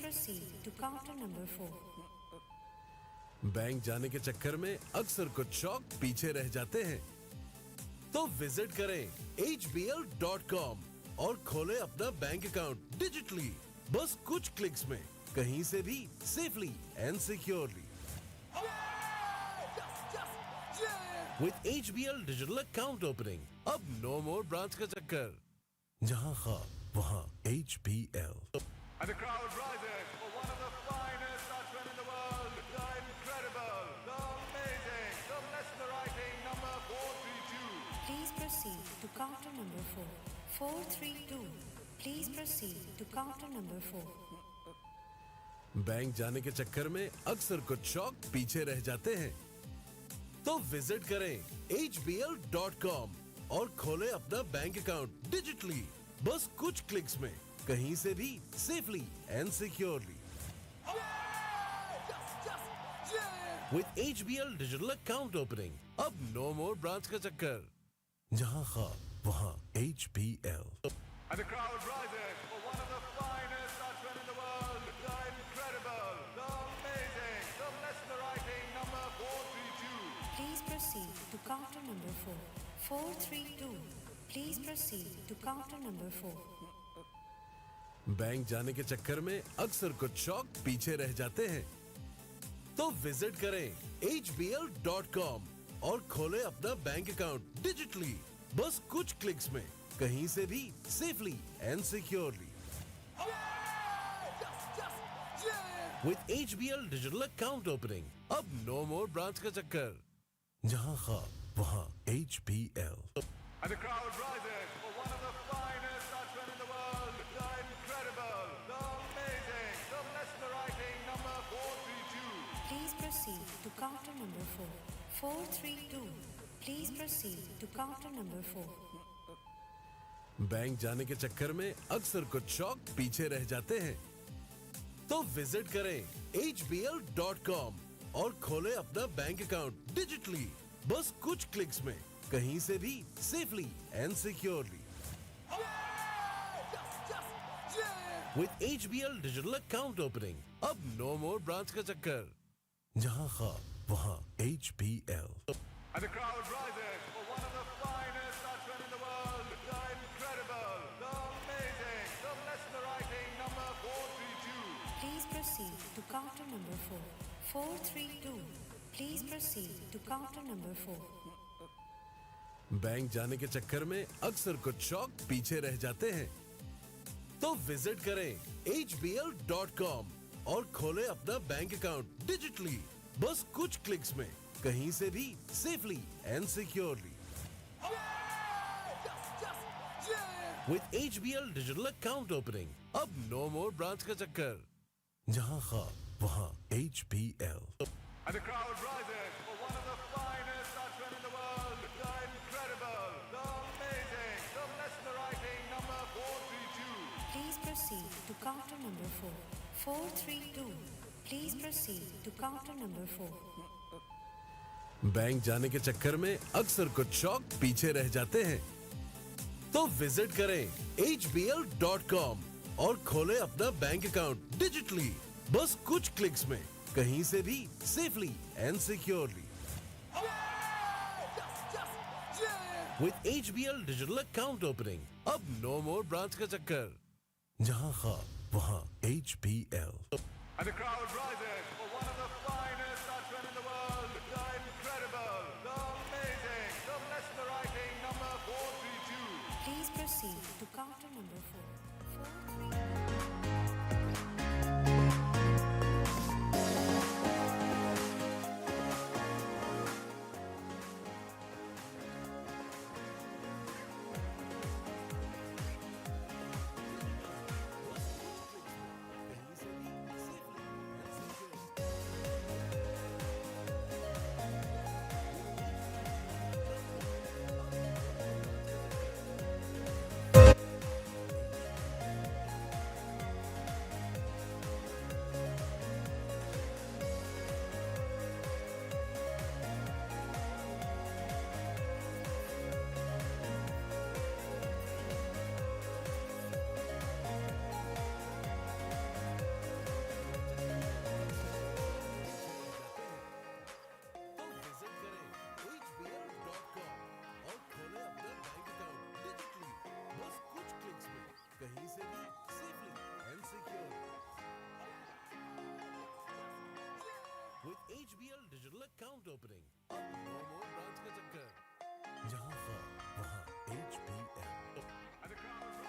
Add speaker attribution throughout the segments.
Speaker 1: proceed to counter number 4.
Speaker 2: Bank जाने के चक्कर में अक्सर कुछ शौक पीछे रह जाते हैं, तो विजिट करें hbl.com और खोलें अपना बैंक अकाउंट डिजिटली, बस कुछ क्लिक्स में, कहीं से भी safely and securely. With HBL digital account opening, अब no more branch का चक्कर. जहां ख्वाब वहां HBL.
Speaker 3: And the crowd rises for one of the finest batsmen in the world, the incredible, the amazing, the mesmerizing number 432.
Speaker 1: Please proceed to counter number 4. 432. Please proceed to counter number 4.
Speaker 2: Bank जाने के चक्कर में अक्सर कुछ शौक पीछे रह जाते हैं, तो विजिट करें hbl.com और खोलें अपना बैंक अकाउंट डिजिटली, बस कुछ क्लिक्स में, कहीं से भी safely and securely. With HBL digital account opening, अब no more branch का चक्कर. जहां ख्वाब वहां HBL.
Speaker 3: And the crowd rises for one of the finest batsmen in the world, the incredible, the amazing, the mesmerizing number 432.
Speaker 1: Please proceed to counter number 4. 432. Please proceed to counter number 4.
Speaker 2: Bank जाने के चक्कर में अक्सर कुछ शौक पीछे रह जाते हैं, तो विजिट करें hbl.com और खोलें अपना बैंक अकाउंट डिजिटली, बस कुछ क्लिक्स में, कहीं से भी safely and securely. With HBL digital account opening, अब no more branch का चक्कर. जहां ख्वाब वहां HBL.
Speaker 3: And the crowd rises for one of the finest batsmen in the world, the incredible, the amazing, the mesmerizing number 432.
Speaker 1: Please proceed to counter number 4. 432. Please proceed to counter number 4.
Speaker 2: Bank जाने के चक्कर में अक्सर कुछ शौक पीछे रह जाते हैं, तो विजिट करें hbl.com और खोलें अपना बैंक अकाउंट डिजिटली, बस कुछ क्लिक्स में, कहीं से भी safely and securely. With HBL digital account opening, अब no more branch का चक्कर. जहां ख्वाब वहां HBL.
Speaker 3: And the crowd rises for one of the finest batsmen in the world, the incredible, the amazing, the mesmerizing number 432.
Speaker 1: Please proceed to counter number 4. 432. Please proceed to counter number 4.
Speaker 2: Bank जाने के चक्कर में अक्सर कुछ शौक पीछे रह जाते हैं, तो विजिट करें hbl.com और खोलें अपना बैंक अकाउंट डिजिटली, बस कुछ क्लिक्स में, कहीं से भी safely and securely. With HBL digital account opening, अब no more branch का चक्कर. जहां ख्वाब वहां HBL.
Speaker 3: And the crowd rises for one of the finest batsmen in the world, the incredible, the amazing, the mesmerizing number 432.
Speaker 1: Please proceed to counter number 4. 432. Please proceed to counter number 4.
Speaker 2: Bank जाने के चक्कर में अक्सर कुछ शौक पीछे रह जाते हैं, तो विजिट करें hbl.com और खोलें अपना बैंक अकाउंट डिजिटली, बस कुछ क्लिक्स में, कहीं से भी safely and securely. With HBL digital account opening, अब no more branch का चक्कर. जहां ख्वाब वहां HBL.
Speaker 3: And the crowd rises for one of the finest batsmen in the world, the incredible, the amazing, the mesmerizing number 432.
Speaker 1: Please proceed to counter number 4. 432.
Speaker 2: Account opening, अब no मोर branch का चक्कर। जहां firm वहां HBL।
Speaker 3: And the crowd rises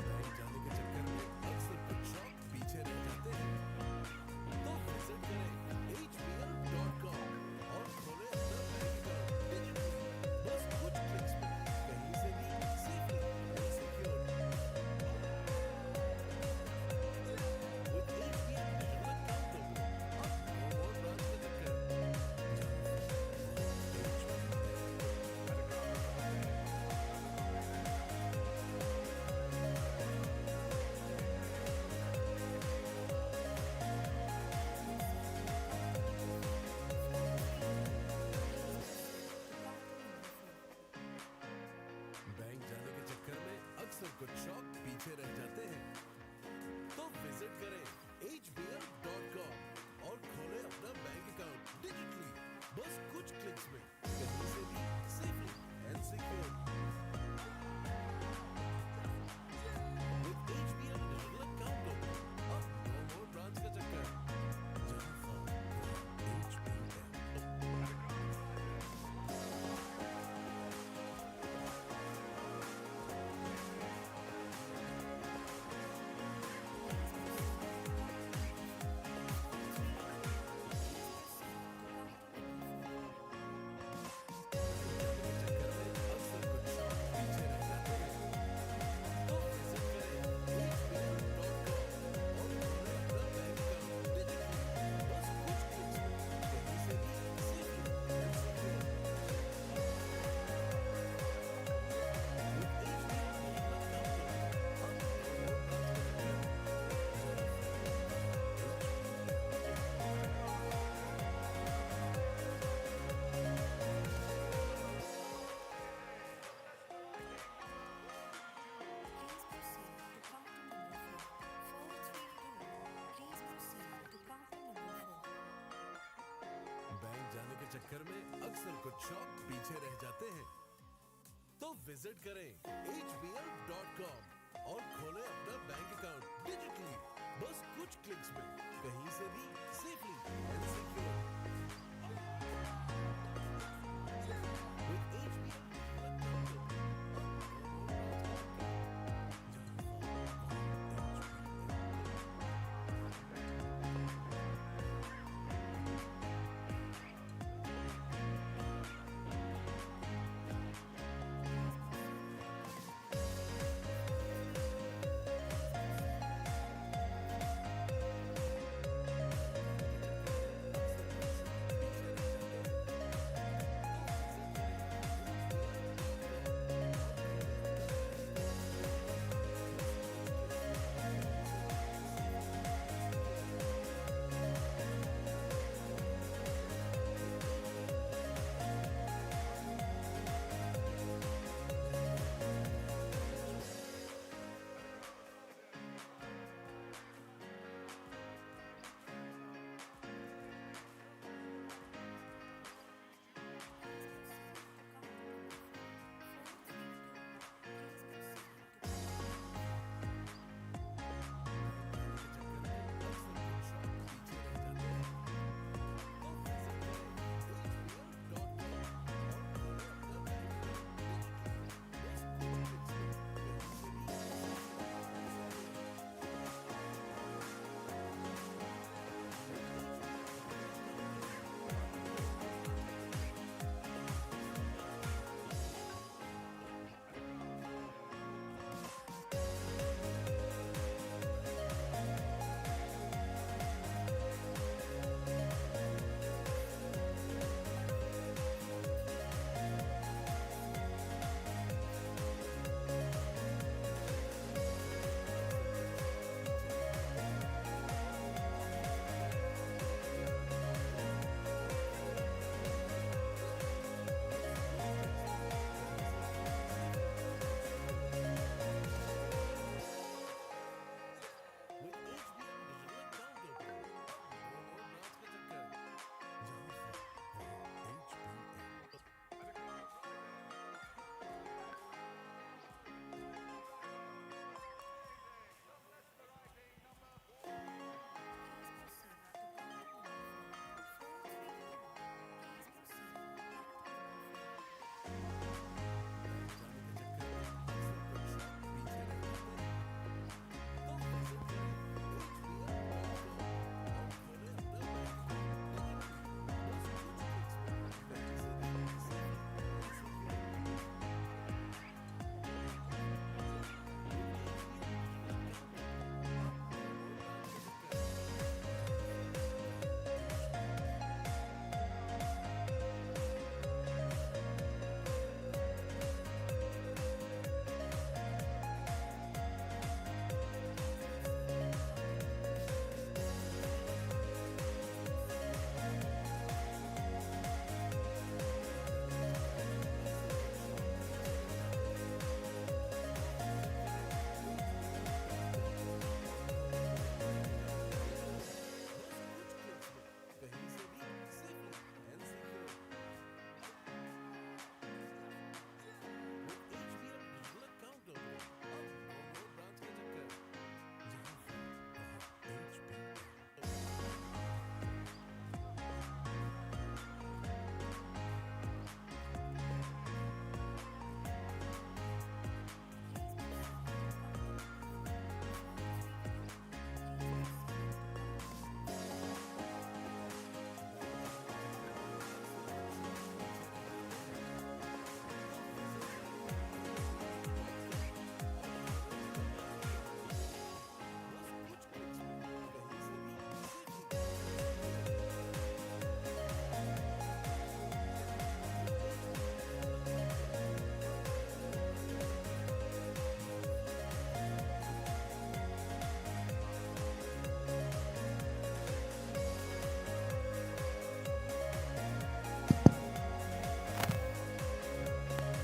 Speaker 2: bank जाने के चक्कर में अक्सर कुछ शौक पीछे रह जाते हैं। तो विजिट करें HBL.com और खोलें अपना बैंक अकाउंट डिजिटली, बस कुछ क्लिक्स में, कहीं से भी safely and secure. With HBL digital account opening, अब नो मोर ब्रांच का चक्कर। बैंक जाने के चक्कर में अक्सर कुछ शौक पीछे रह जाते हैं। तो विजिट करें HBL.com और खोलें अपना बैंक अकाउंट डिजिटली, बस कुछ क्लिक्स में, कहीं से भी safely and secure. With HBL digital account opening, अब नो मोर ब्रांच का चक्कर। जहां फर्म वहां HBL। चक्कर में अक्सर कुछ शौक पीछे रह जाते हैं। तो विजिट करें HBL.com और खोलें अपना बैंक अकाउंट डिजिटली, बस कुछ क्लिक्स में, कहीं से भी safely and secure. With HBL digital account opening, अब नो मोर ब्रांच का चक्कर।
Speaker 1: Please proceed to counter number 432. Please proceed to counter number 4.
Speaker 2: Bank जाने के चक्कर में अक्सर कुछ शौक पीछे रह जाते हैं। तो विजिट करें HBL.com और खोलें अपना बैंक अकाउंट डिजिटली, बस कुछ क्लिक्स में, कहीं से भी safely and secure. With HBL digital account opening, अब नो मोर ब्रांच का चक्कर। जहां फर्म वहां HBL।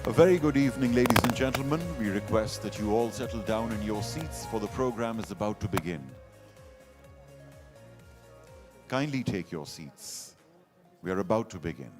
Speaker 4: A very good evening, ladies and gentlemen. We request that you all settle down in your seats, for the program is about to begin. Kindly take your seats. We are about to begin.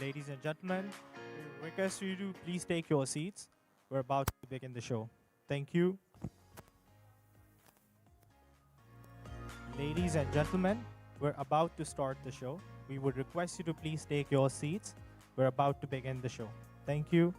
Speaker 5: Ladies and gentlemen, we request you to please take your seats. We're about to begin the show. Thank you. Ladies and gentlemen, we're about to start the show. We would request you to please take your seats. We're about to begin the show. Thank you.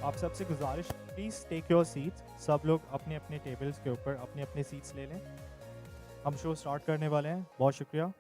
Speaker 5: आप सबसे गुजारिश please take your seats. सब लोग अपने अपने tables के ऊपर अपने अपने सीट्स ले लें. हम शो स्टार्ट करने वाले हैं. बहुत शुक्रिया.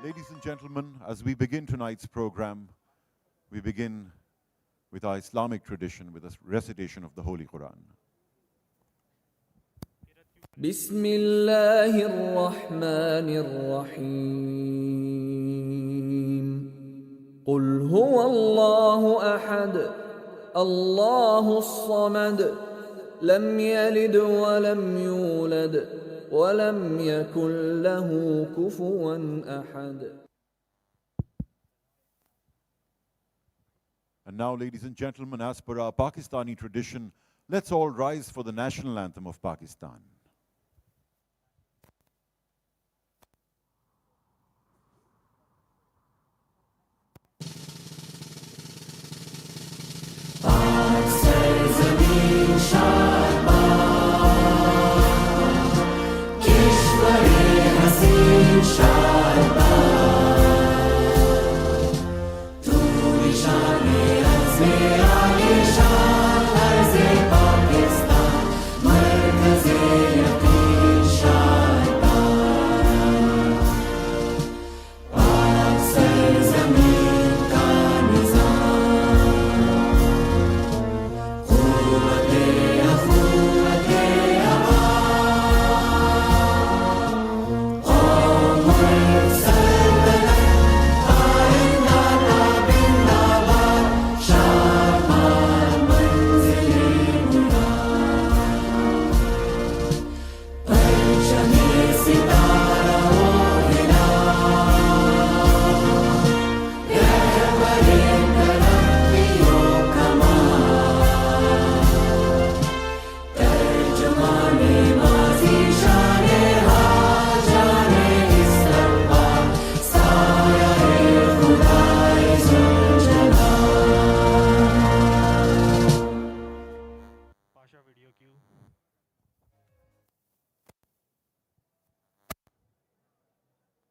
Speaker 4: Ladies and gentlemen, as we begin tonight's program, we begin with our Islamic tradition with a recitation of the Holy Quran.
Speaker 6: بسم الله الرحمن الرحيم قل هو الله أحد الله الصمد لم يلد ولم يولد ولم يكن له كفوا أحد.
Speaker 4: And now, ladies and gentlemen, as per our Pakistani tradition, let's all rise for the national anthem of Pakistan.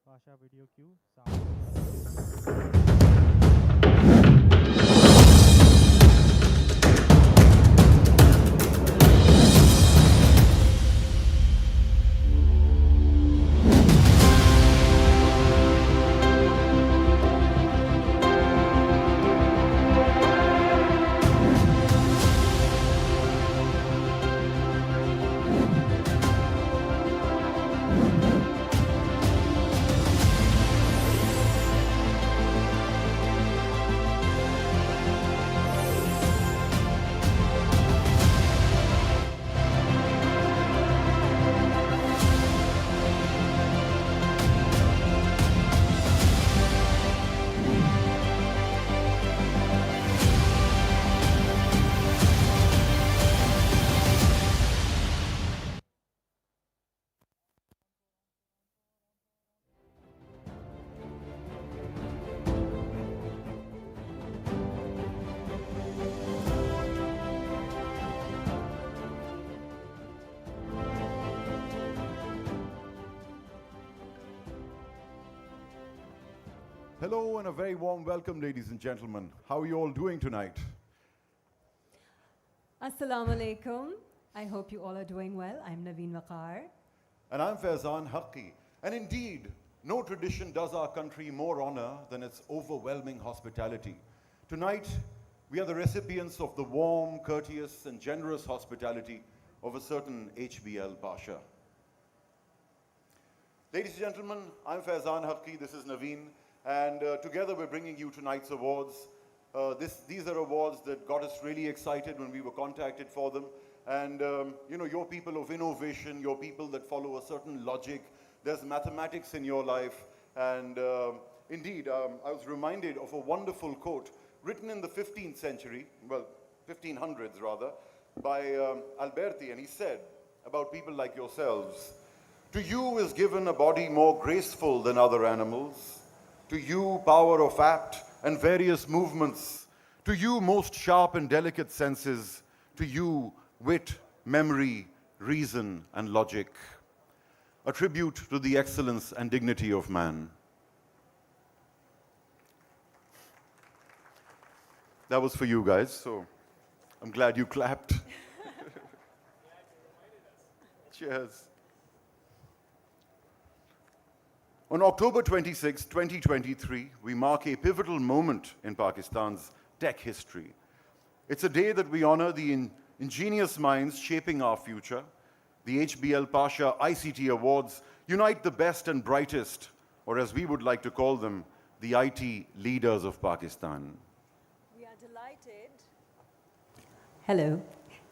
Speaker 5: Pasha video cue. Sound.
Speaker 4: Hello and a very warm welcome, ladies and gentlemen. How are you all doing tonight?
Speaker 7: Assalamu alaikum. I hope you all are doing well. I'm Naveen Waqar.
Speaker 4: And I'm Faizan Haqqi. And indeed, no tradition does our country more honor than its overwhelming hospitality. Tonight, we are the recipients of the warm, courteous, and generous hospitality of a certain HBL Pasha. Ladies and gentlemen, I'm Faizan Haqqi, this is Naveen, and together we're bringing you tonight's awards. These are awards that got us really excited when we were contacted for them. And you know, you're people of innovation, you're people that follow a certain logic. There's mathematics in your life. And indeed, I was reminded of a wonderful quote written in the 15th century, well, 1500s rather, by Alberti. And he said about people like yourselves, "To you is given a body more graceful than other animals. To you, power of apt and various movements. To you, most sharp and delicate senses. To you, wit, memory, reason, and logic. A tribute to the excellence and dignity of man." That was for you guys, so I'm glad you clapped. Cheers. On October 26, 2023, we mark a pivotal moment in Pakistan's tech history. It's a day that we honor the ingenious minds shaping our future. The HBL Pasha ICT Awards unite the best and brightest, or as we would like to call them, the IT leaders of Pakistan.
Speaker 7: We are delighted. Hello,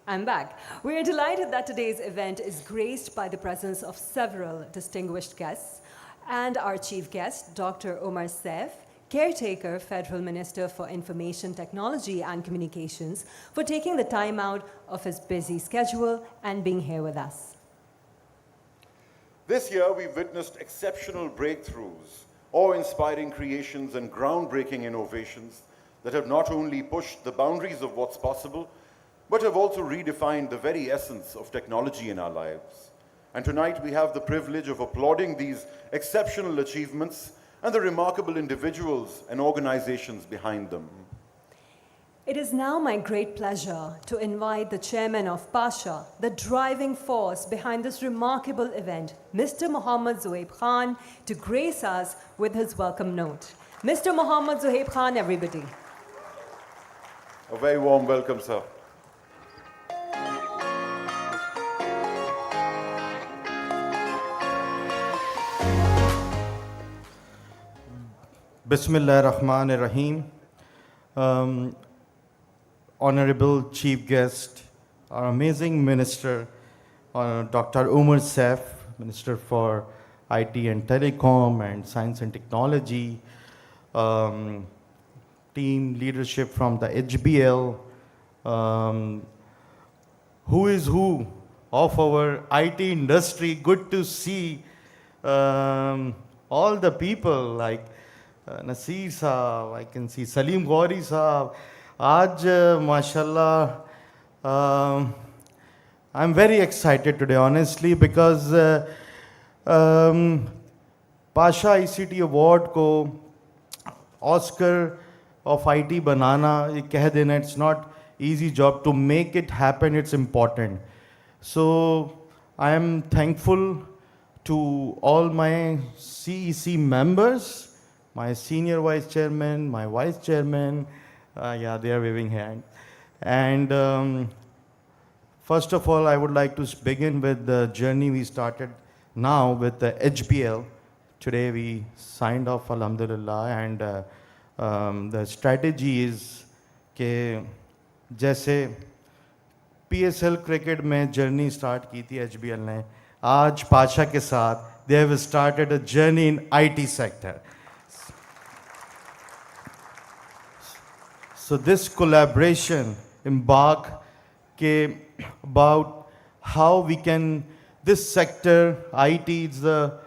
Speaker 7: I'm back. We are delighted that today's event is graced by the presence of several distinguished guests and our chief guest, Dr. Omar Saif, Caretaker Federal Minister for Information Technology and Communications, for taking the time out of his busy schedule and being here with us.
Speaker 4: This year, we've witnessed exceptional breakthroughs, awe-inspiring creations and groundbreaking innovations that have not only pushed the boundaries of what's possible, but have also redefined the very essence of technology in our lives. And tonight we have the privilege of applauding these exceptional achievements and the remarkable individuals and organizations behind them.
Speaker 7: It is now my great pleasure to invite the chairman of Pasha, the driving force behind this remarkable event, Mr. Mohammad Zohaib Khan, to grace us with his welcome note. Mr. Mohammad Zohaib Khan, everybody.
Speaker 4: A very warm welcome, sir.
Speaker 8: Bismillah ar-Rahman ar-Rahim. Honorable Chief Guest, our amazing Minister, Dr. Omar Saif, Minister for IT and Telecom and Science and Technology, team leadership from the HBL, who is who of our IT industry. Good to see all the people like Nasir Saab, I can see Salim Gauri Saab. Aaj, mashallah, I'm very excited today, honestly, because Pasha ICT Award ko Oscar of IT banana, ye keh dena, it's not easy job. To make it happen, it's important. So I am thankful to all my CEC members, my senior vice chairman, my vice chairman, yeah, they are waving hand. And first of all, I would like to begin with the journey we started now with the HBL. Today we signed off, alhamdulillah, and the strategy is कि जैसे PSL cricket में journey start की थी HBL ने, आज पाशा के साथ they have started a journey in IT sector. So this collaboration embark about how we can, this sector, IT is the,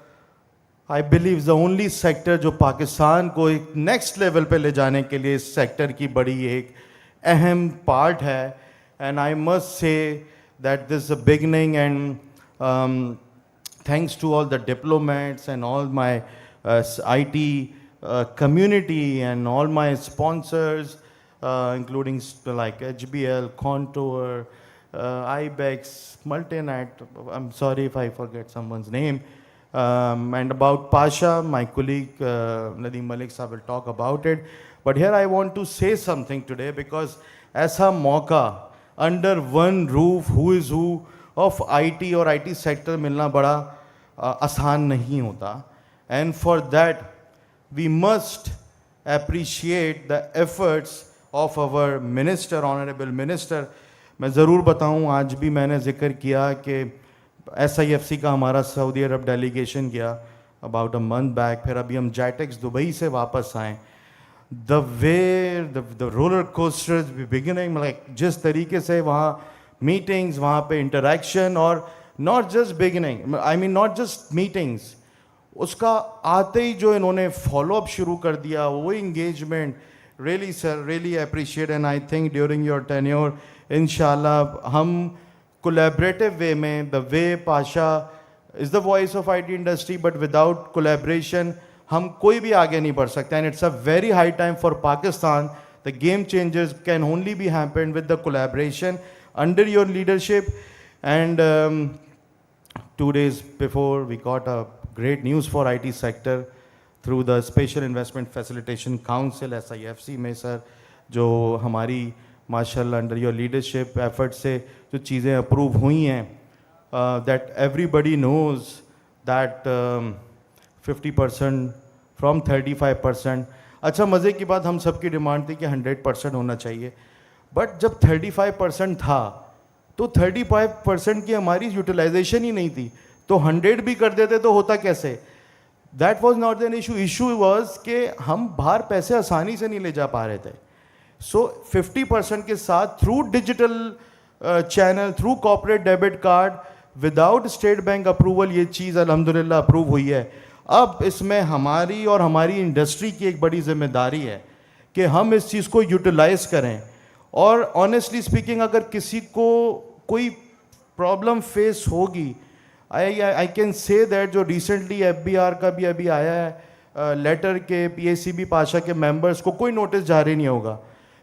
Speaker 8: I believe, the only sector जो पाकिस्तान को एक next level पे ले जाने के लिए इस sector की बड़ी एक अहम part है. And I must say that this is a beginning, and thanks to all the diplomats and all my IT community and all my sponsors, including like HBL, Contour, IBEX, Multinet. I'm sorry if I forget someone's name. And about Pasha, my colleague Nadeem Malik Sahab will talk about it. But here I want to say something today, because ऐसा मौका under one roof, who is who of IT or IT sector मिलना बड़ा आसान नहीं होता. And for that, we must appreciate the efforts of our minister, honorable minister. मैं ज़रूर बताऊँ, आज भी मैंने जिक्र किया कि SIFC का हमारा सऊदी अरब डेलीगेशन गया about a month back, फिर अभी हम JATEX दुबई से वापस आए. The way, the roller coasters beginning, like जिस तरीके से वहाँ meetings, वहाँ पे interaction, और not just beginning, I mean not just meetings, उसका आते ही जो इन्होंने follow up शुरू कर दिया, वो engagement, really sir, really appreciate. And I think during your tenure, inshallah, हम collaborative way में, the way Pasha is the voice of IT industry, but without collaboration, हम कोई भी आगे नहीं बढ़ सकते. And it's a very high time for Pakistan. The game changers can only be happened with the collaboration under your leadership. And 2 days before, we got a great news for IT sector through the Special Investment Facilitation Council SIFC में sir जो हमारी माशाल्लाह under your leadership effort से जो चीज़ें approve हुई हैं that everybody knows that 50% from 35%. अच्छा मज़े की बात हम सबकी डिमांड थी कि 100% होना चाहिए, बट जब 35% था तो 35% की हमारी यूटिलाइजेशन ही नहीं थी, तो 100 भी कर देते तो होता कैसे? That was not an issue. Issue was कि हम बाहर पैसे आसानी से नहीं ले जा पा रहे थे. सो 50% के साथ through digital channel, through corporate debit card, without state bank approval ये चीज़ अल्हम्दुलिल्लाह अप्रूव हुई है. अब इसमें हमारी और हमारी इंडस्ट्री की एक बड़ी जिम्मेदारी है कि हम इस चीज़ को यूटिलाइज करें. और ऑनेस्टली स्पीकिंग अगर किसी को कोई प्रॉब्लम फेस होगी, आई कैन से दैट जो रिसेंटली FBR का भी अभी आया है लेटर के PACB पाशा के मेंबर्स को कोई नोटिस जारी नहीं होगा.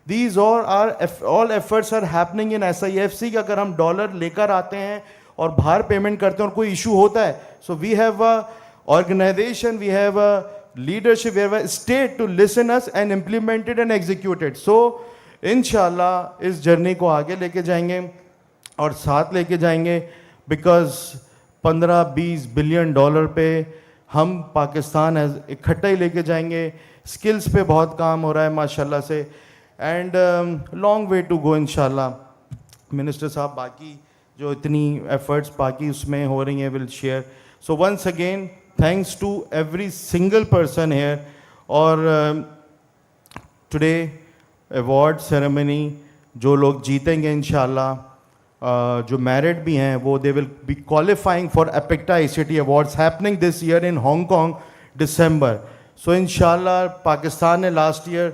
Speaker 8: These all efforts are happening in SIFC कि अगर हम डॉलर लेकर आते हैं और बाहर पेमेंट करते हैं और कोई इशू होता है, so we have a organization, we have a leadership, we have a state to listen us and implement it and execute it. So इंशाल्लाह इस जर्नी को आगे लेके जाएंगे और साथ लेके जाएंगे, बिकॉज 15-20 बिलियन डॉलर पे हम पाकिस्तान इकट्ठा ही लेके जाएंगे. स्किल्स पे बहुत काम हो रहा है माशाल्लाह से, and long way to go इंशाल्लाह. मिनिस्टर साहब बाकी जो इतनी एफर्ट्स बाकी उसमें हो रही हैं will share. So once again thanks to every single person here. और टुडे अवार्ड सेरेमनी जो लोग जीतेंगे इंशाल्लाह, जो मैरिड भी हैं वो they will be qualifying for APICTA ICT awards happening this year in Hong Kong December. So इंशाल्लाह पाकिस्तान ने लास्ट ईयर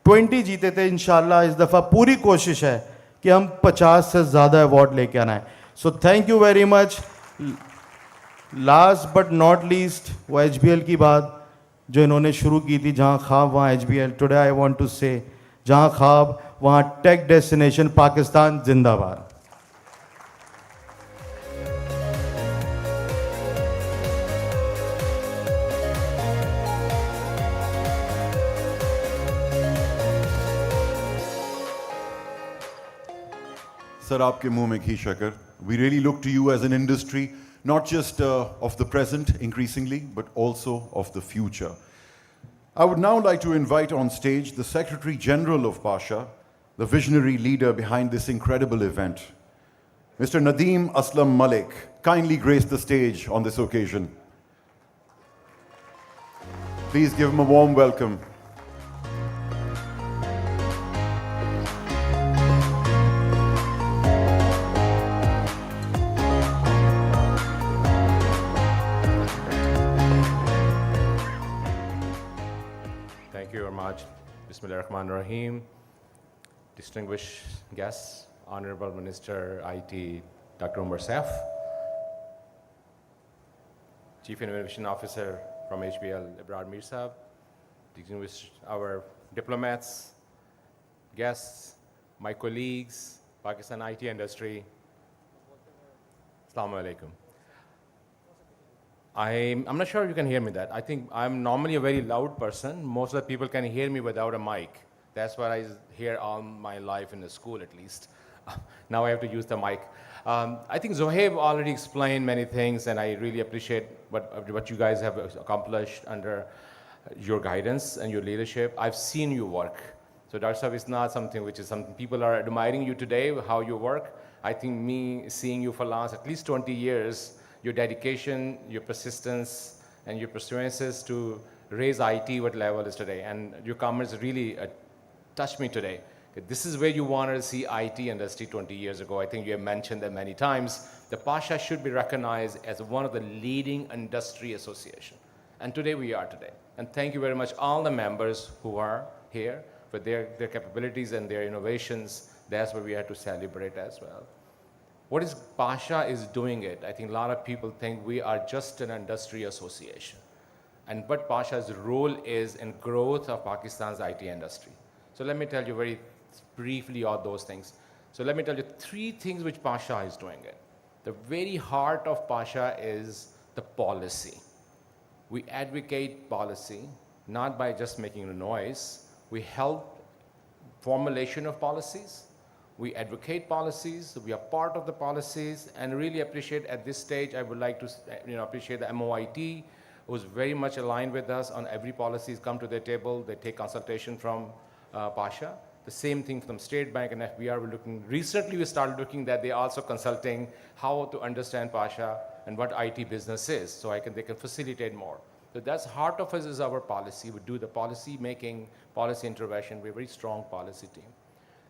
Speaker 8: 20 जीते थे. इंशाल्लाह इस दफ़ा पूरी कोशिश है कि हम 50 से ज़्यादा अवार्ड लेके आना है. So thank you very much. Last but not least वो HBL की बात जो इन्होंने शुरू की थी, जहाँ ख्वाब वहाँ HBL. Today I want to say जहाँ ख्वाब वहाँ टेक डेस्टिनेशन पाकिस्तान जिंदाबाद.
Speaker 4: Sir, आपके मुंह में घी शक्कर. We really look to you as an industry, not just of the present increasingly, but also of the future. I would now like to invite on stage the Secretary General of Pasha, the visionary leader behind this incredible event. Mr. Nadeem Aslam Malik, kindly grace the stage on this occasion. Please give him a warm welcome.
Speaker 9: Thank you very much. Bismillahirrahmanirrahim. Distinguished guests, Honorable Minister IT Dr. Umar Saif, Chief Innovation Officer from HBL Ibrahim Mir Saab, distinguished our diplomats, guests, my colleagues, Pakistan IT industry. Assalamu alaikum. I'm not sure you can hear me that. I think I'm normally a very loud person. Most of the people can hear me without a mic. That's what I hear all my life in the school at least. Now I have to use the mic. I think Zohaib already explained many things, and I really appreciate what you guys have accomplished under your guidance and your leadership. I've seen you work. So Dr. Saab is not something which is something people are admiring you today, how you work. I think me seeing you for last at least 20 years, your dedication, your persistence, and your pursuances to raise IT what level is today. And your comments really touched me today. This is where you wanted to see IT industry 20 years ago. I think you have mentioned that many times. The Pasha should be recognized as one of the leading industry association. And today we are today. And thank you very much all the members who are here for their capabilities and their innovations. That's what we have to celebrate as well. What is Pasha is doing it? I think a lot of people think we are just an industry association. And what Pasha's role is in growth of Pakistan's IT industry. So let me tell you very briefly all those things. So let me tell you 3 things which Pasha is doing it. The very heart of Pasha is the policy. We advocate policy, not by just making a noise. We help formulation of policies. We advocate policies. We are part of the policies, and really appreciate at this stage, I would like to appreciate the MOIT, who's very much aligned with us on every policies come to their table. They take consultation from Pasha. The same thing from State Bank and FBR. Recently we started looking that they're also consulting how to understand Pasha and what IT business is, so they can facilitate more. So that's heart of us is our policy. We do the policy making, policy intervention. We're a very strong policy team.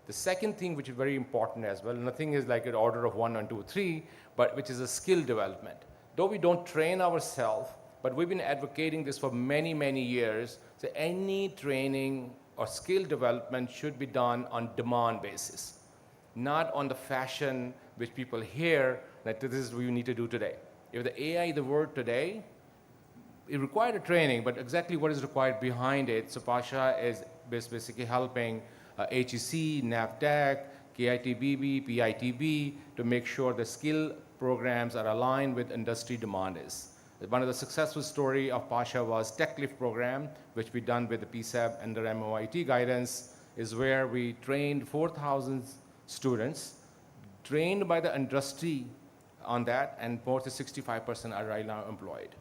Speaker 9: The second thing, which is very important as well, nothing is like an order of 1 and 2, 3, but which is a skill development. Though we don't train ourselves, but we've been advocating this for many, many years. So any training or skill development should be done on demand basis, not on the fashion which people hear that this is what you need to do today. If the AI, the word today, it required a training, but exactly what is required behind it. So Pasha is basically helping HEC, NAVTAC, KITBB, PITB to make sure the skill programs are aligned with industry demand is. One of the successful story of Pasha was Tech Lift program, which we done with the PSAB under MOIT guidance, is where we trained 4,000 students, trained by the industry on that, and more than 65% are right now employed.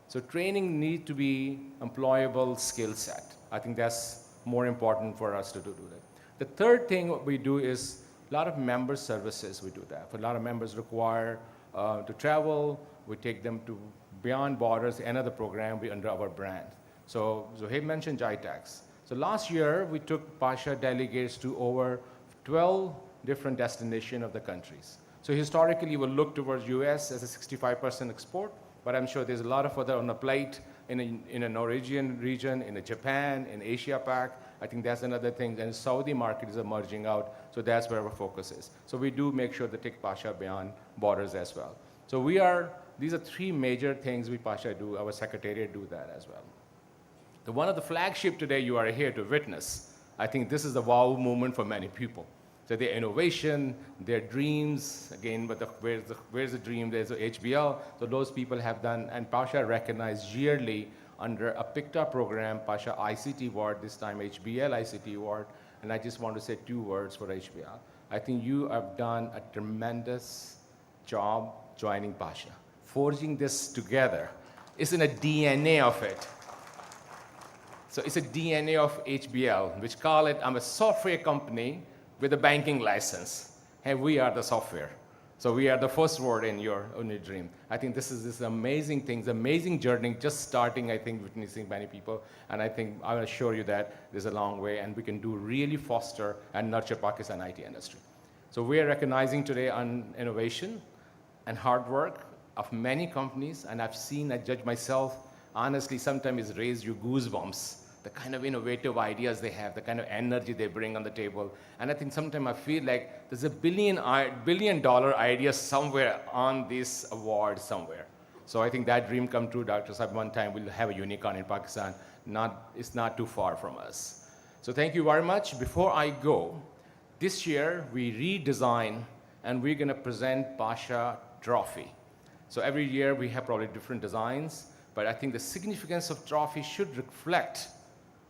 Speaker 9: So training needs to be employable skill set. I think that's more important for us to do that. The third thing what we do is a lot of member services we do that. For a lot of members require to travel, we take them to beyond borders, another program we under our brand. So he mentioned JITAX. So last year we took Pasha delegates to over 12 different destinations of the countries. So historically we'll look towards US as a 65% export, but I'm sure there's a lot of other on the plate in a Norwegian region, in a Japan, in Asia-Pac. I think that's another thing. And Saudi market is emerging out, so that's where our focus is. So we do make sure to take Pasha beyond borders as well. So these are three major things we Pasha do. Our secretariat do that as well. One of the flagship today you are here to witness. I think this is the wow moment for many people. So their innovation, their dreams, again, but where's the dream? There's a HBL. So those people have done, and Pasha recognized yearly under a PICTA program, Pasha ICT Award, this time HBL ICT Award. And I just want to say 2 words for HBL. I think you have done a tremendous job joining Pasha. Forging this together. It's in a DNA of it. So it's a DNA of HBL, which call it, I'm a software company with a banking license, and we are the software. So we are the first word in your dream. I think this amazing thing, this amazing journey, just starting, I think, witnessing many people, and I think I will assure you that there's a long way, and we can do really foster and nurture Pakistan IT industry. So we are recognizing today on innovation and hard work of many companies, and I've seen, I judge myself, honestly, sometimes it raises you goosebumps, the kind of innovative ideas they have, the kind of energy they bring on the table. And I think sometimes I feel like there's a billion dollar idea somewhere on this award somewhere. So I think that dream come true, Dr. Saab. One time we'll have a unicorn in Pakistan. It's not too far from us. So thank you very much. Before I go, this year we redesign and we're gonna present Pasha Trophy. So every year we have probably different designs, but I think the significance of trophy should reflect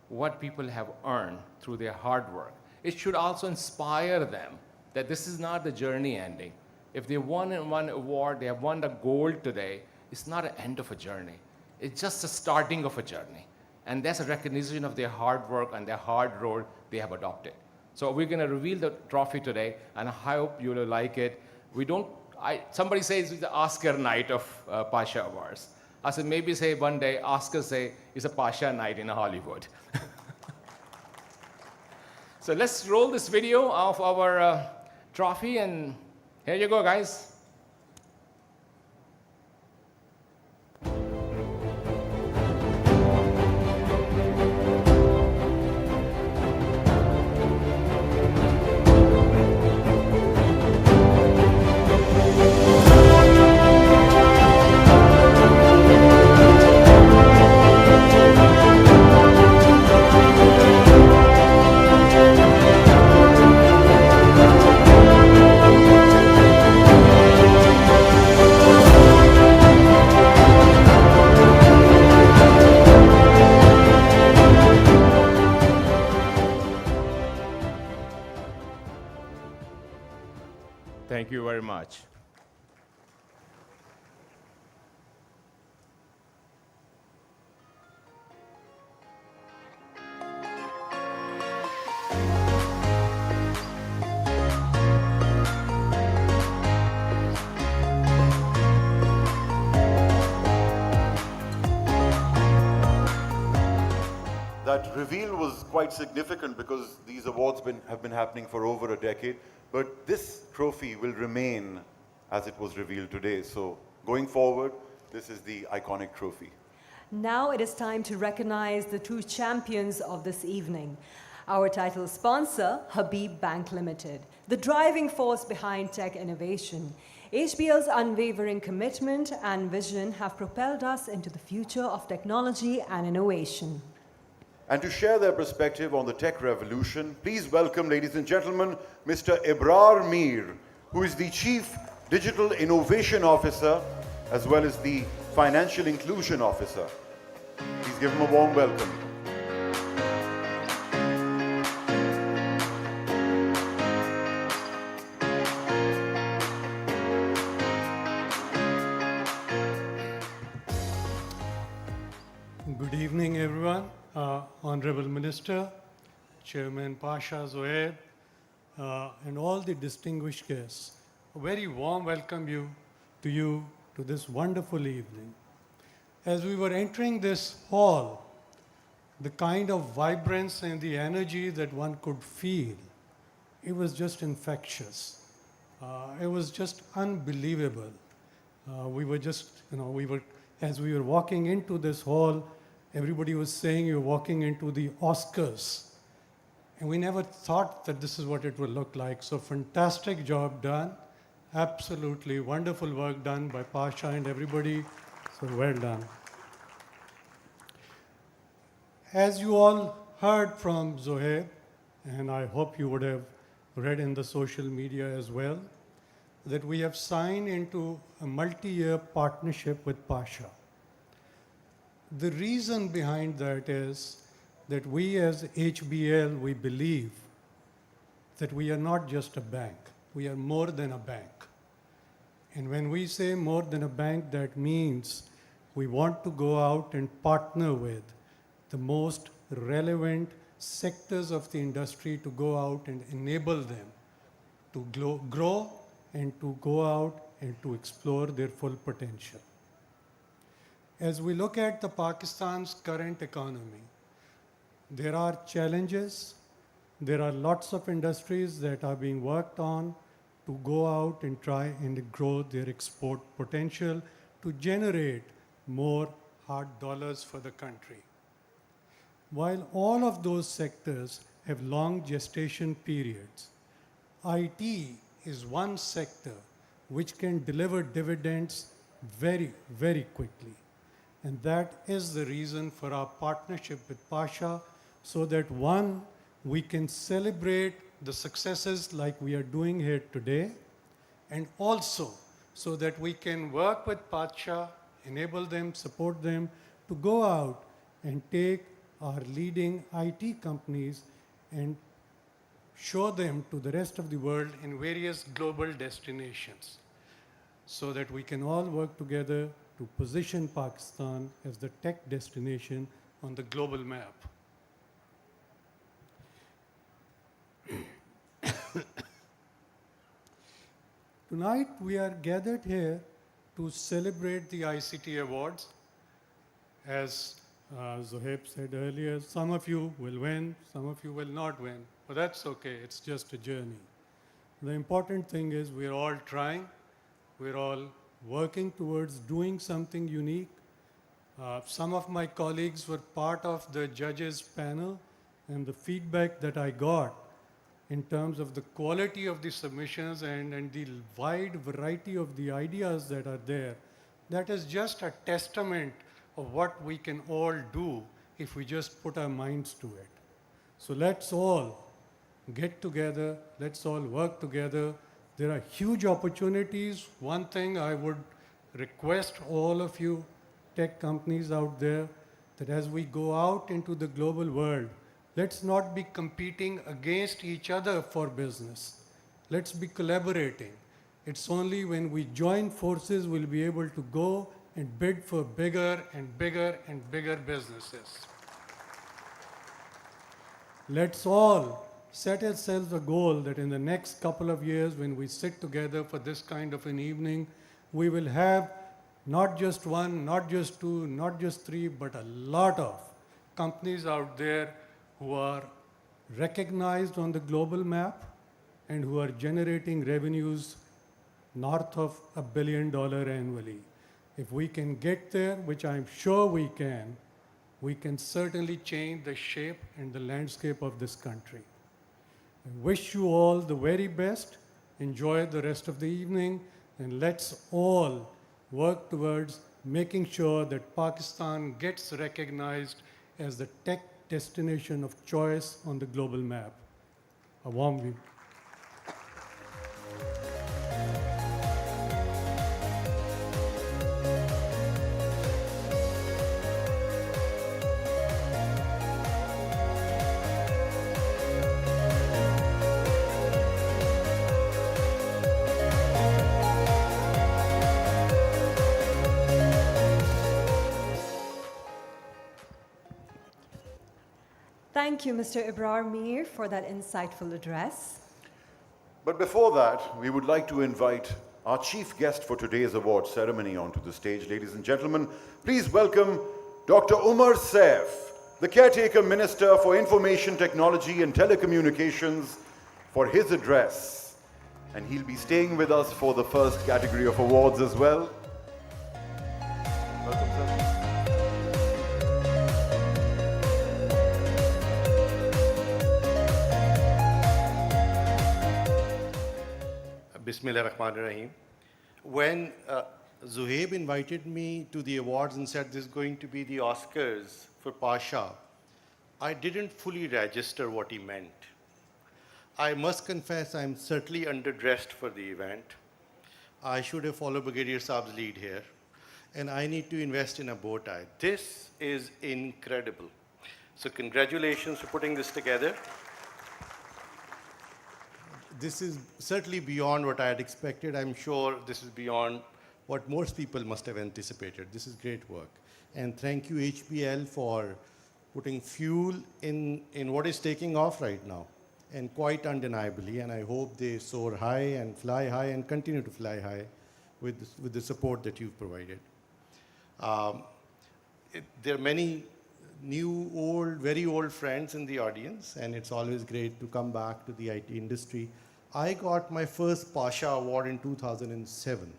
Speaker 9: what people have earned through their hard work. It should also inspire them that this is not the journey ending. If they won one award, they have won the gold today, it's not an end of a journey. It's just a starting of a journey. And that's a recognition of their hard work and their hard road they have adopted. So we're gonna reveal the trophy today, and I hope you will like it. Somebody says it's the Oscar night of Pasha Awards. I said, maybe say one day, Oscars say, it's a Pasha night in Hollywood. So let's roll this video of our trophy, and here you go, guys. Thank you very much.
Speaker 4: That reveal was quite significant because these awards have been happening for over a decade, but this trophy will remain as it was revealed today. So going forward, this is the iconic trophy.
Speaker 7: Now it is time to recognize the true champions of this evening. Our title sponsor, Habib Bank Limited, the driving force behind tech innovation. HBL's unwavering commitment and vision have propelled us into the future of technology and innovation.
Speaker 4: And to share their perspective on the tech revolution, please welcome, ladies and gentlemen, Mr. Ebrar Mir, who is the Chief Digital Innovation Officer as well as the Financial Inclusion Officer. Please give him a warm welcome.
Speaker 10: Good evening, everyone. Honorable Minister, Chairman Pasha Zohaib, and all the distinguished guests. A very warm welcome to you to this wonderful evening. As we were entering this hall, the kind of vibrance and the energy that one could feel, it was just infectious. It was just unbelievable. As we were walking into this hall, everybody was saying you're walking into the Oscars. And we never thought that this is what it would look like. So fantastic job done. Absolutely wonderful work done by Pasha and everybody. So well done. As you all heard from Zohaib, and I hope you would have read in the social media as well, that we have signed into a multi-year partnership with Pasha. The reason behind that is that we as HBL, we believe that we are not just a bank. We are more than a bank. And when we say more than a bank, that means we want to go out and partner with the most relevant sectors of the industry to go out and enable them to grow and to go out and to explore their full potential. As we look at the Pakistan's current economy, there are challenges. There are lots of industries that are being worked on to go out and try and grow their export potential to generate more hard dollars for the country. While all of those sectors have long gestation periods, IT is one sector which can deliver dividends very, very quickly. And that is the reason for our partnership with Pasha, so that one, we can celebrate the successes like we are doing here today, and also so that we can work with Pasha, enable them, support them to go out and take our leading IT companies and show them to the rest of the world in various global destinations, so that we can all work together to position Pakistan as the tech destination on the global map. Tonight we are gathered here to celebrate the ICT Awards. As Zohaib said earlier, some of you will win, some of you will not win, but that's okay, it's just a journey. The important thing is we're all trying, we're all working towards doing something unique. Some of my colleagues were part of the judges panel, and the feedback that I got in terms of the quality of the submissions and the wide variety of the ideas that are there, that is just a testament of what we can all do if we just put our minds to it. So let's all get together, let's all work together. There are huge opportunities. One thing I would request all of you tech companies out there, that as we go out into the global world, let's not be competing against each other for business. Let's be collaborating. It's only when we join forces we'll be able to go and bid for bigger and bigger and bigger businesses. Let's all set ourselves a goal that in the next couple of years, when we sit together for this kind of an evening, we will have not just one, not just two, not just three, but a lot of companies out there who are recognized on the global map and who are generating revenues north of $1 billion annually. If we can get there, which I'm sure we can certainly change the shape and the landscape of this country. I wish you all the very best. Enjoy the rest of the evening, and let's all work towards making sure that Pakistan gets recognized as the tech destination of choice on the global map. A warm welcome.
Speaker 7: Thank you, Mr. Ibrar Mir, for that insightful address.
Speaker 4: But before that, we would like to invite our chief guest for today's award ceremony onto the stage. Ladies and gentlemen, please welcome Dr. Umar Saif, the Caretaker Minister for Information Technology and Telecommunications, for his address. And he'll be staying with us for the first category of awards as well. Welcome, sir.
Speaker 11: Bismillah ar-Rahman ar-Rahim. When Zuhaib invited me to the awards and said this is going to be the Oscars for Pasha, I didn't fully register what he meant. I must confess I'm certainly underdressed for the event. I should have followed Brigadier Saab's lead here. And I need to invest in a bow tie. This is incredible. So congratulations for putting this together. This is certainly beyond what I had expected. I'm sure this is beyond what most people must have anticipated. This is great work. And thank you, HBL, for putting fuel in what is taking off right now, and quite undeniably. And I hope they soar high and fly high and continue to fly high with the support that you've provided. There are many new, old, very old friends in the audience, and it's always great to come back to the IT industry. I got my first Pasha Award in 2007.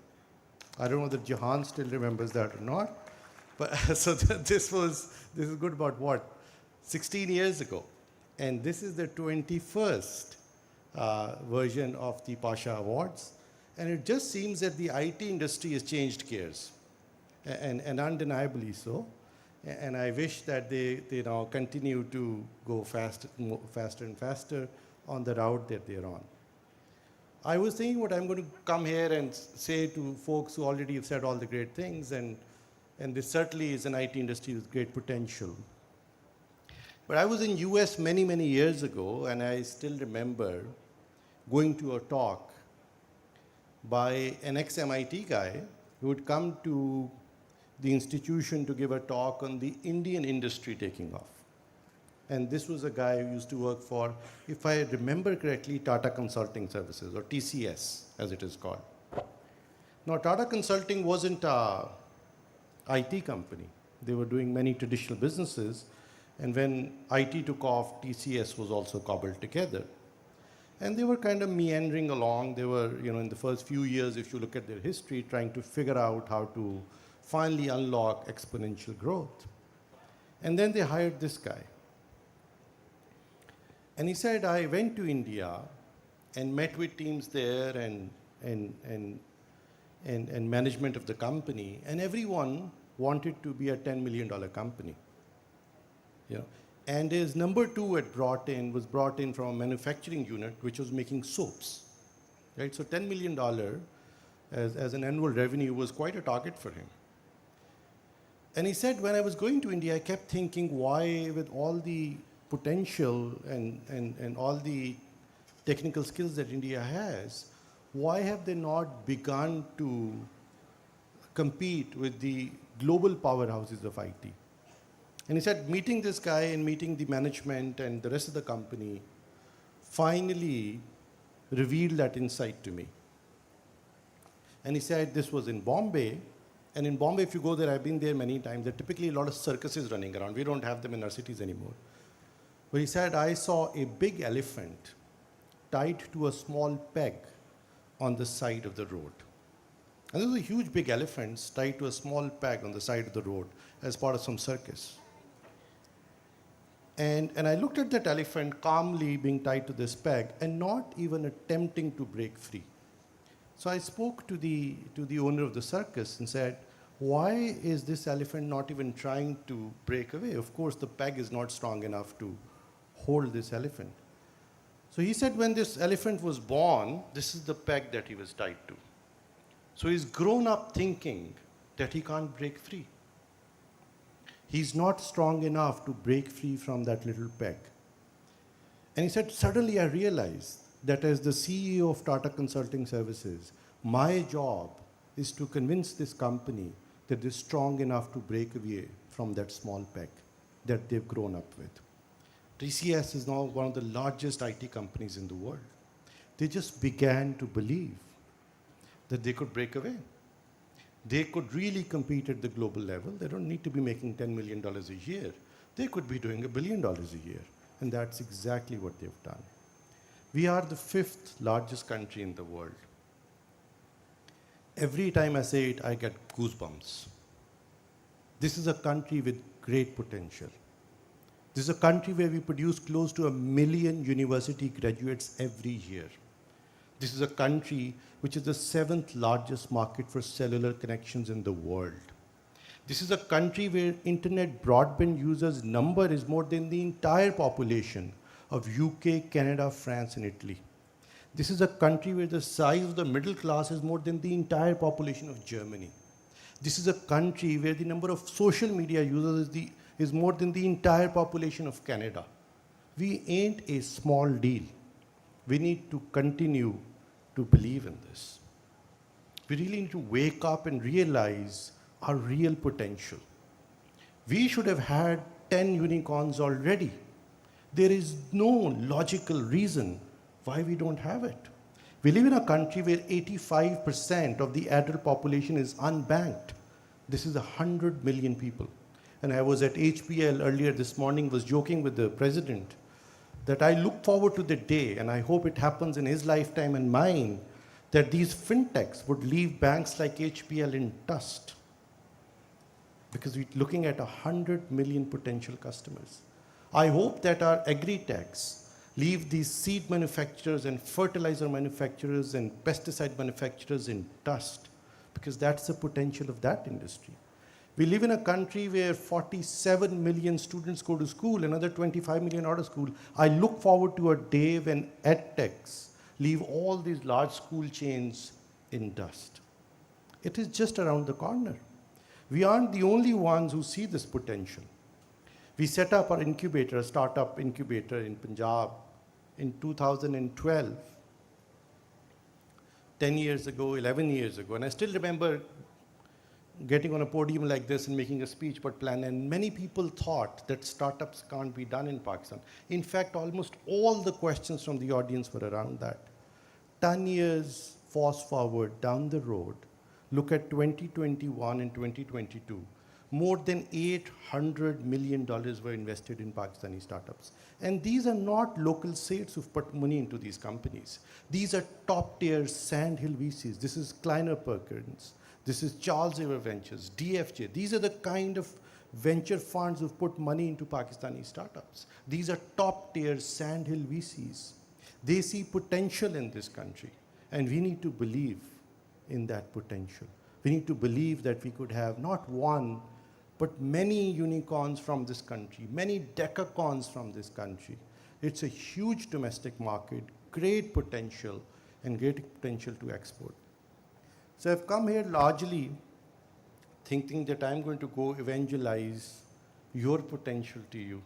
Speaker 11: I don't know whether Jahan still remembers that or not, but so this is good about what, 16 years ago, and this is the 21st version of the Pasha Awards, and it just seems that the IT industry has changed gears, and undeniably so. And I wish that they now continue to go faster and faster on the route that they're on. I was thinking what I'm going to come here and say to folks who already have said all the great things, and this certainly is an IT industry with great potential. But I was in US many, many years ago, and I still remember going to a talk by an ex-MIT guy who would come to the institution to give a talk on the Indian industry taking off. And this was a guy who used to work for, if I remember correctly, Tata Consulting Services, or TCS, as it is called. Now, Tata Consulting wasn't an IT company. They were doing many traditional businesses. And when IT took off, TCS was also cobbled together. And they were kind of meandering along. They were, in the first few years, if you look at their history, trying to figure out how to finally unlock exponential growth. And then they hired this guy. And he said, I went to India and met with teams there and management of the company, and everyone wanted to be a $10 million company. And his number two was brought in from a manufacturing unit which was making soaps. Right? So $10 million as an annual revenue was quite a target for him. And he said, when I was going to India, I kept thinking, why, with all the potential and all the technical skills that India has, why have they not begun to compete with the global powerhouses of IT? And he said, meeting this guy and meeting the management and the rest of the company finally revealed that insight to me. And he said this was in Bombay. And in Bombay, if you go there, I've been there many times, there are typically a lot of circuses running around. We don't have them in our cities anymore. But he said, I saw a big elephant tied to a small peg on the side of the road. And there was a huge big elephant tied to a small peg on the side of the road as part of some circus. And I looked at that elephant calmly being tied to this peg and not even attempting to break free. So I spoke to the owner of the circus and said, why is this elephant not even trying to break away? Of course, the peg is not strong enough to hold this elephant. So he said when this elephant was born, this is the peg that he was tied to. So he's grown up thinking that he can't break free. He's not strong enough to break free from that little peg. And he said, suddenly I realized that as the CEO of Tata Consulting Services, my job is to convince this company that they're strong enough to break away from that small peg that they've grown up with. TCS is now one of the largest IT companies in the world. They just began to believe that they could break away. They could really compete at the global level. They don't need to be making $10 million a year. They could be doing $1 billion a year. And that's exactly what they've done. We are the 5th largest country in the world. Every time I say it, I get goosebumps. This is a country with great potential. This is a country where we produce close to 1 million university graduates every year. This is a country which is the 7th largest market for cellular connections in the world. This is a country where internet broadband users number is more than the entire population of UK, Canada, France, and Italy. This is a country where the size of the middle class is more than the entire population of Germany. This is a country where the number of social media users is more than the entire population of Canada. We ain't a small deal. We need to continue to believe in this. We really need to wake up and realize our real potential. We should have had 10 unicorns already. There is no logical reason why we don't have it. We live in a country where 85% of the adult population is unbanked. This is 100 million people. And I was at HBL earlier this morning, was joking with the president that I look forward to the day, and I hope it happens in his lifetime and mine, that these fintechs would leave banks like HBL in dust. Because we're looking at 100 million potential customers. I hope that our agri-techs leave these seed manufacturers and fertilizer manufacturers and pesticide manufacturers in dust, because that's the potential of that industry. We live in a country where 47 million students go to school, another 25 million out of school. I look forward to a day when edtechs leave all these large school chains in dust. It is just around the corner. We aren't the only ones who see this potential. We set up our incubator, a startup incubator in Punjab in 2012, 10 years ago, 11 years ago. And I still remember getting on a podium like this and making a speech about plan, and many people thought that startups can't be done in Pakistan. In fact, almost all the questions from the audience were around that. 10 years fast forward down the road, look at 2021 and 2022. More than $800 million were invested in Pakistani startups. And these are not local states who've put money into these companies. These are top-tier Sandhill VCs. This is Kleiner Perkins. This is Charles River Ventures, DFJ. These are the kind of venture funds who've put money into Pakistani startups. These are top-tier Sandhill VCs. They see potential in this country, and we need to believe in that potential. We need to believe that we could have not one, but many unicorns from this country, many decacorns from this country. It's a huge domestic market, great potential, and great potential to export. So I've come here largely thinking that I'm going to go evangelize your potential to you,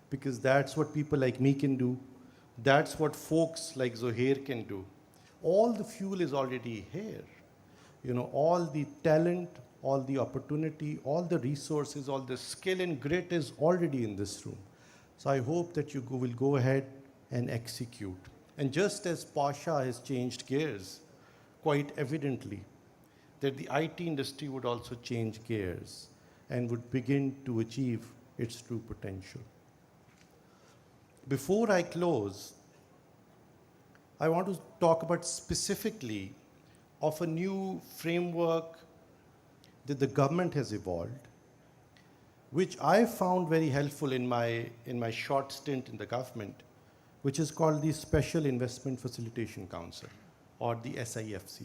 Speaker 11: because that's what people like me can do. That's what folks like Zohair can do. All the fuel is already here. You know, all the talent, all the opportunity, all the resources, all the skill and grit is already in this room. So I hope that you will go ahead and execute. And just as Pasha has changed gears, quite evidently, that the IT industry would also change gears and would begin to achieve its true potential. Before I close, I want to talk about specifically of a new framework that the government has evolved, which I found very helpful in my short stint in the government, which is called the Special Investment Facilitation Council, or the SIFC.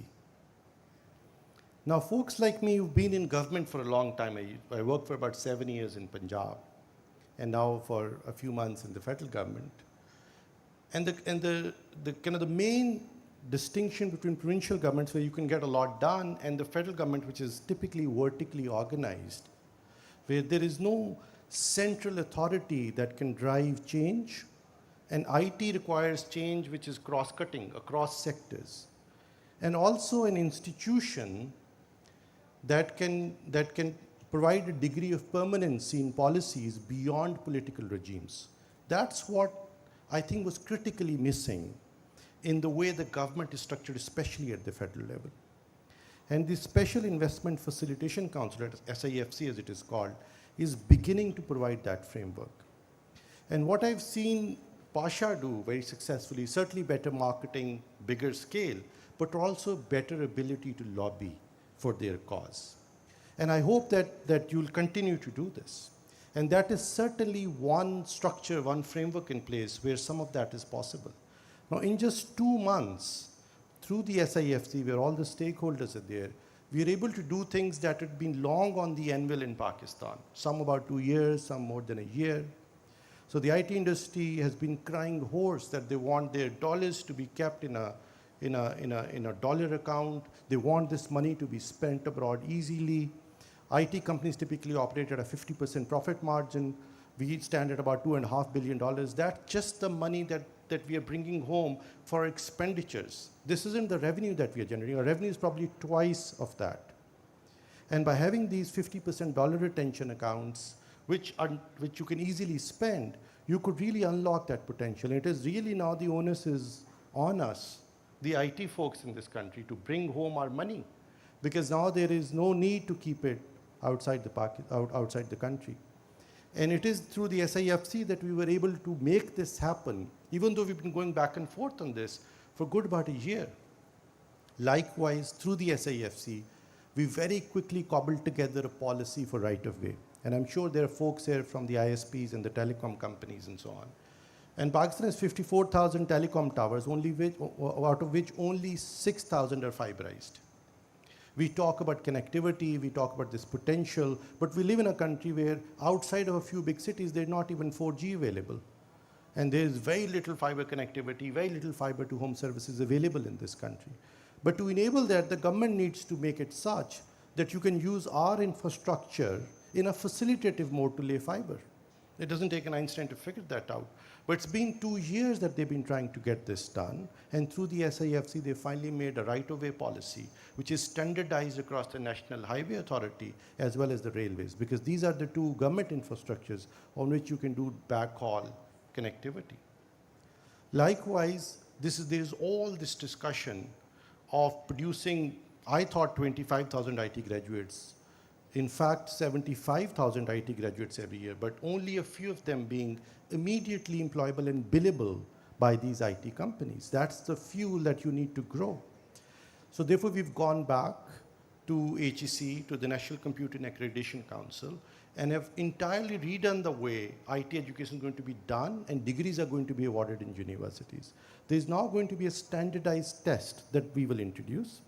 Speaker 11: Now, folks like me who've been in government for a long time, I worked for about 7 years in Punjab, and now for a few months in the federal government. And the kind of the main distinction between provincial governments, where you can get a lot done, and the federal government, which is typically vertically organized, where there is no central authority that can drive change, and IT requires change which is cross-cutting across sectors, and also an institution that can provide a degree of permanency in policies beyond political regimes. That's what I think was critically missing in the way the government is structured, especially at the federal level. And the Special Investment Facilitation Council, SIFC as it is called, is beginning to provide that framework. And what I've seen Pasha do very successfully, certainly better marketing, bigger scale, but also better ability to lobby for their cause. And I hope that you'll continue to do this. And that is certainly one structure, one framework in place where some of that is possible. Now, in just 2 months, through the SIFC, where all the stakeholders are there, we are able to do things that had been long on the anvil in Pakistan. Some about 2 years, some more than a year. So the IT industry has been crying hoarse that they want their dollars to be kept in a dollar account. They want this money to be spent abroad easily. IT companies typically operate at a 50% profit margin. We stand at about $2.5 billion. That's just the money that we are bringing home for expenditures. This isn't the revenue that we are generating. Our revenue is probably twice of that. And by having these 50% dollar retention accounts, which you can easily spend, you could really unlock that potential. It is really now the onus is on us, the IT folks in this country, to bring home our money, because now there is no need to keep it outside the country. And it is through the SIFC that we were able to make this happen, even though we've been going back and forth on this for good about a year. Likewise, through the SIFC, we very quickly cobbled together a policy for right-of-way. And I'm sure there are folks here from the ISPs and the telecom companies and so on. And Pakistan has 54,000 telecom towers, out of which only 6,000 are fiberized. We talk about connectivity, we talk about this potential, but we live in a country where outside of a few big cities, there's not even 4G available. And there's very little fiber connectivity, very little fiber to home services available in this country. But to enable that, the government needs to make it such that you can use our infrastructure in a facilitative mode to lay fiber. It doesn't take an Einstein to figure that out. But it's been 2 years that they've been trying to get this done. And through the SIFC, they finally made a right-of-way policy, which is standardized across the National Highway Authority as well as the railways, because these are the two government infrastructures on which you can do backhaul connectivity. Likewise, there's all this discussion of producing, I thought, 25,000 IT graduates. In fact, 75,000 IT graduates every year, but only a few of them being immediately employable and billable by these IT companies. That's the fuel that you need to grow. So therefore, we've gone back to HEC, to the National Computing Accreditation Council, and have entirely redone the way IT education is going to be done and degrees are going to be awarded in universities. There's now going to be a standardized test that we will introduce.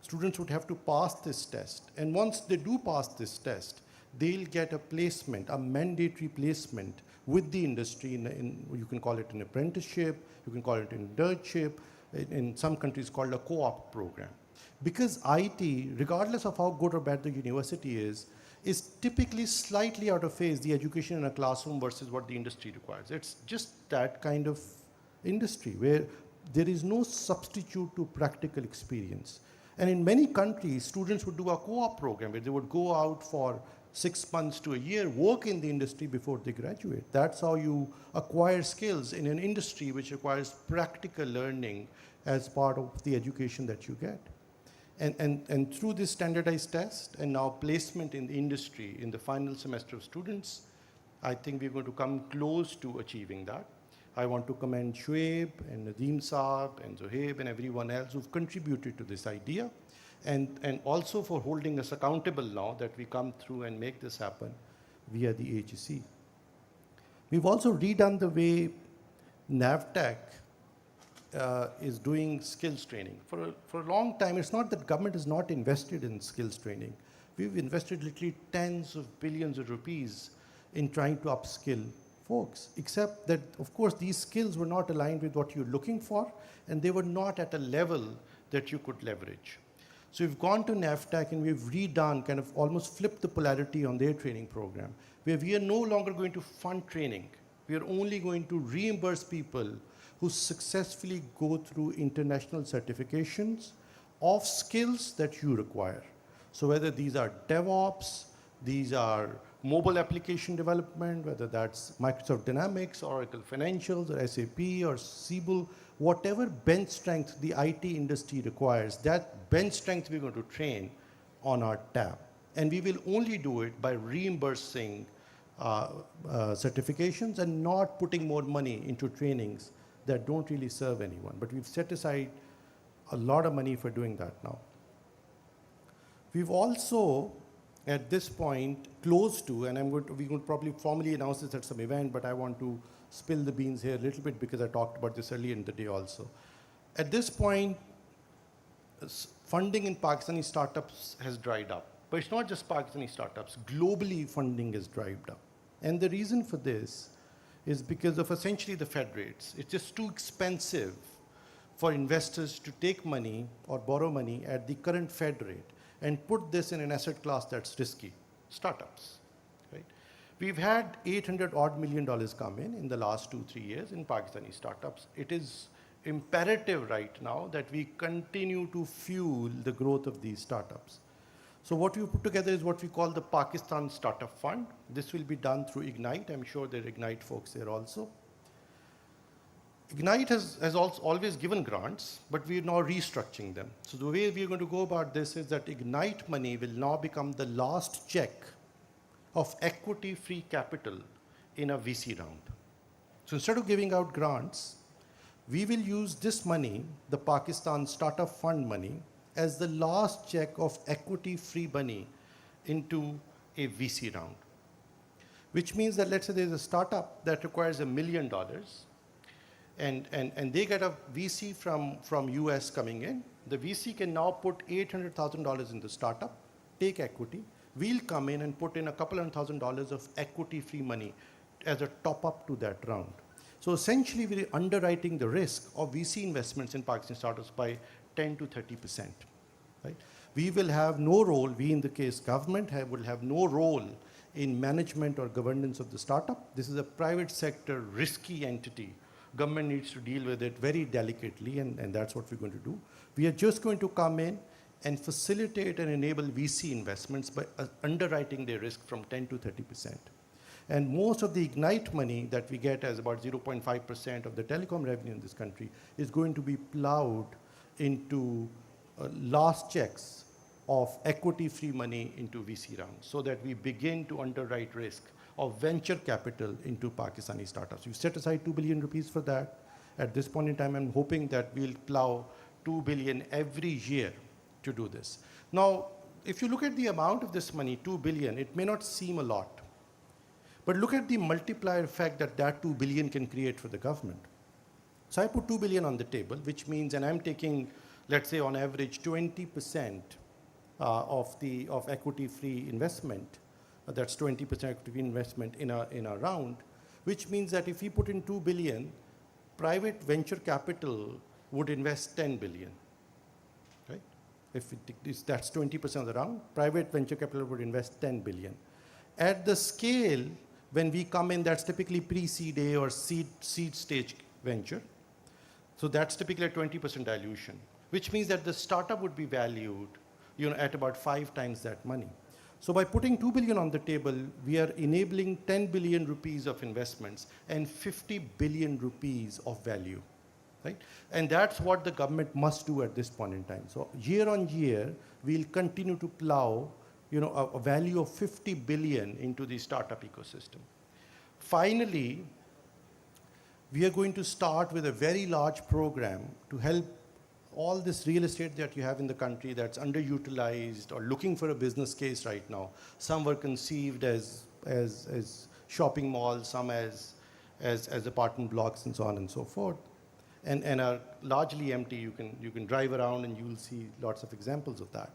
Speaker 11: Students would have to pass this test. And once they do pass this test, they'll get a placement, a mandatory placement with the industry. You can call it an apprenticeship, you can call it an internship, in some countries called a co-op program. Because IT, regardless of how good or bad the university is typically slightly out of phase, the education in a classroom versus what the industry requires. It's just that kind of industry where there is no substitute to practical experience. And in many countries, students would do a co-op program where they would go out for 6 months to a year, work in the industry before they graduate. That's how you acquire skills in an industry which requires practical learning as part of the education that you get. And through this standardized test and now placement in the industry in the final semester of students, I think we're going to come close to achieving that. I want to commend Shoaib and Nadeem Saab and Zohaib and everyone else who've contributed to this idea, and also for holding us accountable now that we come through and make this happen via the HEC. We've also redone the way NAVTEC is doing skills training. For a long time, it's not that government is not invested in skills training. We've invested literally tens of billions of rupees in trying to upskill folks, except that, of course, these skills were not aligned with what you're looking for, and they were not at a level that you could leverage. So we've gone to NAVTEC and we've redone, kind of almost flipped the polarity on their training program, where we are no longer going to fund training. We are only going to reimburse people who successfully go through international certifications of skills that you require. So whether these are DevOps, these are mobile application development, whether that's Microsoft Dynamics, Oracle Financials, or SAP, or Siebel, whatever bench strength the IT industry requires, that bench strength we're going to train on our tab. And we will only do it by reimbursing certifications and not putting more money into trainings that don't really serve anyone. But we've set aside a lot of money for doing that now. We've also, at this point, close to, and we're going to probably formally announce this at some event, but I want to spill the beans here a little bit because I talked about this earlier in the day also. At this point, funding in Pakistani startups has dried up. But it's not just Pakistani startups. Globally, funding has dried up. And the reason for this is because of essentially the Fed rates. It's just too expensive for investors to take money or borrow money at the current Fed rate and put this in an asset class that's risky, startups, right? We've had $800 odd million come in the last 2-3 years in Pakistani startups. It is imperative right now that we continue to fuel the growth of these startups. So what we put together is what we call the Pakistan Startup Fund. This will be done through Ignite. I'm sure there are Ignite folks there also. Ignite has also always given grants, but we're now restructuring them. So the way we're going to go about this is that Ignite money will now become the last check of equity-free capital in a VC round. So instead of giving out grants, we will use this money, the Pakistan Startup Fund money, as the last check of equity-free money into a VC round. Which means that, let's say there's a startup that requires $1 million, and they get a VC from US coming in. The VC can now put $800,000 in the startup, take equity. We'll come in and put in a couple $100,000 of equity-free money as a top-up to that round. So essentially, we're underwriting the risk of VC investments in Pakistan startups by 10 to 30%. Right? We will have no role, we in the case government will have no role in management or governance of the startup. This is a private sector risky entity. Government needs to deal with it very delicately, and that's what we're going to do. We are just going to come in and facilitate and enable VC investments by underwriting their risk from 10 to 30%. And most of the Ignite money that we get as about 0.5% of the telecom revenue in this country is going to be plowed into last checks of equity-free money into VC rounds so that we begin to underwrite risk of venture capital into Pakistani startups. We've set aside 2 billion rupees for that. At this point in time, I'm hoping that we'll plow 2 billion every year to do this. Now, if you look at the amount of this money, 2 billion, it may not seem a lot. But look at the multiplier effect that 2 billion can create for the government. So I put 2 billion on the table, which means, and I'm taking, let's say on average, 20% of equity-free investment. That's 20% equity investment in a round, which means that if we put in 2 billion, private venture capital would invest 10 billion, right? That's 20% of the round, private venture capital would invest 10 billion. At the scale, when we come in, that's typically pre-seed A or seed stage venture. So that's typically a 20% dilution, which means that the startup would be valued, at about 5 times that money. So by putting 2 billion on the table, we are enabling 10 billion rupees of investments and 50 billion rupees of value, right? And that's what the government must do at this point in time. So year on year, we'll continue to plow, a value of 50 billion into the startup ecosystem. Finally, we are going to start with a very large program to help all this real estate that you have in the country that's underutilized or looking for a business case right now. Some were conceived as shopping malls, some as apartment blocks and so on and so forth, and are largely empty. You can drive around and you'll see lots of examples of that.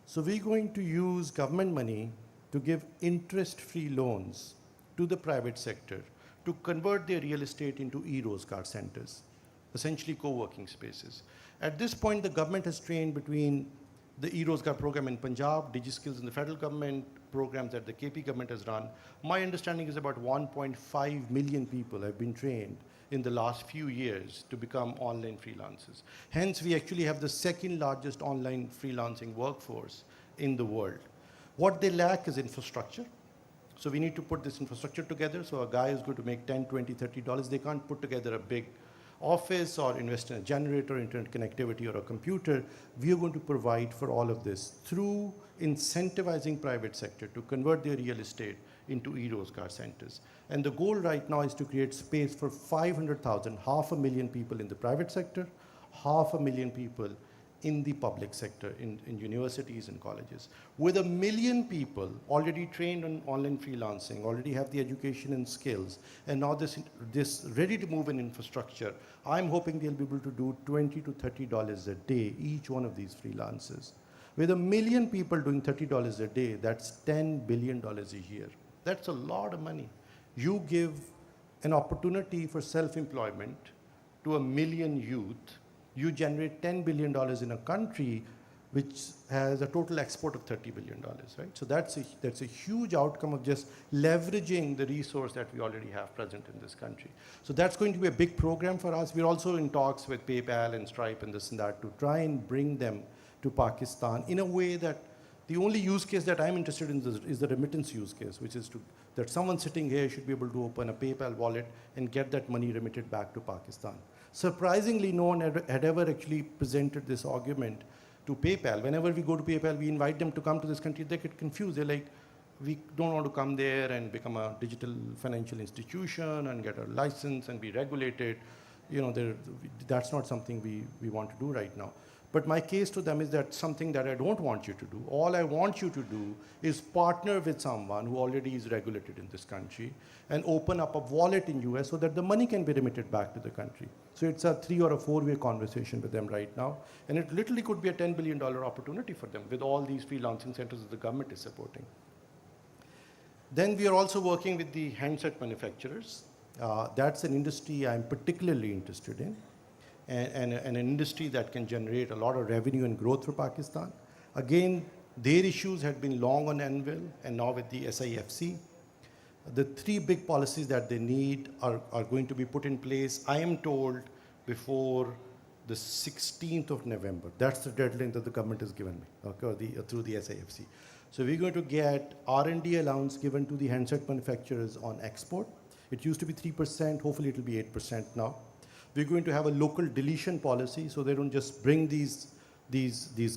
Speaker 11: So we're going to use government money to give interest-free loans to the private sector to convert their real estate into e-Rozgar centers, essentially co-working spaces. At this point, the government has trained between the e-Rozgar program in Punjab, DigiSkills in the federal government, programs that the KP government has run. My understanding is about 1.5 million people have been trained in the last few years to become online freelancers. Hence, we actually have the second largest online freelancing workforce in the world. What they lack is infrastructure. So we need to put this infrastructure together. So a guy is going to make $10, $20, $30. They can't put together a big office or invest in a generator, internet connectivity, or a computer. We are going to provide for all of this through incentivizing private sector to convert their real estate into e-Rozgar centers. And the goal right now is to create space for 500,000, 500,000 people in the private sector, 500,000 people in the public sector, in universities and colleges. With 1 million people already trained on online freelancing, already have the education and skills, and now this ready to move in infrastructure, I'm hoping they'll be able to do $20 to $30 a day, each one of these freelancers. With 1 million people doing $30 a day, that's $10 billion a year. That's a lot of money. You give an opportunity for self-employment to 1 million youth, you generate $10 billion in a country which has a total export of $30 billion, right? So that's a huge outcome of just leveraging the resource that we already have present in this country. So that's going to be a big program for us. We're also in talks with PayPal and Stripe and this and that to try and bring them to Pakistan in a way that the only use case that I'm interested in is the remittance use case, which is that someone sitting here should be able to open a PayPal wallet and get that money remitted back to Pakistan. Surprisingly, no one had ever actually presented this argument to PayPal. Whenever we go to PayPal, we invite them to come to this country, they get confused. They're like, we don't want to come there and become a digital financial institution and get a license and be regulated. That's not something we want to do right now. But my case to them is that something that I don't want you to do. All I want you to do is partner with someone who already is regulated in this country and open up a wallet in US so that the money can be remitted back to the country. So it's a 3 or a 4-way conversation with them right now. And it literally could be a $10 billion opportunity for them with all these freelancing centers that the government is supporting. Then we are also working with the handset manufacturers. That's an industry I'm particularly interested in. And an industry that can generate a lot of revenue and growth for Pakistan. Again, their issues had been long on anvil, and now with the SIFC, the 3 big policies that they need are going to be put in place, I am told, before the 16th of November. That's the deadline that the government has given me, okay, through the SIFC. So we're going to get R&D allowance given to the handset manufacturers on export. It used to be 3%, hopefully it'll be 8% now. We're going to have a local deletion policy, so they don't just bring these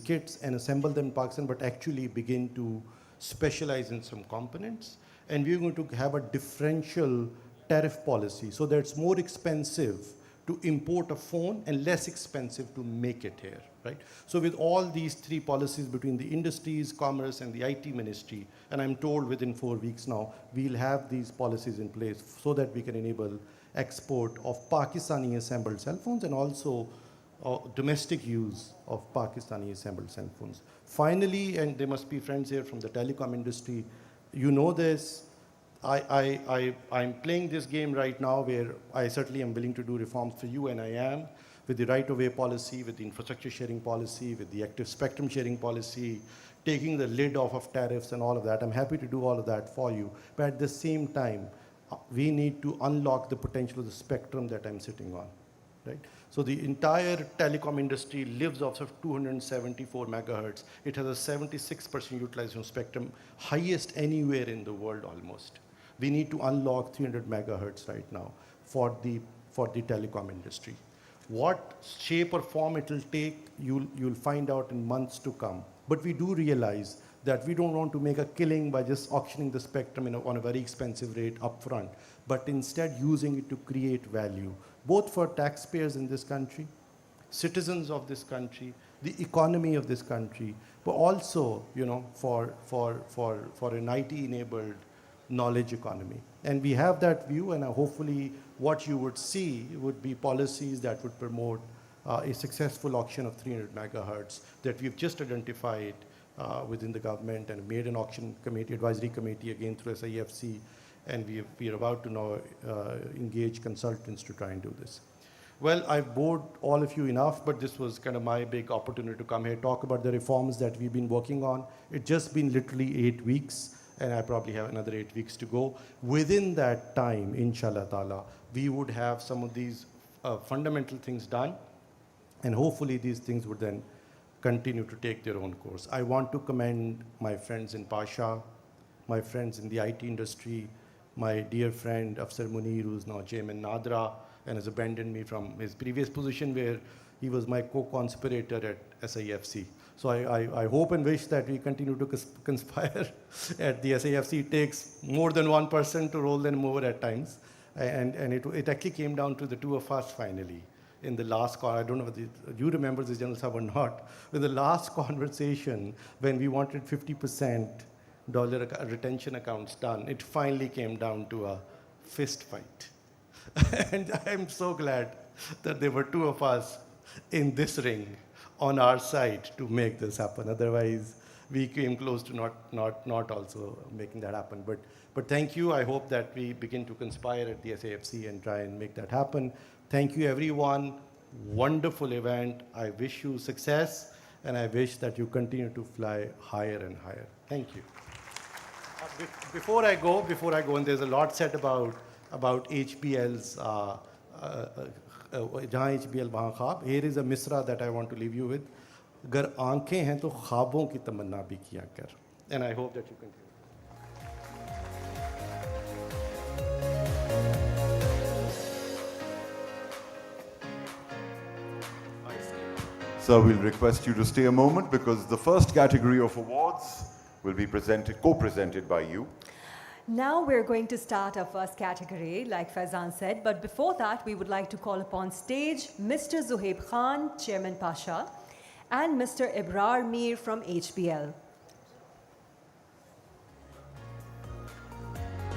Speaker 11: kits and assemble them in Pakistan, but actually begin to specialize in some components. And we're going to have a differential tariff policy, so that it's more expensive to import a phone and less expensive to make it here, right? So with all these 3 policies between the industries, commerce, and the IT ministry, and I'm told within 4 weeks now, we'll have these policies in place so that we can enable export of Pakistani assembled cell phones and also domestic use of Pakistani assembled cell phones. Finally, and there must be friends here from the telecom industry, you know this, I'm playing this game right now where I certainly am willing to do reforms for you, and I am, with the right-of-way policy, with the infrastructure sharing policy, with the active spectrum sharing policy, taking the lid off of tariffs and all of that. I'm happy to do all of that for you. But at the same time, we need to unlock the potential of the spectrum that I'm sitting on, right? So the entire telecom industry lives off of 274 megahertz. It has a 76% utilization of spectrum, highest anywhere in the world almost. We need to unlock 300 megahertz right now for the telecom industry. What shape or form it will take, you'll find out in months to come. But we do realize that we don't want to make a killing by just auctioning the spectrum on a very expensive rate upfront, but instead using it to create value, both for taxpayers in this country, citizens of this country, the economy of this country, but also, for an IT-enabled knowledge economy. And we have that view, and hopefully what you would see would be policies that would promote a successful auction of 300 megahertz that we've just identified within the government and made an auction committee, advisory committee again through SIFC, and we are about to now engage consultants to try and do this. Well, I've bored all of you enough, but this was kind of my big opportunity to come here, talk about the reforms that we've been working on. It's just been literally 8 weeks, and I probably have another 8 weeks to go. Within that time, inshallah ta'ala, we would have some of these fundamental things done, and hopefully these things would then continue to take their own course. I want to commend my friends in Pasha, my friends in the IT industry, my dear friend Afsar Munir, who's now Chairman Nadra, and has abandoned me from his previous position where he was my co-conspirator at SIFC. So I hope and wish that we continue to conspire at the SIFC. It takes more than one person to roll them over at times. And it actually came down to the two of us finally. In the last call, I don't know whether you remember this, General Sahab, or not. In the last conversation, when we wanted 50% dollar retention accounts done, it finally came down to a fist fight. And I'm so glad that there were two of us in this ring on our side to make this happen. Otherwise, we came close to not also making that happen. But thank you. I hope that we begin to conspire at the SAFC and try and make that happen. Thank you, everyone. Wonderful event. I wish you success, and I wish that you continue to fly higher and higher. Thank you. Before I go, and there's a lot said about HBL's, जहाँ HBL वहाँ ख्वाब. Here is a misra that I want to leave you with. अगर आँखें हैं तो ख्वाबों की तमन्ना भी किया कर. And I hope that you continue.
Speaker 4: So we'll request you to stay a moment because the first category of awards will be co-presented by you.
Speaker 7: Now we're going to start our first category, like Faizan said, but before that, we would like to call upon stage Mr. Zuhaib Khan, Chairman Pasha, and Mr. Ibrar Mir from HBL.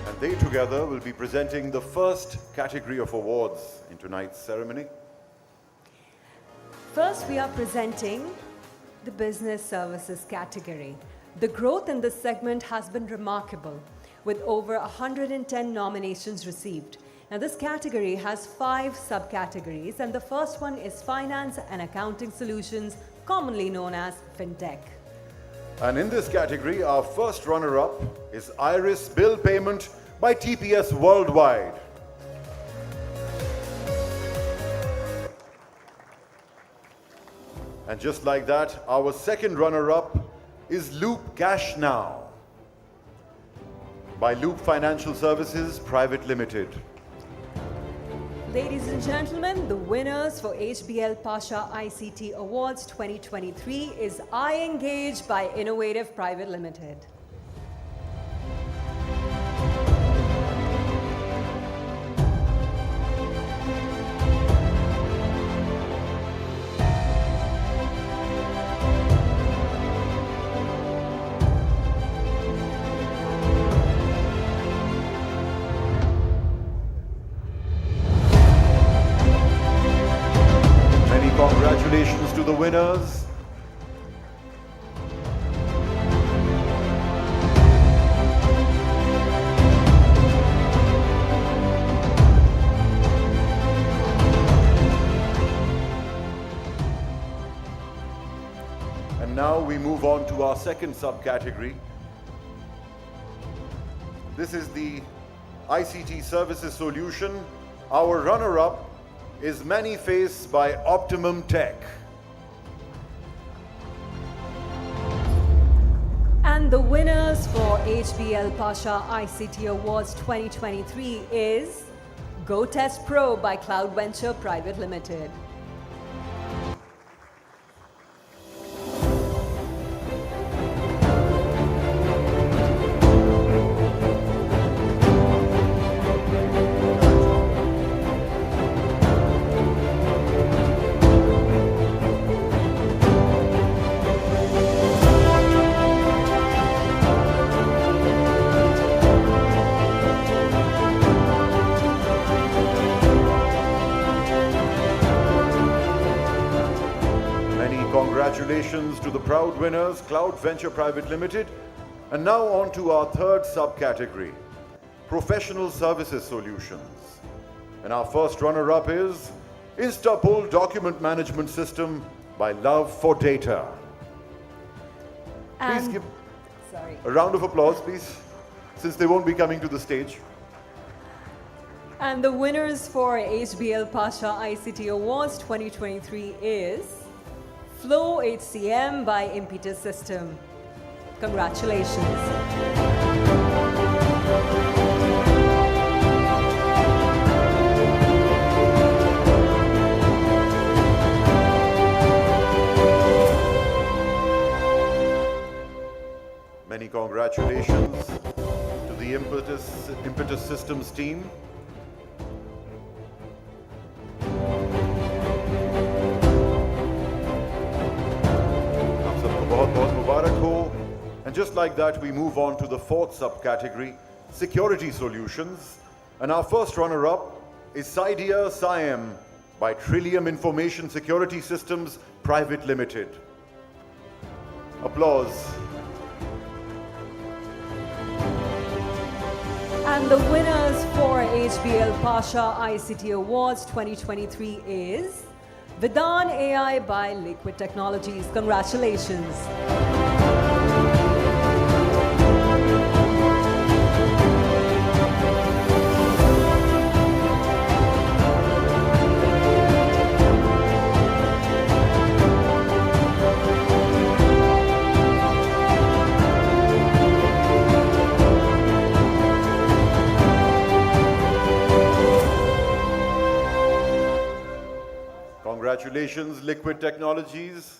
Speaker 4: And they together will be presenting the first category of awards in tonight's ceremony.
Speaker 7: First, we are presenting the business services category. The growth in this segment has been remarkable, with over 110 nominations received. Now, this category has 5 subcategories, and the first one is Finance and Accounting Solutions, commonly known as FinTech.
Speaker 4: And in this category, our first runner-up is Iris Bill Payment by TPS Worldwide. And just like that, our second runner-up is Loop Cash Now by Loop Financial Services Private Limited.
Speaker 7: Ladies and gentlemen, the winners for HBL Pasha ICT Awards 2023 is iEngage by Innovative Private Limited.
Speaker 4: Congratulations to the winners. And now we move on to our second subcategory. This is the ICT Services Solution. Our runner-up is Many-Face by Optimum Tech.
Speaker 7: And the winners for HBL Pasha ICT Awards 2023 is Go Test Pro by Cloud Venture Private Limited.
Speaker 4: Congratulations to the proud winners, Cloud Venture Private Limited. And now on to our third subcategory, Professional Services Solutions. And our first runner-up is Instapull Document Management System by Love for Data. Please give a round of applause, please, since they won't be coming to the stage.
Speaker 7: And the winners for HBL Pasha ICT Awards 2023 is Flow HCM by Impetus System. Congratulations.
Speaker 4: Many congratulations to the Impetus Systems team. And just like that, we move on to the fourth subcategory, Security Solutions. And our first runner-up is Cydia Siam by Trillium Information Security Systems Private Limited. Applause.
Speaker 7: And the winners for HBL Pasha ICT Awards 2023 is Vidan AI by Liquid Technologies. Congratulations.
Speaker 4: Congratulations, Liquid Technologies.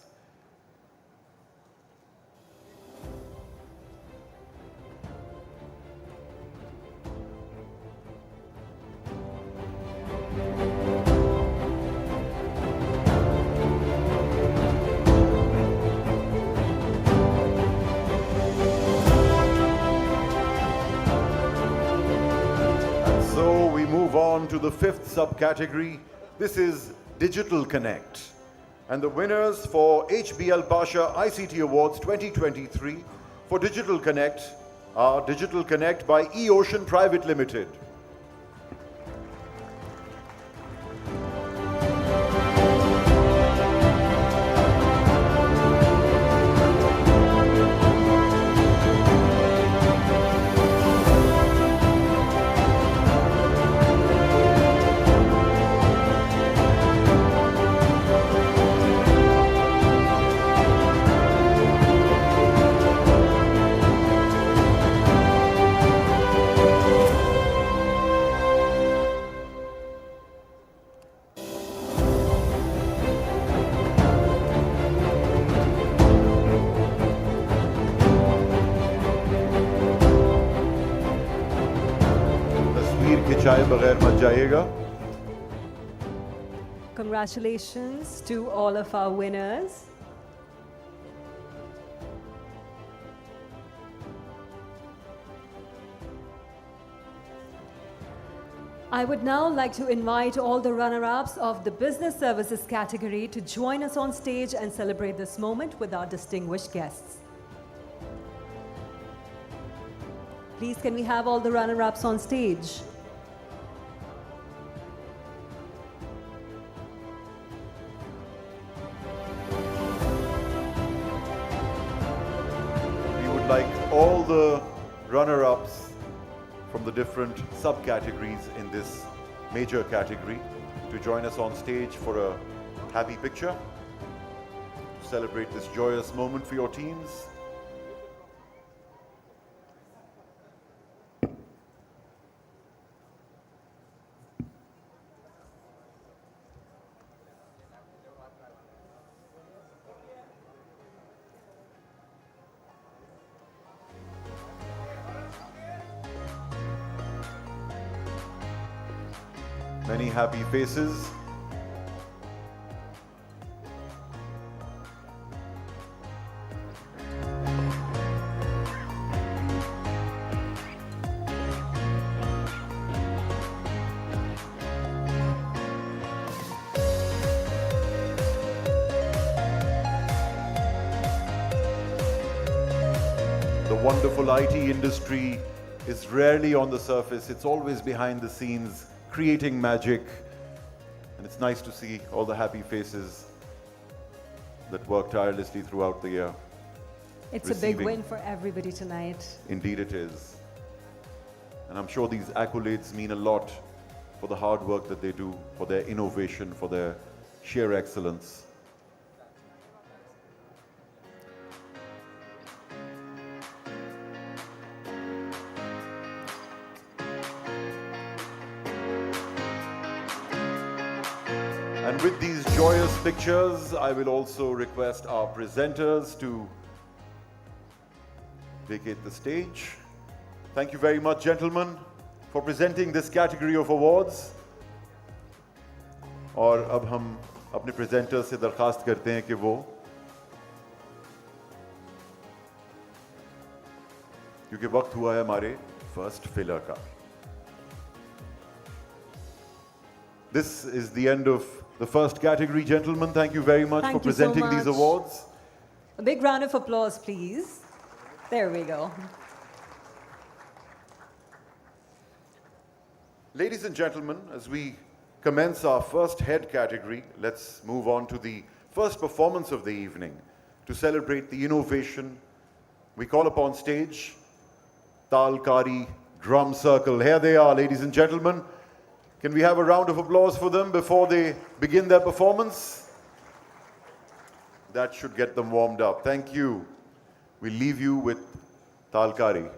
Speaker 4: And so we move on to the fifth subcategory. This is Digital Connect. And the winners for HBL Pasha ICT Awards 2023 for Digital Connect are Digital Connect by eOcean Private Limited.
Speaker 7: Congratulations to all of our winners. I would now like to invite all the runner-ups of the Business Services category to join us on stage and celebrate this moment with our distinguished guests. Please, can we have all the runner-ups on stage?
Speaker 4: Like all the runner-ups from the different subcategories in this major category to join us on stage for a happy picture to celebrate this joyous moment for your teams. Many happy faces. The wonderful IT industry is rarely on the surface. It's always behind the scenes, creating magic. And it's nice to see all the happy faces that work tirelessly throughout the year.
Speaker 7: It's a big win for everybody tonight.
Speaker 4: Indeed it is. And I'm sure these accolades mean a lot for the hard work that they do, for their innovation, for their sheer excellence. And with these joyous pictures, I will also request our presenters to vacate the stage. Thank you very much, gentlemen, for presenting this category of awards. और अब हम अपने presenters से दरखास्त करते हैं कि वो क्योंकि वक्त हुआ है हमारे first filler का. This is the end of the first category, gentlemen. Thank you very much for presenting these awards.
Speaker 7: A big round of applause, please. There we go.
Speaker 4: Ladies and gentlemen, as we commence our first head category, let's move on to the first performance of the evening. To celebrate the innovation, we call upon stage Talkari Drum Circle. Here they are, ladies and gentlemen. Can we have a round of applause for them before they begin their performance? That should get them warmed up. Thank you. We leave you with Talkari.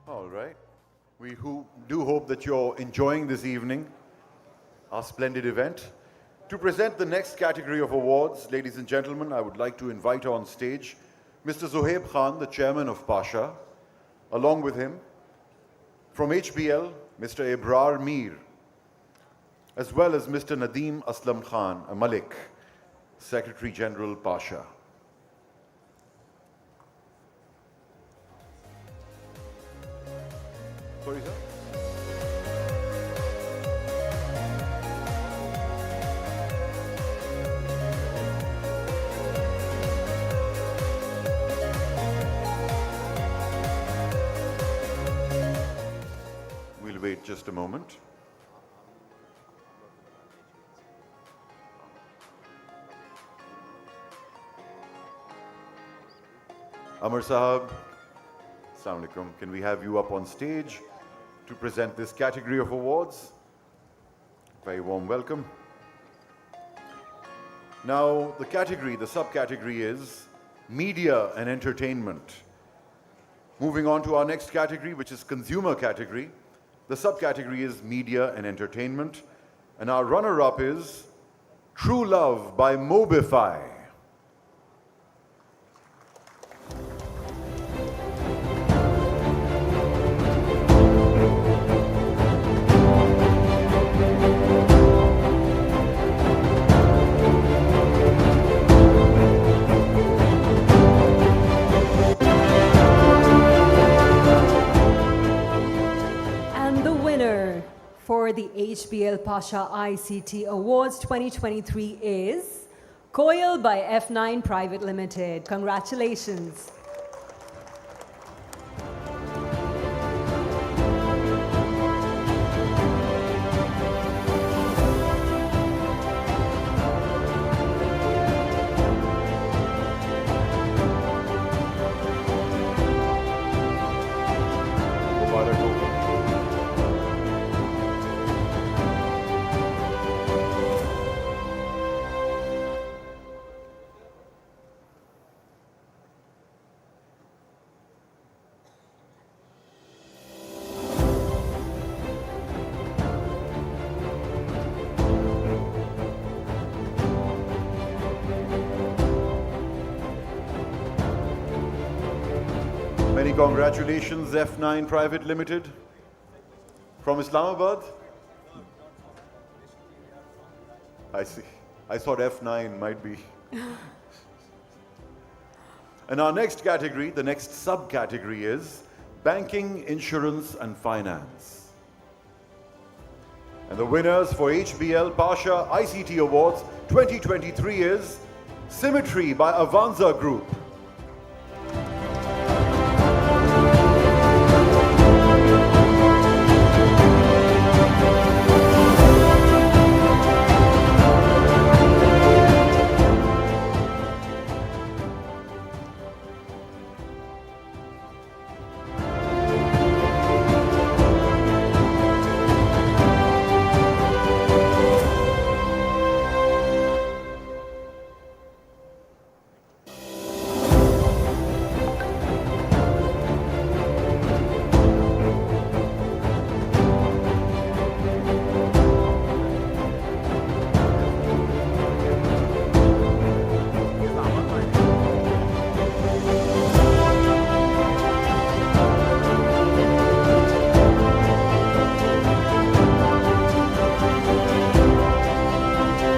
Speaker 4: All right. We do hope that you're enjoying this evening, our splendid event. To present the next category of awards, ladies and gentlemen, I would like to invite on stage Mr. Zohaib Khan, the chairman of Pasha, along with him, from HBL, Mr. Ebrar Mir, as well as Mr. Nadeem Aslam Khan, a Malik, Secretary General Pasha. Sorry, sir? We'll wait just a moment. Amar Sahab, Assalamu alaikum. Can we have you up on stage to present this category of awards? Very warm welcome. Now, the subcategory is Media and Entertainment. Moving on to our next category, which is Consumer category. The subcategory is Media and Entertainment. And our runner-up is True Love by Mobify.
Speaker 7: For the HBL Pasha ICT Awards 2023 is Koil by F9 Private Limited. Congratulations.
Speaker 4: Many congratulations, F9 Private Limited. From Islamabad? I see. I thought F9 might be. And our next category, the next subcategory is Banking, Insurance and Finance. And the winners for HBL Pasha ICT Awards 2023 is Symmetry by Avanza Group.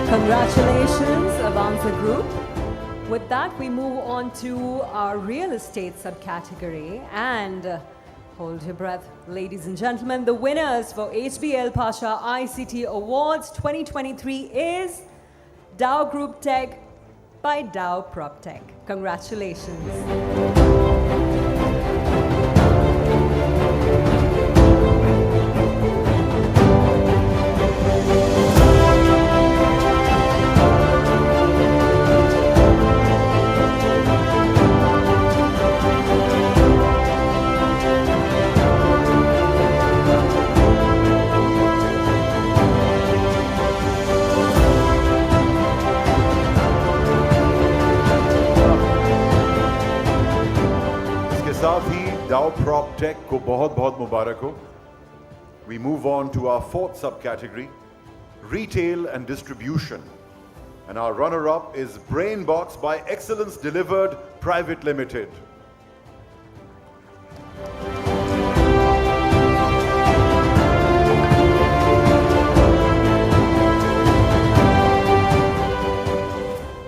Speaker 7: Congratulations, Avanza Group. With that, we move on to our real estate subcategory. And hold your breath, ladies and gentlemen. The winners for HBL Pasha ICT Awards 2023 is Dow Group Tech by Dow PropTech. Congratulations.
Speaker 4: Now Prop Tech ko bahut bahut mubarak ho. We move on to our fourth subcategory, retail and distribution. And our runner-up is Brainbox by Excellence Delivered Private Limited.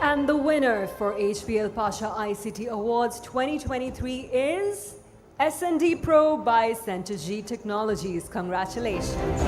Speaker 7: And the winner for HBL Pasha ICT Awards 2023 is S&D Pro by Center G Technologies. Congratulations.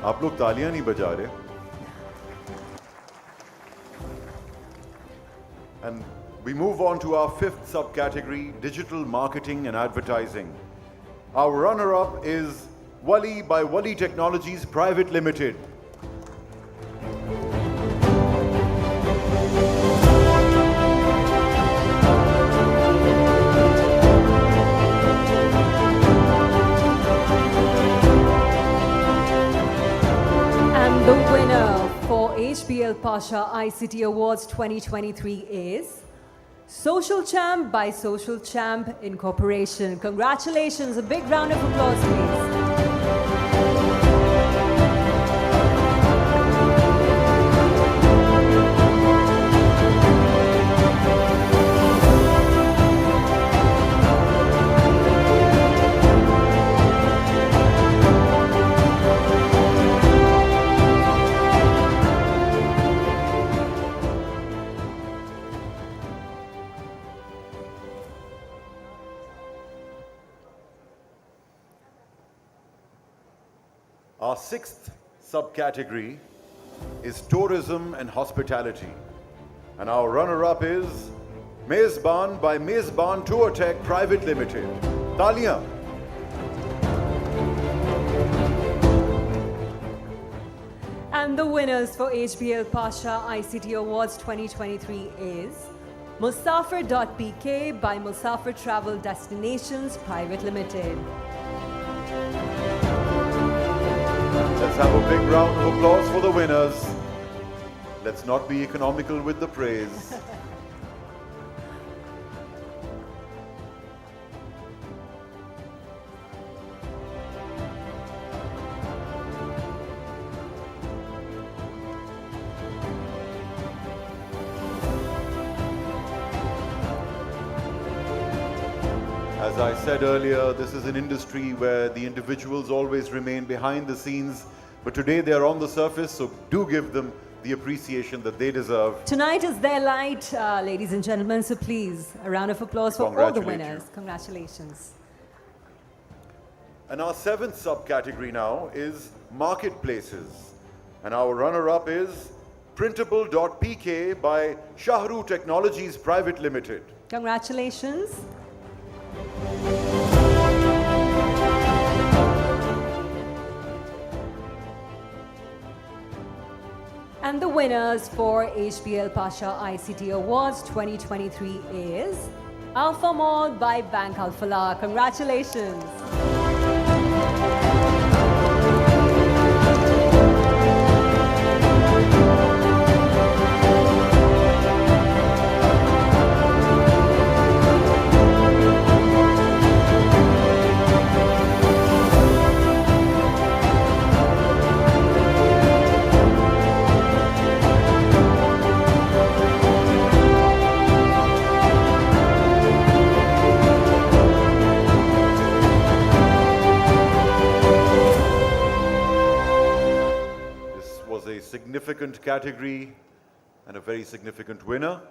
Speaker 4: आप लोग तालियां नहीं बजा रहे. And we move on to our fifth subcategory, digital marketing and advertising. Our runner-up is Wali by Wali Technologies Private Limited.
Speaker 7: The winner for HBL Pasha ICT Awards 2023 is Social Champ by Social Champ Incorporation. Congratulations. A big round of applause, please.
Speaker 4: Our sixth subcategory is tourism and hospitality. And our runner-up is Mezban by Mezban Tour Tech Private Limited. Talia.
Speaker 7: And the winners for HBL Pasha ICT Awards 2023 is Musafir.pk by Musafir Travel Destinations Private Limited.
Speaker 4: Let's have a big round of applause for the winners. Let's not be economical with the praise. As I said earlier, this is an industry where the individuals always remain behind the scenes, but today they are on the surface, so do give them the appreciation that they deserve.
Speaker 7: Tonight is their light, ladies and gentlemen, so please, a round of applause for all the winners. Congratulations.
Speaker 4: And our seventh subcategory now is marketplaces. And our runner-up is Printable.pk by Shahru Technologies Private Limited.
Speaker 7: Congratulations. And the winners for HBL Pasha ICT Awards 2023 is Alpha Mall by Bank Al-Falah. Congratulations.
Speaker 4: Significant category and a very significant winner.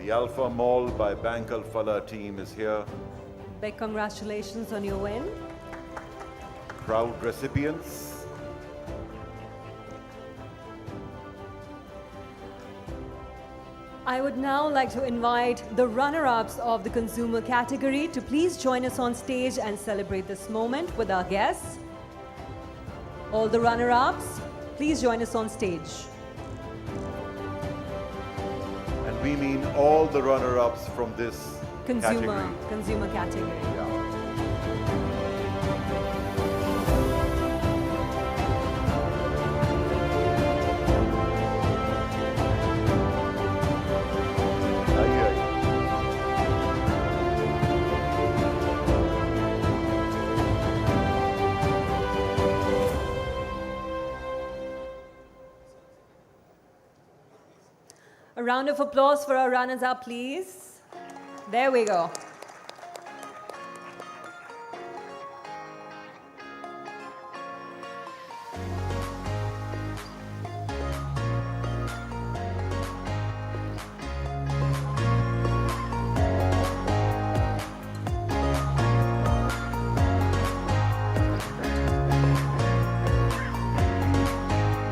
Speaker 4: The Alpha Mall by Bank Al Falah team is here.
Speaker 7: Big congratulations on your win.
Speaker 4: Proud recipients.
Speaker 7: I would now like to invite the runner-ups of the consumer category to please join us on stage and celebrate this moment with our guests. All the runner-ups, please join us on stage.
Speaker 4: And we mean all the runner-ups from this category.
Speaker 7: Consumer category. A round of applause for our runners-up, please. There we go.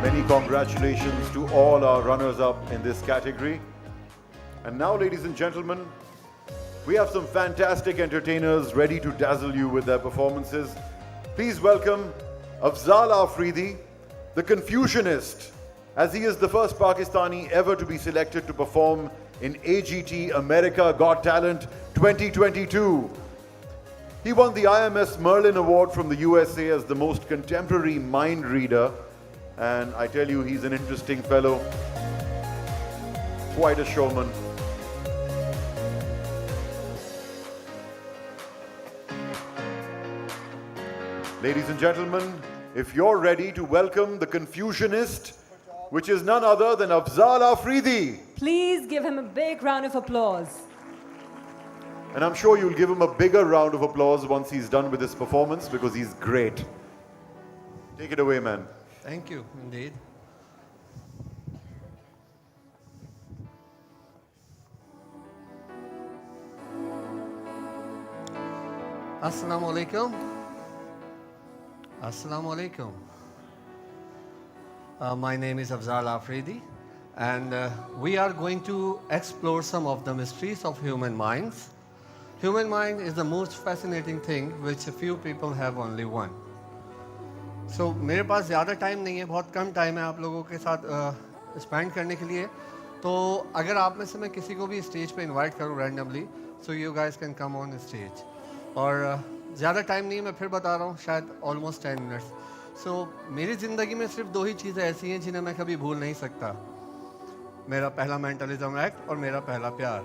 Speaker 4: Many congratulations to all our runners-up in this category. And now, ladies and gentlemen, we have some fantastic entertainers ready to dazzle you with their performances. Please welcome Afzal Afridi, the Confucianist, as he is the first Pakistani ever to be selected to perform in AGT America Got Talent 2022. He won the IMS Merlin Award from the USA as the most contemporary mind reader. And I tell you, he's an interesting fellow, quite a showman. Ladies and gentlemen, if you're ready to welcome the Confucianist, which is none other than Afzal Afridi.
Speaker 7: Please give him a big round of applause.
Speaker 4: And I'm sure you'll give him a bigger round of applause once he's done with his performance, because he's great. Take it away, man.
Speaker 12: Thank you, indeed. Assalamu alaikum. Assalamu alaikum. My name is Afzal Afridi, and we are going to explore some of the mysteries of human minds. Human mind is the most fascinating thing, which a few people have only one. So, मेरे पास ज़्यादा time नहीं है, बहुत कम time है आप लोगों के साथ स्पेंड करने के लिए. तो अगर आप में से मैं किसी को भी स्टेज पे इनवाइट करूँ randomly, so you guys can come on stage. और ज़्यादा टाइम नहीं, मैं फिर बता रहा हूँ, शायद ऑलमोस्ट 10 मिनट्स. सो मेरी ज़िंदगी में सिर्फ दो ही चीज़ें ऐसी हैं जिन्हें मैं कभी भूल नहीं सकता. मेरा पहला मेंटलिज्म एक्ट और मेरा पहला प्यार.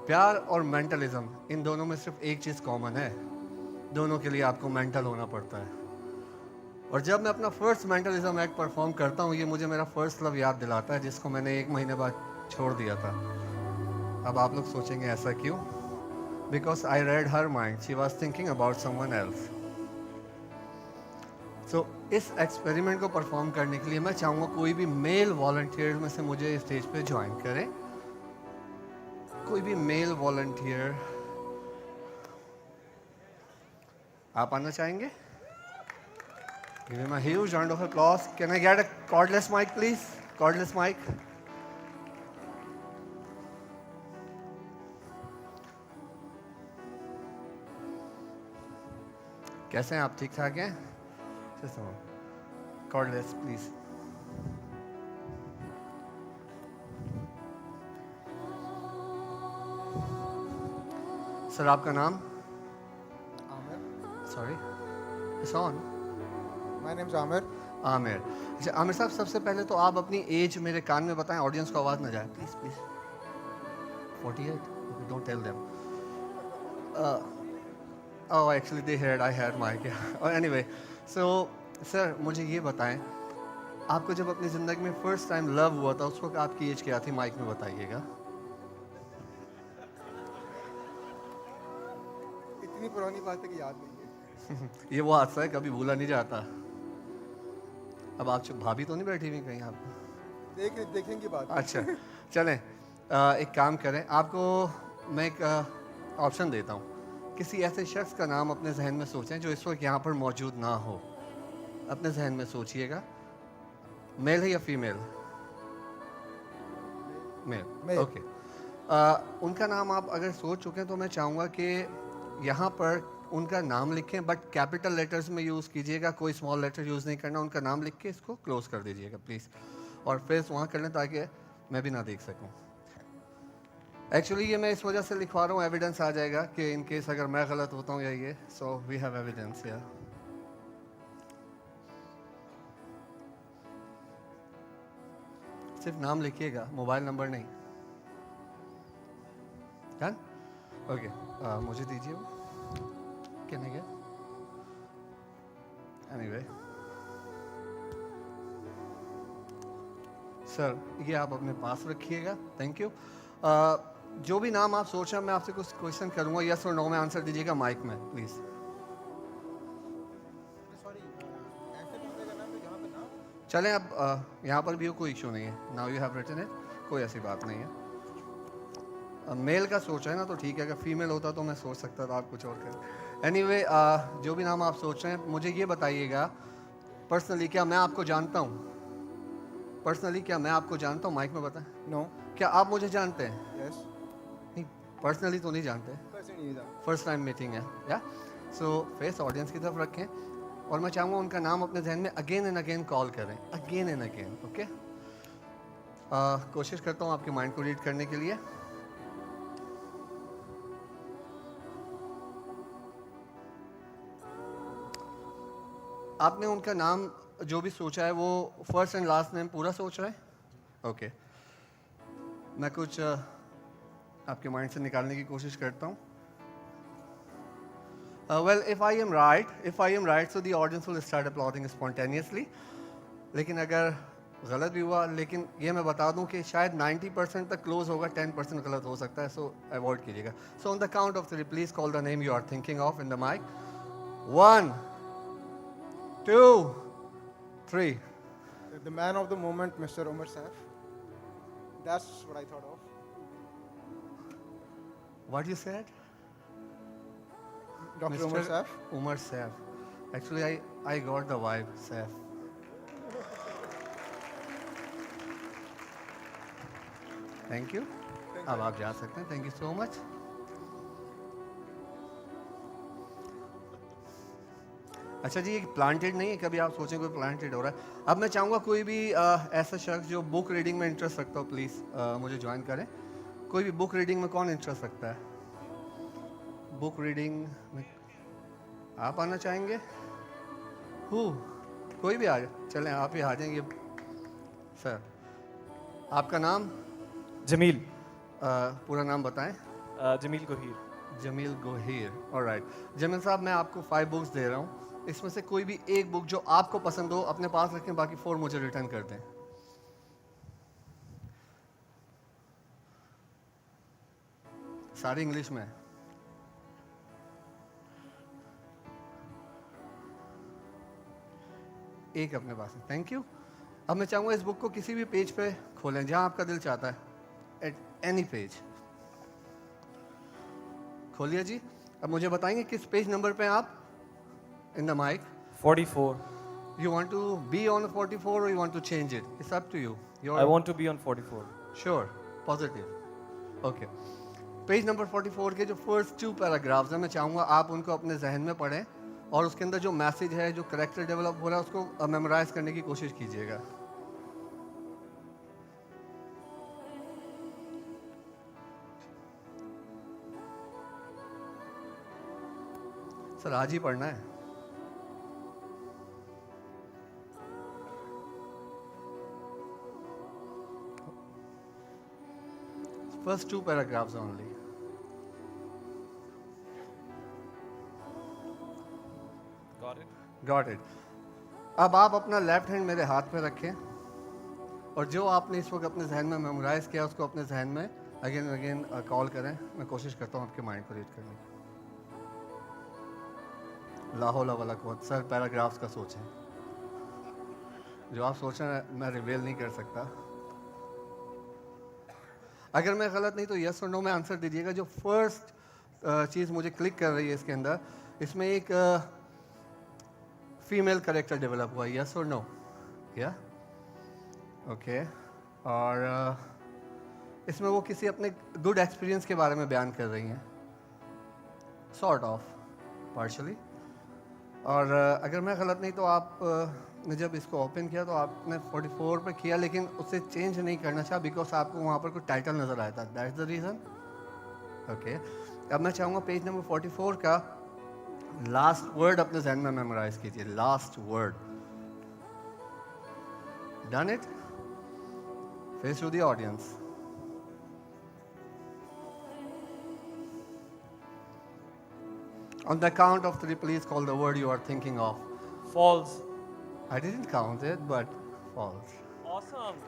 Speaker 12: प्यार और मेंटलिज्म, इन दोनों में सिर्फ एक चीज़ कॉमन है, दोनों के लिए आपको मेंटल होना पड़ता है. और जब मैं अपना फर्स्ट मेंटलिज्म एक्ट परफॉर्म करता हूँ, ये मुझे मेरा फर्स्ट लव याद दिलाता है, जिसको मैंने 1 महीने बाद छोड़ दिया था. अब आप लोग सोचेंगे ऐसा क्यों? Because I read her mind, she was thinking about someone else. So इस एक्सपेरिमेंट को परफॉर्म करने के लिए मैं चाहूँगा कोई भी मेल वॉलंटियर में से मुझे स्टेज पे ज्वाइन करें. कोई भी मेल वॉलंटियर आप आना चाहेंगे? Give him a huge round of applause. Can I get a cordless mic, please? Cordless mic. कैसे हैं आप? ठीक ठाक हैं? Cordless, please. सर आपका नाम?
Speaker 13: Aamir.
Speaker 12: Sorry. It's on.
Speaker 13: My name is Amir.
Speaker 12: Aamir. अच्छा आमिर साहब, सबसे पहले तो आप अपनी एज मेरे कान में बताएं, ऑडियंस को आवाज़ ना जाए. Please please. 48. Don't tell them. Oh, actually they heard. I heard Mike. Yeah. Anyway, so sir मुझे ये बताएं, आपको जब अपनी ज़िंदगी में फर्स्ट टाइम लव हुआ था, उस वक्त आपकी एज क्या थी? माइक में बताइएगा.
Speaker 13: इतनी पुरानी बात है कि याद नहीं है.
Speaker 12: ये वो हादसा है, कभी भूला नहीं जाता. अब आप भाभी तो नहीं बैठी हुई कहीं आप?
Speaker 13: देखेंगे बात.
Speaker 12: अच्छा चलें. एक काम करें, आपको मैं एक ऑप्शन देता हूँ, किसी ऐसे शख्स का नाम अपने जहन में सोचें जो इस वक्त यहाँ पर मौजूद ना हो। अपने जहन में सोचिएगा, मेल है या फीमेल? Mail, okay. उनका नाम आप अगर सोच चुके हैं तो मैं चाहूँगा कि यहाँ पर उनका नाम लिखें, बट कैपिटल लेटर्स में यूज़ कीजिएगा, कोई स्मॉल लेटर यूज़ नहीं करना। उनका नाम लिख के इसको क्लोज कर दीजिएगा प्लीज़, और फेस वहाँ कर लें ताकि मैं भी ना देख सकूँ। एक्चुअली ये मैं इस वजह से लिखवा रहा हूँ, एविडेंस आ जाएगा कि इन केस अगर मैं गलत होता हूँ या ये, सो वी हैव एविडेंस या। सिर्फ नाम लिखिएगा, मोबाइल नंबर नहीं। डन? ओके, मुझे दीजिए वो। Can I get? Anyway sir, ये आप अपने पास रखिएगा, थैंक यू। जो भी नाम आप सोच रहे हैं, मैं आपसे कुछ क्वेश्चन करूंगा, यस और नो में आंसर दीजिएगा माइक में प्लीज। चलें, अब यहाँ पर भी हो, कोई इशू नहीं है। Now you have written it, कोई ऐसी बात नहीं है। मेल का सोच रहे हैं ना तो ठीक है, अगर फीमेल होता तो मैं सोच सकता था, आप कुछ और कर। एनीवे जो भी नाम आप सोच रहे हैं, मुझे ये बताइएगा पर्सनली क्या मैं आपको जानता हूँ? पर्सनली क्या मैं आपको जानता हूँ? माइक में बताएं।
Speaker 13: नो।
Speaker 12: क्या आप मुझे जानते हैं?
Speaker 13: यस।
Speaker 12: नहीं, पर्सनली तो नहीं जानते, फर्स्ट टाइम मीटिंग है या। सो फेस ऑडियंस की तरफ रखें, और मैं चाहूँगा उनका नाम अपने जहन में अगेन एंड अगेन कॉल करें, अगेन एंड अगेन, ओके। कोशिश करता हूँ आपके माइंड को रीड करने के लिए। आपने उनका नाम जो भी सोचा है वो फर्स्ट एंड लास्ट नेम पूरा सोच रहे हैं? ओके, मैं कुछ आपके माइंड से निकालने की कोशिश करता हूँ। Well, if I am right, so the audience will start applauding spontaneously. लेकिन अगर गलत भी हुआ, लेकिन ये मैं बता दूं कि शायद 90% तक क्लोज होगा, 10% गलत हो सकता है, सो अवॉइड कीजिएगा। So on the count of 3, please call the name you are thinking of in the mic. 1, 2, 3.
Speaker 13: The man of the moment, Mr. Umar Saif. That's what I thought of.
Speaker 12: What you said?
Speaker 13: Dr. Umar Saif.
Speaker 12: Umar Saif. Actually, I got the vibe, Saif. Thank you. अब आप जा सकते हैं, thank you so much. अच्छा जी, ये planted नहीं है, कभी आप सोचें कोई प्लांटेड हो रहा है। अब मैं चाहूँगा कोई भी ऐसा शख्स जो बुक रीडिंग में इंटरेस्ट रखता हो, प्लीज़ मुझे ज्वाइन करें। कोई भी बुक रीडिंग में कौन इंटरेस्ट रखता है? बुक रीडिंग में आप आना चाहेंगे? कोई भी आ जाए, चलें आप ही आ जाएंगे। सर, आपका नाम?
Speaker 5: जमील।
Speaker 12: पूरा नाम बताएं।
Speaker 5: जमील गोहीर।
Speaker 12: जमील गोहीर, ऑलराइट। जमील साहब, मैं आपको 5 बुक्स दे रहा हूँ, इसमें से कोई भी एक बुक जो आपको पसंद हो अपने पास रखें, बाकी 4 मुझे रिटर्न कर दें। सारी इंग्लिश में। एक अपने पास है, थैंक यू। अब मैं चाहूँगा इस बुक को किसी भी पेज पे खोलें जहाँ आपका दिल चाहता है, एट एनी पेज। खोलिए जी। अब मुझे बताएंगे किस पेज नंबर पे आप? In the mic.
Speaker 5: 44.
Speaker 12: You want to be on 44 or you want to change it? It's up to you.
Speaker 5: I want to be on 44.
Speaker 12: Sure, positive. Okay. Page number 44 के जो first 2 paragraphs हैं, मैं चाहूँगा आप उनको अपने जहन में पढ़ें, और उसके अंदर जो मैसेज है, जो करेक्टर डेवलप हो रहा है, उसको मेमोराइज करने की कोशिश कीजिएगा। सर, आज ही पढ़ना है। First 2 paragraphs only. Got it. अब आप अपना लेफ्ट हैंड मेरे हाथ पे रखें, और जो आपने इस वक्त अपने जहन में मेमोराइज किया उसको अपने जहन में अगेन अगेन कॉल करें। मैं कोशिश करता हूँ आपके माइंड को रीड करने की। ला हौला वला कुव्वत। सर, पैराग्राफ्स का सोचें, जो आप सोच रहे हैं मैं रिवील नहीं कर सकता। अगर मैं गलत नहीं तो यस और नो में आंसर दीजिएगा. जो फर्स्ट चीज़ मुझे क्लिक कर रही है इसके अंदर, इसमें एक फीमेल करेक्टर डेवलप हुआ. यस और नो? या ओके. और इसमें वो किसी अपने गुड एक्सपीरियंस के बारे में बयान कर रही हैं, सॉर्ट ऑफ पार्शली. और अगर मैं गलत नहीं तो आप ने जब इसको ओपन किया तो आपने 44 पे किया, लेकिन उसे चेंज नहीं करना चाहा बिकॉज आपको वहाँ पर कोई टाइटल नज़र आया था. That's the reason. ओके. अब मैं चाहूँगा पेज नंबर 44 का लास्ट वर्ड अपने जहन में मेमोराइज कीजिए. Last word. Done it? Face to the audience. On the count of 3, please call the word you are thinking of.
Speaker 5: False.
Speaker 12: I didn't count it, but false.
Speaker 5: Awesome.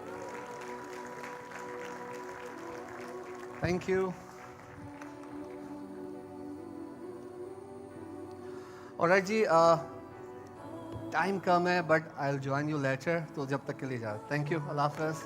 Speaker 12: Thank you. Alright जी, time कम है, but I'll join you later. तो जब तक के लिए जा. Thank you. Allah Hafiz.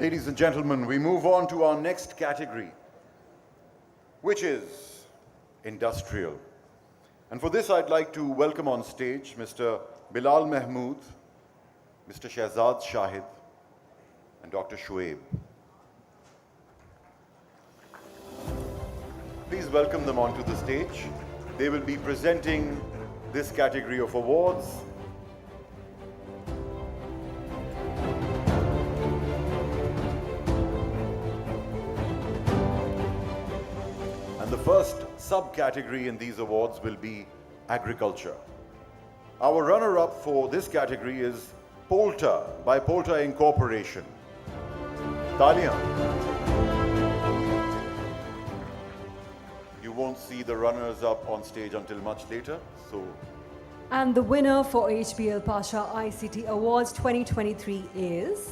Speaker 4: Ladies and gentlemen, we move on to our next category, which is industrial. And for this, I'd like to welcome on stage Mr. Bilal Mahmood, Mr. Shahzad Shahid, and Dr. Shoaib. Please welcome them onto the stage. They will be presenting this category of awards. And the first subcategory in these awards will be agriculture. Our runner-up for this category is Polta by Polta Incorporation. Talia. You won't see the runners-up on stage until much later, so.
Speaker 7: And the winner for HBL Pasha ICT Awards 2023 is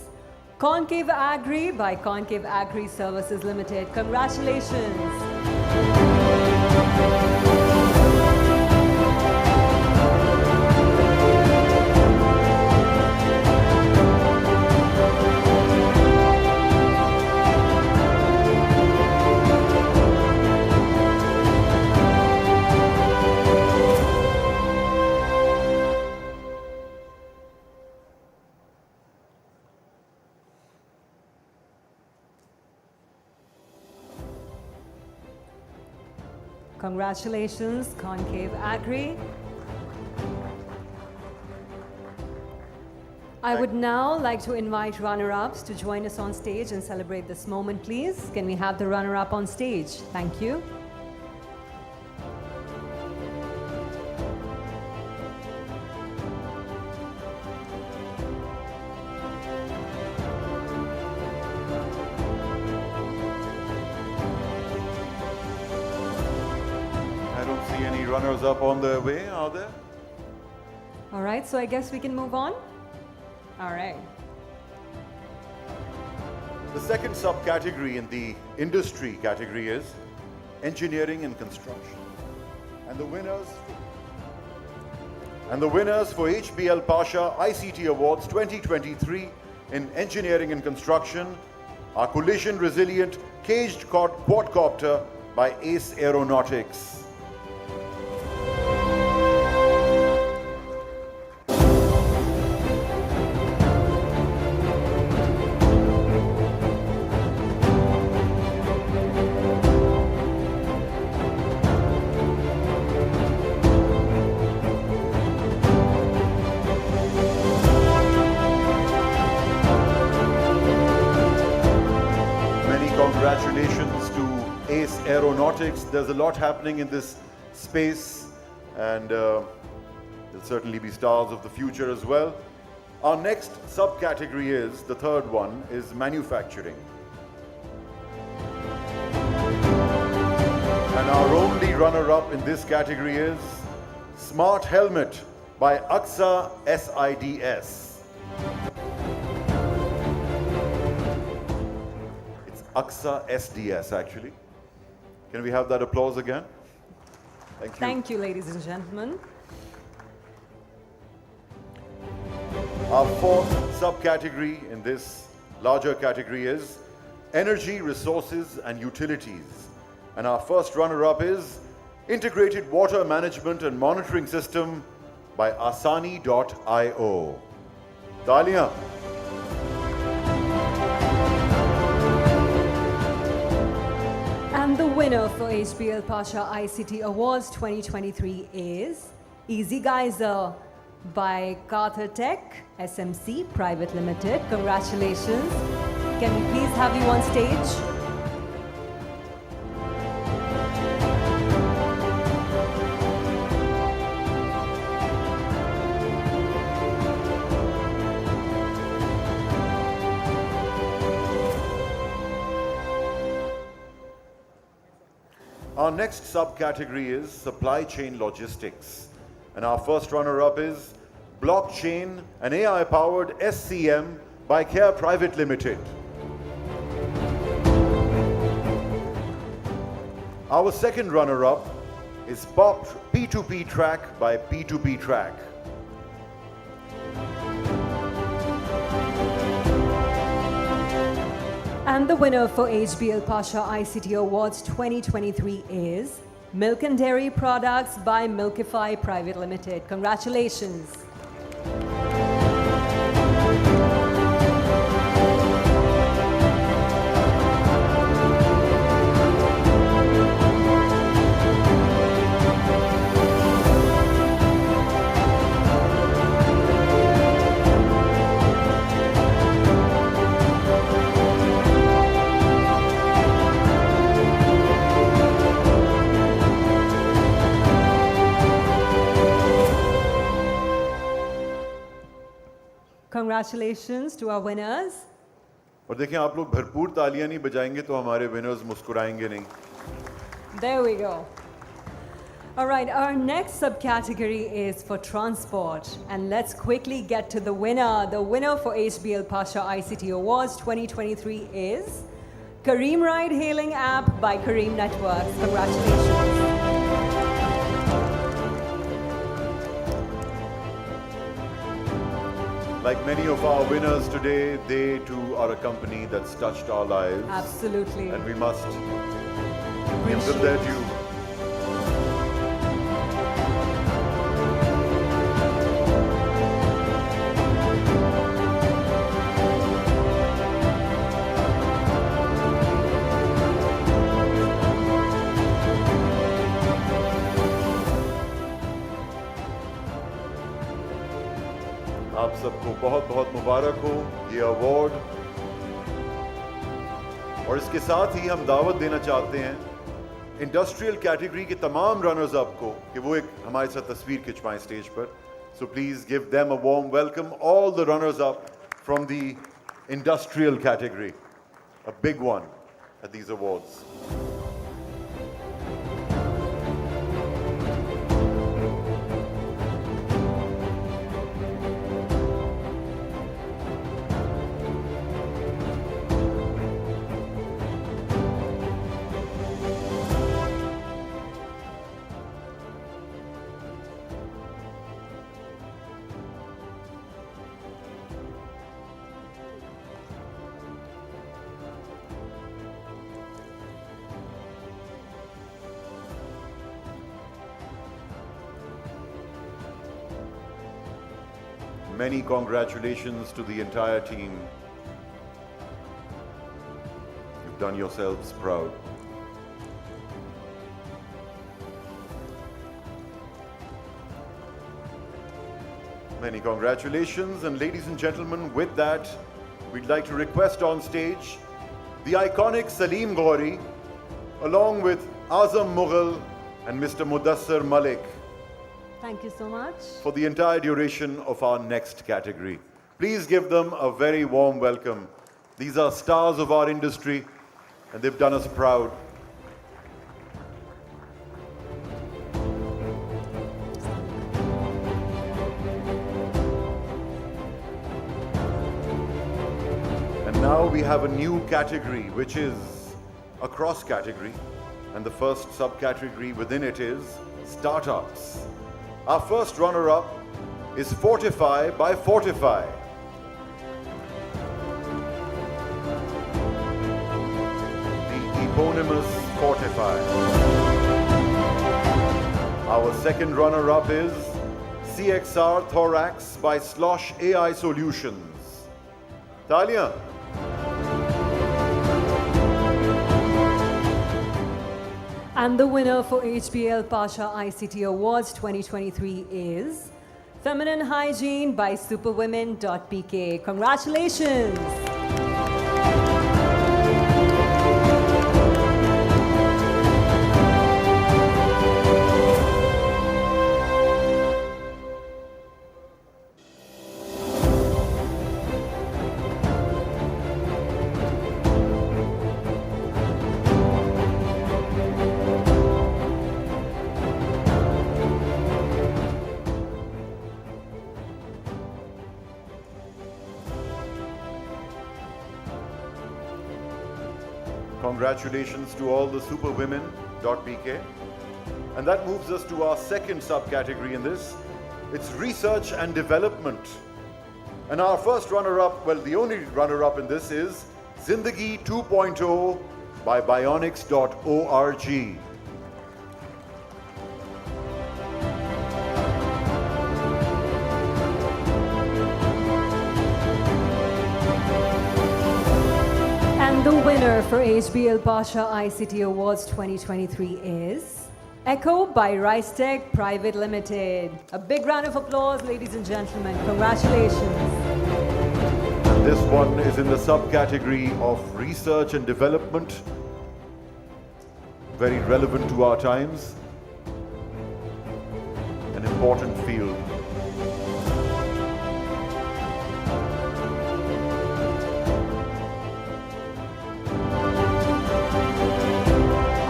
Speaker 7: Concave Agri by Concave Agri Services Limited. Congratulations. Congratulations, Concave Agri. I would now like to invite runner-ups to join us on stage and celebrate this moment, please. Can we have the runner-up on stage? Thank you.
Speaker 4: Runners up on their way, are there?
Speaker 7: All right, so I guess we can move on. All right.
Speaker 4: The second subcategory in the industry category is engineering and construction. And the winners for HBL Pasha ICT Awards 2023 in engineering and construction are collision resilient caged quadcopter by Ace Aeronautics. Congratulations to Ace Aeronautics. There's a lot happening in this space, and there'll certainly be stars of the future as well. Our next subcategory is, the third one, is manufacturing. And our only runner-up in this category is Smart Helmet by AXA SIDS. It's AXA SDS actually. Can we have that applause again? Thank you.
Speaker 7: Thank you, ladies and gentlemen.
Speaker 4: Our fourth subcategory in this larger category is Energy, Resources and Utilities. And our first runner-up is Integrated Water Management and Monitoring System by Asani.io. Taaliyan.
Speaker 7: And the winner for HBL Pasha ICT Awards 2023 is Easy Geyser by Carter Tech SMC Private Limited. Congratulations. Can we please have you on stage?
Speaker 4: Our next subcategory is Supply Chain Logistics. And our first runner-up is Blockchain and AI-powered SCM by Care Private Limited. Our second runner-up is POP P2P Track by P2P Track.
Speaker 7: And the winner for HBL Pasha ICT Awards 2023 is Milk and Dairy Products by Milkify Private Limited. Congratulations. Congratulations to our winners.
Speaker 4: और देखें आप लोग भरपूर तालियां नहीं बजाएंगे तो हमारे विनर्स मुस्कुराएंगे नहीं.
Speaker 7: There we go. All right, our next subcategory is for transport. And let's quickly get to the winner. The winner for HBL Pasha ICT Awards 2023 is Kareem Ride Hailing App by Kareem Networks. Congratulations.
Speaker 4: Like many of our winners today, they too are a company that's touched our lives.
Speaker 7: Absolutely.
Speaker 4: And we must give them their due. आप सबको बहुत बहुत मुबारक हो ये award. और इसके साथ ही हम दावत देना चाहते हैं इंडस्ट्रियल कैटेगरी के तमाम रनर्स अप को कि वो एक हमारे साथ तस्वीर खिंचवाएं स्टेज पर. So please give them a warm welcome all the runners up from the industrial category. A big one at these awards. Many congratulations to the entire team. You've done yourselves proud. Many congratulations, and ladies and gentlemen, with that, we'd like to request on stage the iconic Salim Ghori, along with Azam Mughal and Mr. Mudassir Malik,
Speaker 7: Thank you so much.
Speaker 4: for the entire duration of our next category. Please give them a very warm welcome. These are stars of our industry and they've done us proud. we have a new category, which is a cross category, and the first subcategory within it is startups. Our first runner-up is Fortify by Fortify. The eponymous Fortify. Our second runner-up is CXR Thorax by SLOSH AI Solutions. Talia.
Speaker 7: And the winner for HBL Pasha ICT Awards 2023 is Feminine Hygiene by Superwomen.pk. Congratulations!
Speaker 4: Congratulations to all the superwomen.pk. And that moves us to our second subcategory in this. It's research and development. And our first runner-up, well, the only runner-up in this is Zindagi 2.0 by bionics.org.
Speaker 7: The winner for HBL Pasha ICT Awards 2023 is Echo by RiceTech Private Limited. A big round of applause, ladies and gentlemen. Congratulations.
Speaker 4: And this one is in the subcategory of research and development. Very relevant to our times. An important field.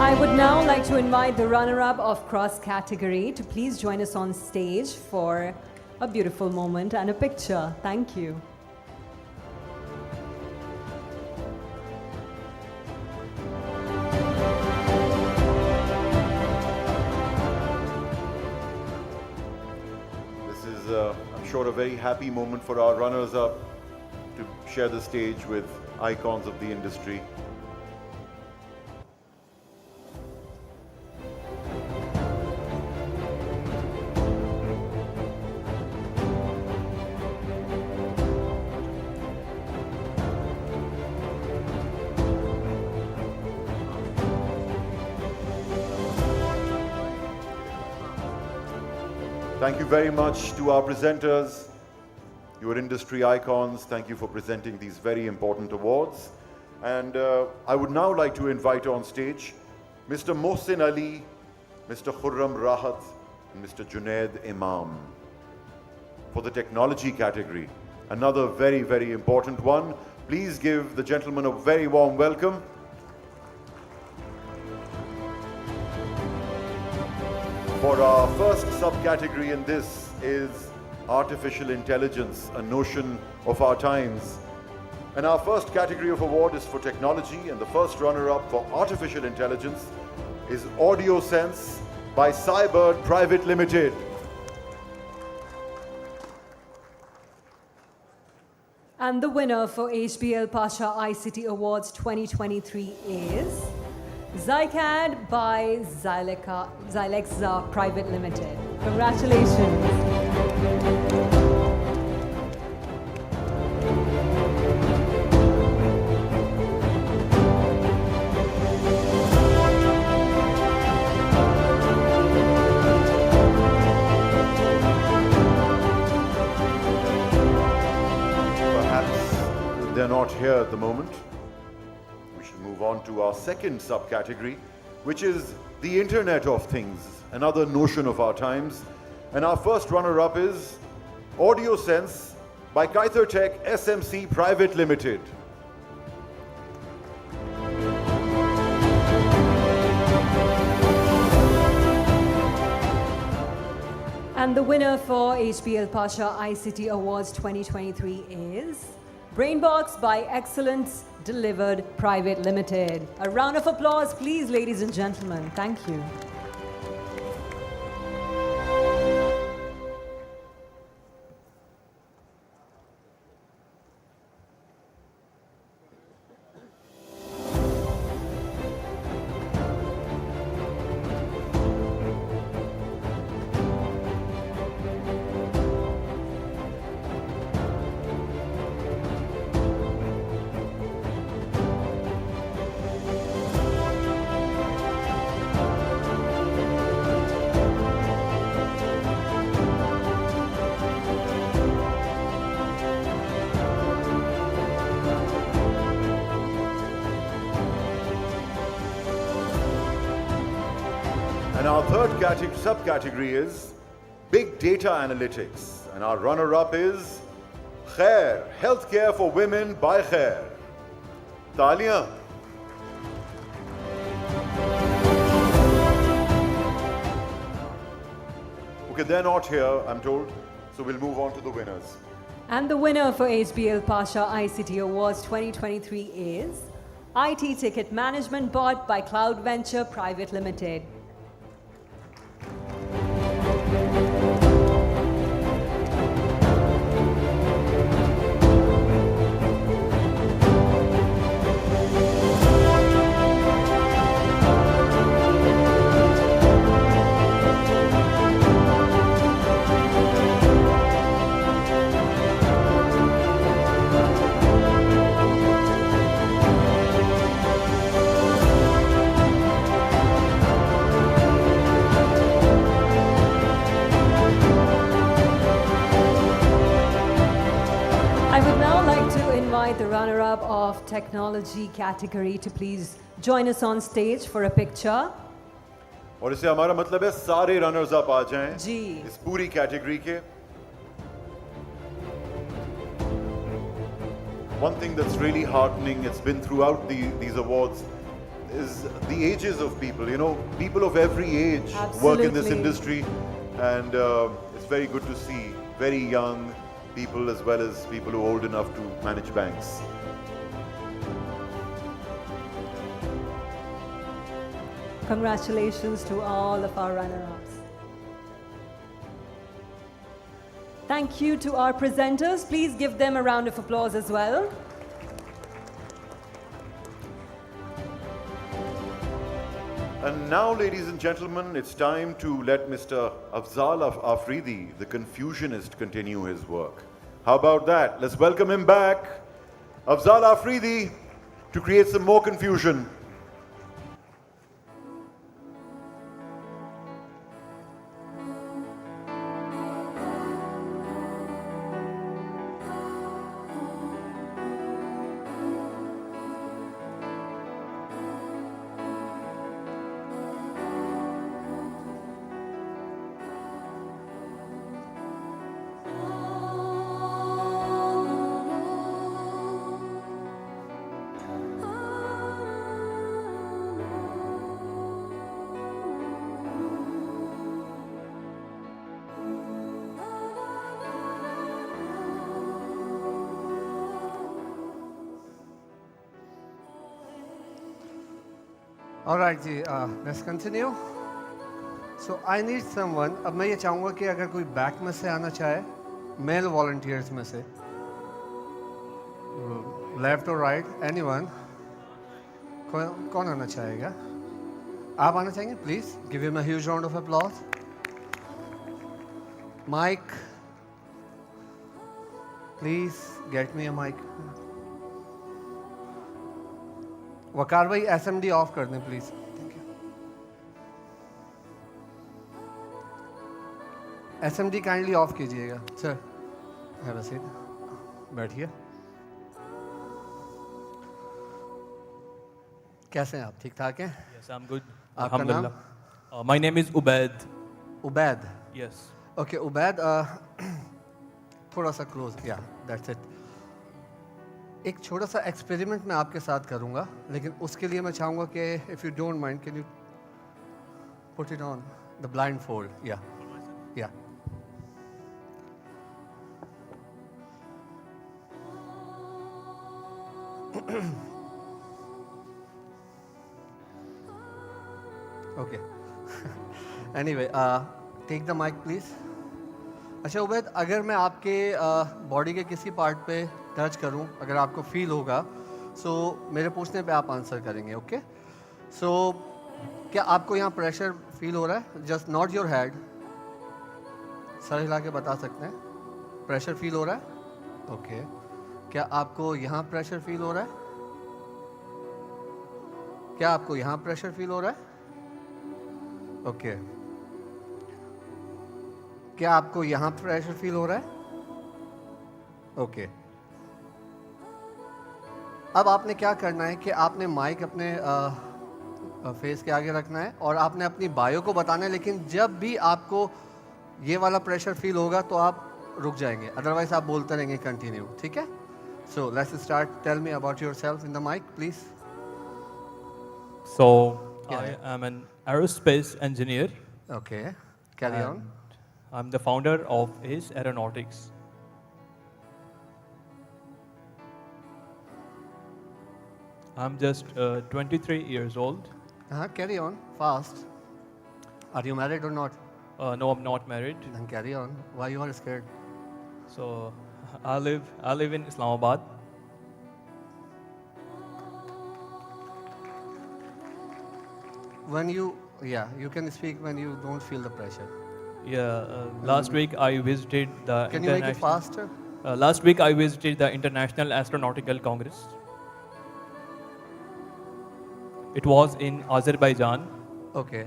Speaker 7: I would now like to invite the runner-up of cross category to please join us on stage for a beautiful moment and a picture. Thank you.
Speaker 4: This is, I'm sure, a very happy moment for our runners-up to share the stage with icons of the industry. Thank you very much to our presenters, your industry icons. Thank you for presenting these very important awards. And I would now like to invite on stage Mr. Mohsin Ali, Mr. Khurram Rahat, and Mr. Junaid Imam for the technology category. Another very, very important one. Please give the gentlemen a very warm welcome. For our first subcategory in this is artificial intelligence, a notion of our times. And our first category of award is for technology, and the first runner-up for artificial intelligence is Audio Sense by Cybird Private Limited.
Speaker 7: And the winner for HBL Pasha ICT Awards 2023 is Zycad by Zylexa Private Limited. Congratulations.
Speaker 4: They're not here at the moment. We should move on to our second subcategory, which is the Internet of Things, another notion of our times. And our first runner-up is Audio Sense by Kaithertech SMC Private Limited.
Speaker 7: And the winner for HBL Pasha ICT Awards 2023 is Brainbox by Excellence Delivered Private Limited. A round of applause, please, ladies and gentlemen. Thank you.
Speaker 4: And our third subcategory is Big Data Analytics. And our runner-up is Khair, Healthcare for Women by Khair. Talia. Okay, they're not here, I'm told. So we'll move on to the winners.
Speaker 7: And the winner for HBL Pasha ICT Awards 2023 is IT Ticket Management Bot by Cloud Venture Private Limited. The runner-up of technology category to please join us on stage for a picture.
Speaker 4: और इससे हमारा मतलब है सारे runners up आ जाएं
Speaker 7: जी
Speaker 4: इस पूरी category के. One thing that's really heartening, it's been throughout these awards, is the ages of people. You know, people of every age work in this industry, and it's very good to see very young people as well as people who are old enough to manage banks.
Speaker 7: Congratulations to all of our runner-ups. Thank you to our presenters. Please give them a round of applause as well.
Speaker 4: And now, ladies and gentlemen, it's time to let Mr. Afzal Afridi, the Confusionist, continue his work. How about that? Let's welcome him back, Afzal Afridi, to create some more confusion.
Speaker 12: All right, ji, let's continue. So I need someone. अब मैं ये चाहूँगा कि अगर कोई back में से आना चाहे, male volunteers में से, left or right, anyone, कौन आना चाहेगा? आप आना चाहेंगे? Please give him a huge round of applause. Mike, please get me a mic. वकार भाई SMD ऑफ कर दें please. Thank you. SMD kindly off कीजिएगा. Sir have a seat. बैठिए. कैसे हैं आप? ठीक ठाक हैं?
Speaker 14: Yes, I'm good.
Speaker 12: आपका नाम?
Speaker 14: My name is Ubaid.
Speaker 12: Ubaid.
Speaker 14: Yes.
Speaker 12: Okay, Ubaid. थोड़ा सा क्लोज. Yeah, that's it. एक छोटा सा एक्सपेरिमेंट मैं आपके साथ करूंगा, लेकिन उसके लिए मैं चाहूँगा कि if you don't mind can you put it on the blind fold. या Okay. Anyway, take the mic please. अच्छा उबैद, अगर मैं आपके बॉडी के किसी पार्ट पे टच करूं, अगर आपको फील होगा, सो मेरे पूछने पे आप आंसर करेंगे, ओके? सो क्या आपको यहाँ प्रेशर फील हो रहा है? Just not your head, sir हिला के बता सकते हैं, प्रेशर फील हो रहा है? ओके। क्या आपको यहाँ प्रेशर फील हो रहा है? क्या आपको यहाँ प्रेशर फील हो रहा है? ओके। क्या आपको यहाँ प्रेशर फील हो रहा है? ओके। अब आपने क्या करना है कि आपने माइक अपने फेस के आगे रखना है और आपने अपनी बायो को बताना है, लेकिन जब भी आपको ये वाला प्रेशर फील होगा तो आप रुक जाएंगे, अदरवाइज आप बोलते रहेंगे कंटिन्यू, ठीक है? So let's start. Tell me about yourself in the mic please.
Speaker 14: So, I am an aerospace engineer.
Speaker 12: Okay, carry on.
Speaker 14: I'm the founder of Ace Aeronautics. I'm just 23 years old.
Speaker 12: Carry on, fast. Are you married or not?
Speaker 14: No, I'm not married.
Speaker 12: Then carry on. Why you are scared?
Speaker 14: So, I live in Islamabad.
Speaker 12: When you can speak when you don't feel the pressure.
Speaker 14: Last week I visited the
Speaker 12: Can you make it faster?
Speaker 14: Last week I visited the International Astronautical Congress. It was in Azerbaijan.
Speaker 12: Okay,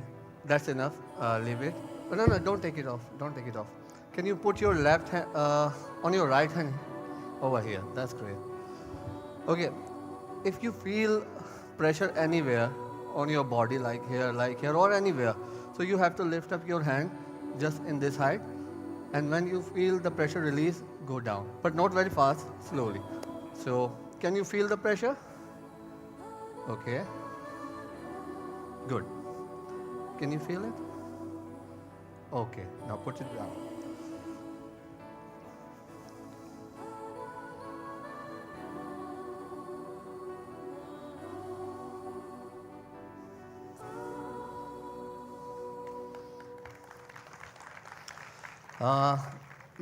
Speaker 12: that's enough. Leave it. Oh, no, don't take it off. Don't take it off. Can you put your left hand on your right hand over here? That's great. Okay, if you feel pressure anywhere on your body, like here or anywhere, so you have to lift up your hand just in this height, and when you feel the pressure release, go down, but not very fast, slowly. So can you feel the pressure? Okay, good. Can you feel it? Okay, now put it down.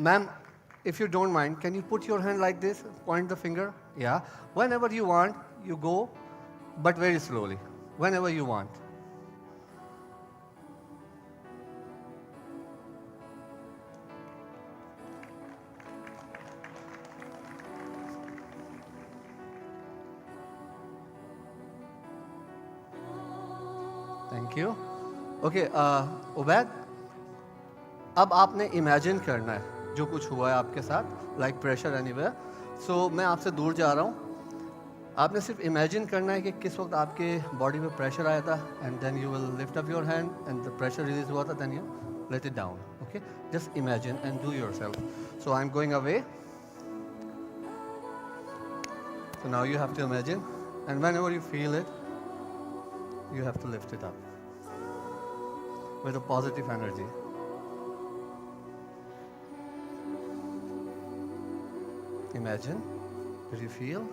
Speaker 12: Ma'am, if you don't mind, can you put your hand like this, point the finger? Yeah. Whenever you want, you go, but very slowly. Whenever you want. Thank you. Okay, Ubaid, अब आपने imagine करना है जो कुछ हुआ है आपके साथ, लाइक प्रेशर एनीवेयर. सो मैं आपसे दूर जा रहा हूँ, आपने सिर्फ इमेजिन करना है कि किस वक्त आपके बॉडी पे प्रेशर आया था, and then you will lift up your hand and the pressure release हुआ था, then you let it down. Okay, just imagine and do yourself. So I am going away. So now you have to imagine, and whenever you feel it, you have to lift it up with a positive energy. Imagine, did you feel?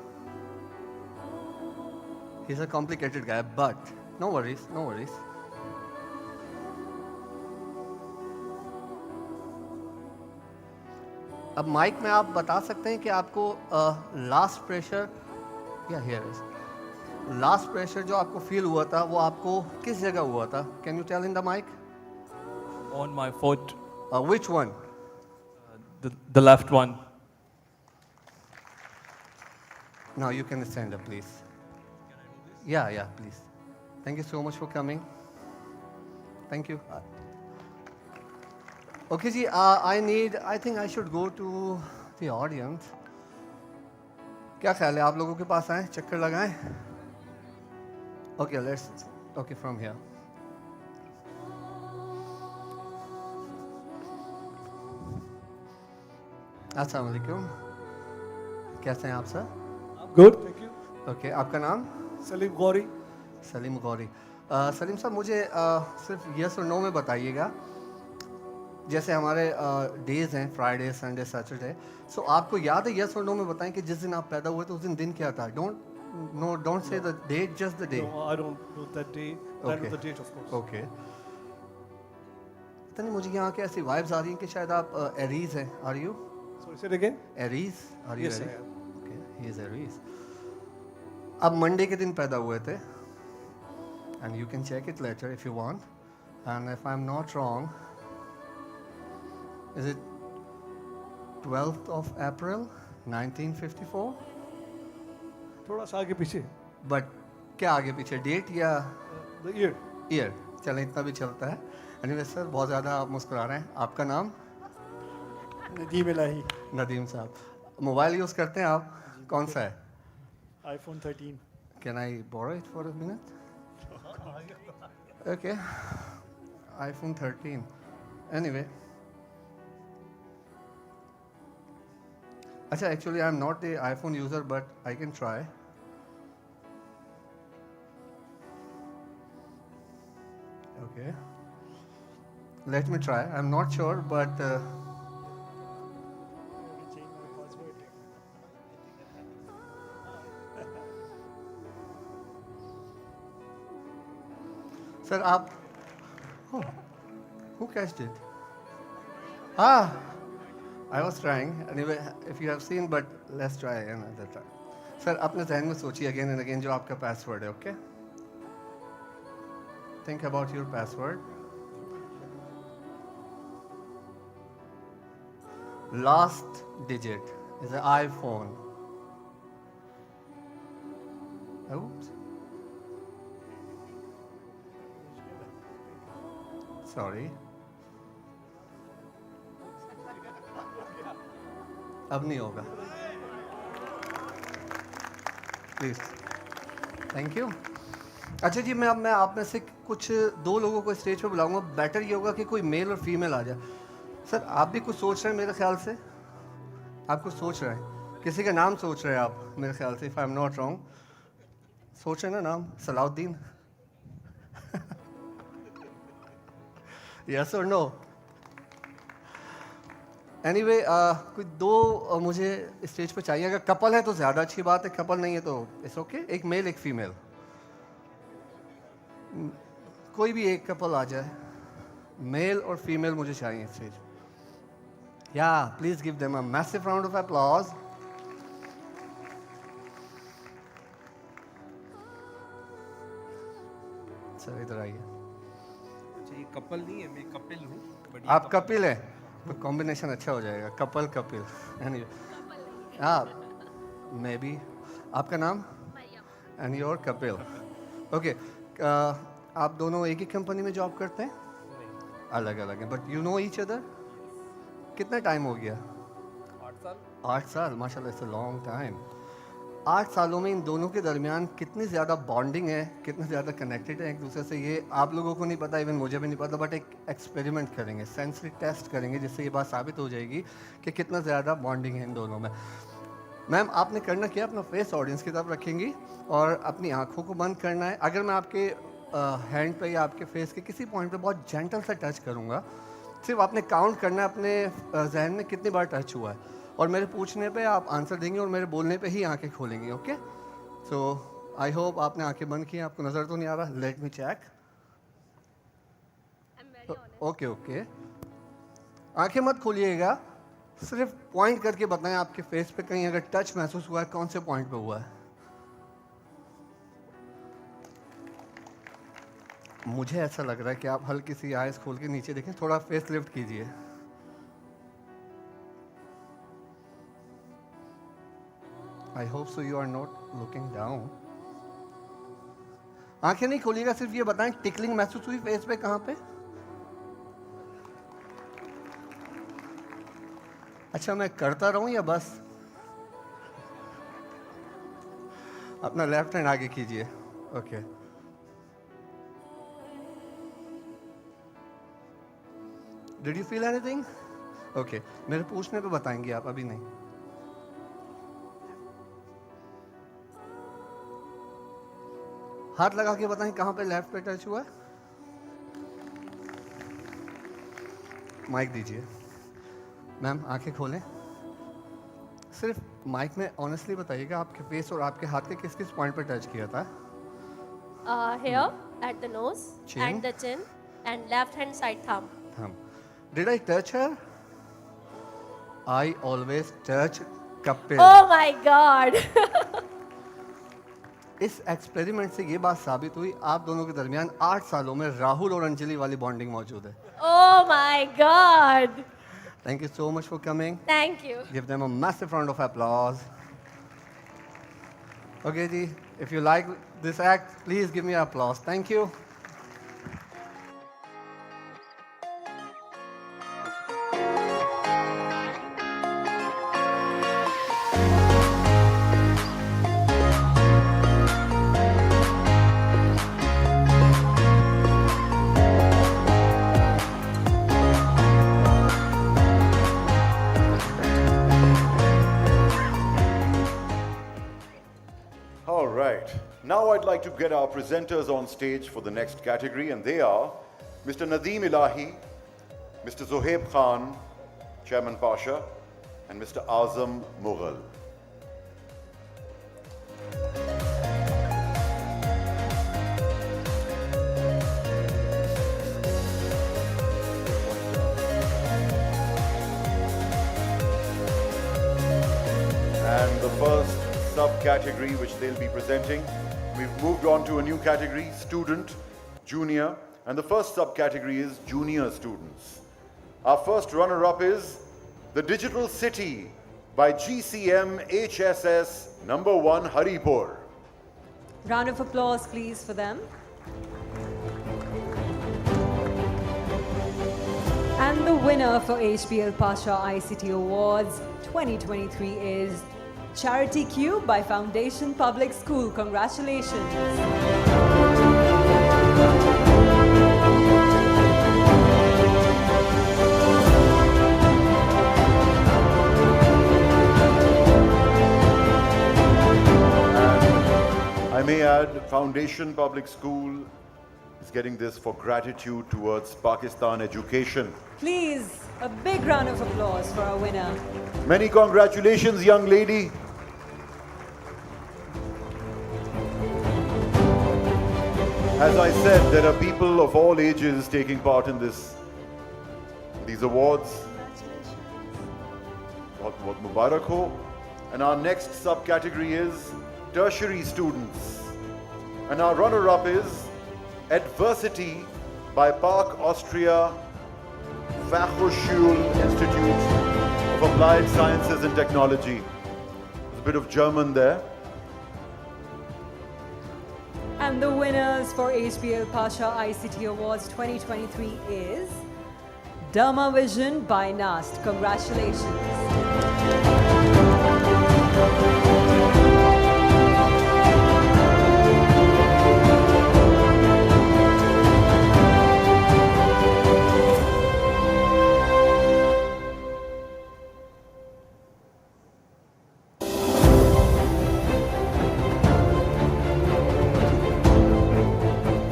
Speaker 12: He's a complicated guy, but no worries, no worries. अब mic में आप बता सकते हैं कि आपको last pressure, या here is last pressure जो आपको फील हुआ था वो आपको किस जगह हुआ था? Can you tell in the mic?
Speaker 14: On my foot.
Speaker 12: Which one?
Speaker 14: The left one.
Speaker 12: Now you can stand up, please. Yeah, please. Thank you so much for coming. Thank you. Okay, ji, I think I should go to the audience. क्या ख्याल है, आप लोगों के पास आए, चक्कर लगाएं? Okay, from here. अस्सलाम वालेकुम, कैसे हैं आप sir?
Speaker 15: Good, thank you.
Speaker 12: Okay, आपका नाम?
Speaker 15: सलीम गौरी.
Speaker 12: सलीम गौरी. सलीम साहब, मुझे सिर्फ यस और नो में बताइएगा. जैसे हमारे डेज हैं, फ्राइडे, संडे, सैटरडे, सो आपको याद है, यस और नो में बताएं कि जिस दिन आप पैदा हुए थे उस दिन क्या था? Don't No, don't say the date, just the day.
Speaker 15: No, I don't know that day. I know the date, of course.
Speaker 12: Okay. पता नहीं मुझे यहाँ के ऐसी वाइब्स आ रही हैं कि शायद आप एरीज हैं. Are you?
Speaker 15: Sorry, say it again.
Speaker 12: Aries? Are you
Speaker 15: Yes, I
Speaker 12: Aries?
Speaker 15: am.
Speaker 12: Okay, he is Aries. आप मंडे के दिन पैदा हुए थे. And you can check it later if you want. And if I'm not wrong, is it 12th of April, 1954?
Speaker 15: थोड़ा सा आगे पीछे.
Speaker 12: But क्या आगे पीछे डेट या
Speaker 15: The year.
Speaker 12: ईयर? चलें इतना भी चलता है. एनीवे सर बहुत ज़्यादा आप मुस्कुरा रहे हैं. आपका नाम?
Speaker 15: नदीम इलाही.
Speaker 12: नदीम साहब. मोबाइल यूज़ करते हैं आप? कौन सा है?
Speaker 15: iPhone 13.
Speaker 12: Can I borrow it for a minute? Okay. iPhone 13. Anyway. Achha, actually I'm not the iPhone user, but I can try. Okay. Let me try. I'm not sure, but sir, aap oh, who catched it? I was trying. Anyway, if you have seen, but let's try another time. Sir, अपने ज़हन में सोचिए again and again जो आपका password है, okay? Think about your password. Last digit is an iPhone. Oops. Sorry. अब नहीं होगा. Please. Thank you. अच्छा जी, मैं आप में से कुछ दो लोगों को स्टेज पे बुलाऊंगा. बेटर ये होगा कि कोई मेल और फीमेल आ जाए. सर आप भी कुछ सोच रहे हैं मेरे ख्याल से. आप कुछ सोच रहे हैं. किसी का नाम सोच रहे हैं आप मेरे ख्याल से. If I am not wrong. सोच रहे हैं ना नाम? सलाउद्दीन. यस और नो? एनीवे कोई दो मुझे स्टेज पे चाहिए. अगर कपल है तो ज़्यादा अच्छी बात है. कपल नहीं है तो इट्स ओके. एक मेल एक फीमेल. कोई भी एक कपल आ जाए. मेल और फीमेल मुझे चाहिए स्टेज. या please give them a massive round of applause. Sir इधर आइए.
Speaker 16: ये कपल नहीं है, मैं कपिल हूँ.
Speaker 12: आप कपिल हैं तो कॉम्बिनेशन अच्छा हो जाएगा. कपल कपिल. हाँ मे बी. आपका नाम? And your Kapil. ओके. आप दोनों एक ही कंपनी में जॉब करते हैं? अलग अलग हैं but you know each other. कितना टाइम हो गया?
Speaker 16: 8 साल.
Speaker 12: 8 साल. माशाल्लाह इट्स अ लॉन्ग टाइम. 8 सालों में इन दोनों के दरमियान कितनी ज़्यादा बॉन्डिंग है, कितने ज़्यादा कनेक्टेड है एक दूसरे से, ये आप लोगों को नहीं पता. इवन मुझे भी नहीं पता. बट एक एक्सपेरिमेंट करेंगे, सेंसरी टेस्ट करेंगे, जिससे ये बात साबित हो जाएगी कि कितना ज़्यादा बॉन्डिंग है इन दोनों में. मैम आपने करना क्या, अपना फेस ऑडियंस की तरफ रखेंगी और अपनी आँखों को बंद करना है. अगर मैं आपके हैंड पे या आपके फेस के किसी पॉइंट पे बहुत जेंटल सा टच करूँगा, सिर्फ आपने काउंट करना है अपने जहन में कितनी बार टच हुआ है. और मेरे पूछने पे आप आंसर देंगे और मेरे बोलने पे ही आंखें खोलेंगी. ओके. सो आई होप आपने आंखें बंद की. आपको नज़र तो नहीं आ रहा? Let me check. Okay okay. आंखें मत खोलिएगा. सिर्फ पॉइंट करके बताएं आपके फेस पे कहीं अगर टच महसूस हुआ है, कौन से पॉइंट पे हुआ है. मुझे ऐसा लग रहा है कि आप हल्की सी आइज खोल के नीचे देखें. थोड़ा फेस लिफ्ट कीजिए. I hope so you are not looking down. आंखें नहीं खोलिएगा. सिर्फ ये बताएं टिकलिंग महसूस हुई फेस पे कहाँ पे? अच्छा मैं करता रहूं या बस? अपना लेफ्ट हैंड आगे कीजिए. Okay. Did you feel anything? Okay. मेरे पूछने पे बताएंगे आप, अभी नहीं. हाथ लगा के बताएं कहाँ पे लेफ्ट पे टच हुआ है. माइक दीजिए. मैम आंखें खोलें. सिर्फ माइक में ऑनेस्टली बताइएगा आपके फेस और आपके हाथ के किस किस पॉइंट पे टच किया था?
Speaker 17: Here at the nose
Speaker 12: Chin.
Speaker 17: and the chin and left hand side thumb.
Speaker 12: Did I touch her? I always touch Kapil.
Speaker 17: Oh my God!
Speaker 12: इस एक्सपेरिमेंट से ये बात साबित हुई आप दोनों के दरमियान 8 सालों में राहुल और अंजलि वाली बॉन्डिंग मौजूद है.
Speaker 17: Oh my God!
Speaker 12: Thank you so much for coming.
Speaker 17: Thank you.
Speaker 12: Give them a massive round of applause. Okay, ji, if you like this act, please give me applause. Thank you.
Speaker 4: All right. Now I'd like to get our presenters on stage for the next category, and they are Mr. Nadeem Ilahi, Mr. Zohaib Khan, Chairman Pasha, and Mr. Azam Mughal. And the first subcategory which they'll be presenting, we've moved on to a new category, student, junior, and the first subcategory is junior students. Our first runner-up is the Digital City by GCM HSS number 1 Haripur.
Speaker 7: Round of applause, please, for them. And the winner for HBL Pasha ICT Awards 2023 is Charity Cube by Foundation Public School. Congratulations.
Speaker 4: I may add, Foundation Public School is getting this for gratitude towards Pakistan education.
Speaker 7: Please, a big round of applause for our winner.
Speaker 4: Many congratulations, young lady. As I said, there are people of all ages taking part in these awards. Bahut Mubarak ho. And our next subcategory is tertiary students. And our runner-up is Adversity by Park Austria Fachhochschule Institute of Applied Sciences and Technology. There's a bit of German there.
Speaker 7: And the winners for HBL Pasha ICT Awards 2023 is Dharma Vision by NAST. Congratulations.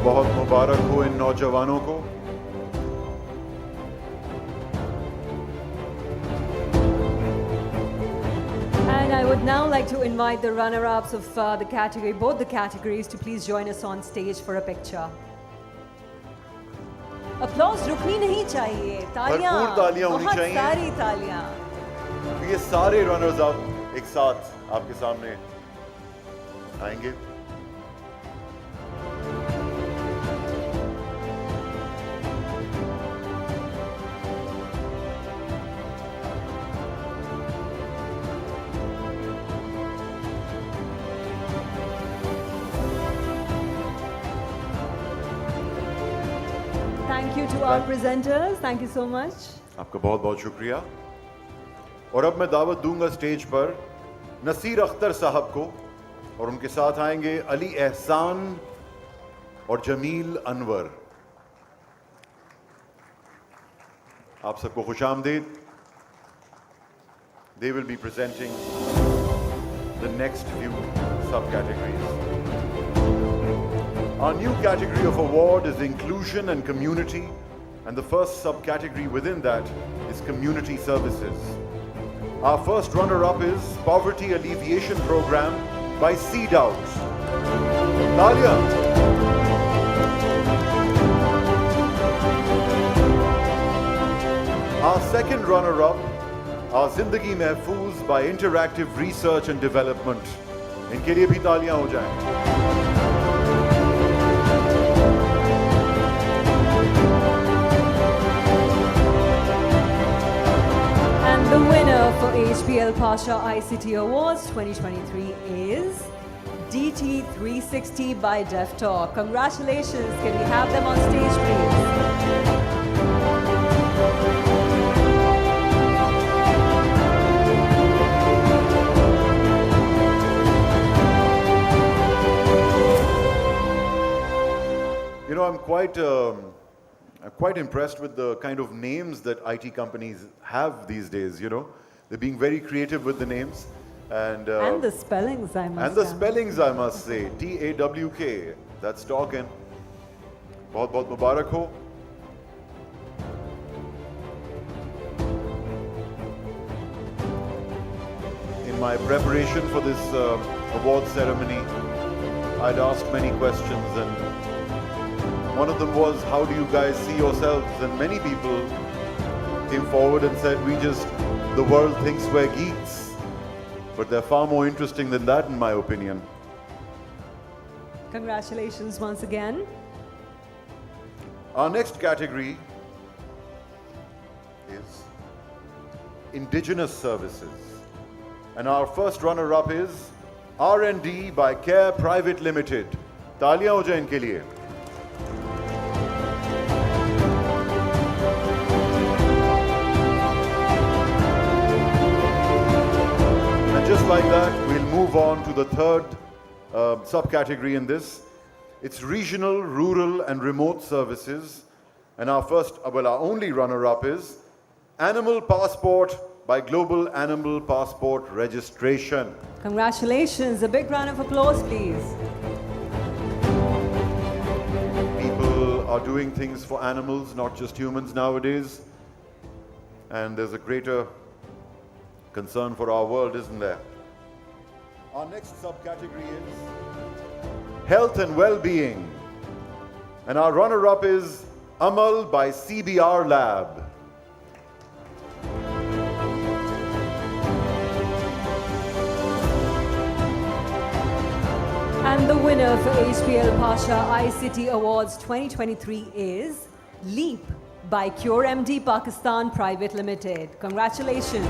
Speaker 4: बहुत मुबारक हो इन नौजवानों को.
Speaker 7: And I would now like to invite the runner-ups of the category, both the categories, to please join us on stage for a picture. Applause रुकनी नहीं चाहिए. तालियां.
Speaker 4: भरपूर तालियां होनी
Speaker 7: बहुत
Speaker 4: चाहिए.
Speaker 7: सारी तालियां.
Speaker 4: ये सारे रनर्स अब एक साथ आपके सामने आएंगे.
Speaker 7: Thank you to our presenters. Thank you so much.
Speaker 4: आपका बहुत बहुत शुक्रिया. और अब मैं दावत दूंगा स्टेज पर नसीर अख्तर साहब को, और उनके साथ आएंगे अली एहसान और जमील अनवर. आप सबको खुशामदीद. They will be presenting the next few subcategories. Our new category of award is inclusion and community, and the first subcategory within that is community services. Our first runner-up is Poverty Alleviation Program by Seed Out. Talia. Our second runner-up, our Zindagi Mehfooz by Interactive Research and Development. इनके लिए भी तालियां हो जाएं।
Speaker 7: And the winner for HBL Pasha ICT Awards 2023 is DT360 by DevTalk. Congratulations. Can we have them on stage, please?
Speaker 4: You know, I'm quite impressed with the kind of names that IT companies have these days, you know. They're being very creative with the names. And
Speaker 7: the spellings, I must
Speaker 4: And the
Speaker 7: add.
Speaker 4: spellings, I must say. TAWK. That's talking. Bahut bahut mubarak ho. In my preparation for this award ceremony, I'd asked many questions, and one of them was, how do you guys see yourselves? And many people came forward and said, the world thinks we're geeks. But they're far more interesting than that, in my opinion.
Speaker 7: Congratulations once again.
Speaker 4: Our next category is Indigenous Services. And our first runner-up is R&D by Care Private Limited. तालियां हो जाएं इनके लिए. And just like that, we'll move on to the third subcategory in this. It's Regional, Rural and Remote Services. And our only runner-up is Animal Passport by Global Animal Passport Registration.
Speaker 7: Congratulations. A big round of applause, please.
Speaker 4: People are doing things for animals, not just humans nowadays. And there's a greater concern for our world, isn't there? Our next subcategory is Health and Well-Being. And our runner-up is Amal by CBR Lab.
Speaker 7: And the winner for HBL Pasha ICT Awards 2023 is Leap by Cure MD Pakistan Private Limited. Congratulations.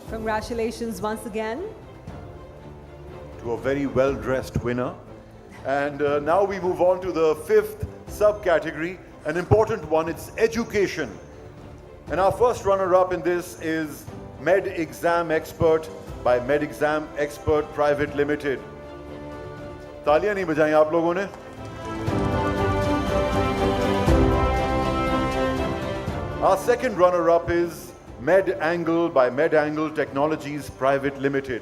Speaker 7: Congratulations once again.
Speaker 4: To a very well-dressed winner. And now we move on to the fifth subcategory, an important one, it's education. And our first runner-up in this is Med Exam Expert by Med Exam Expert Private Limited. तालियां नहीं बजाई आप लोगों ने? Our second runner-up is Med Angle by Med Angle Technologies Private Limited.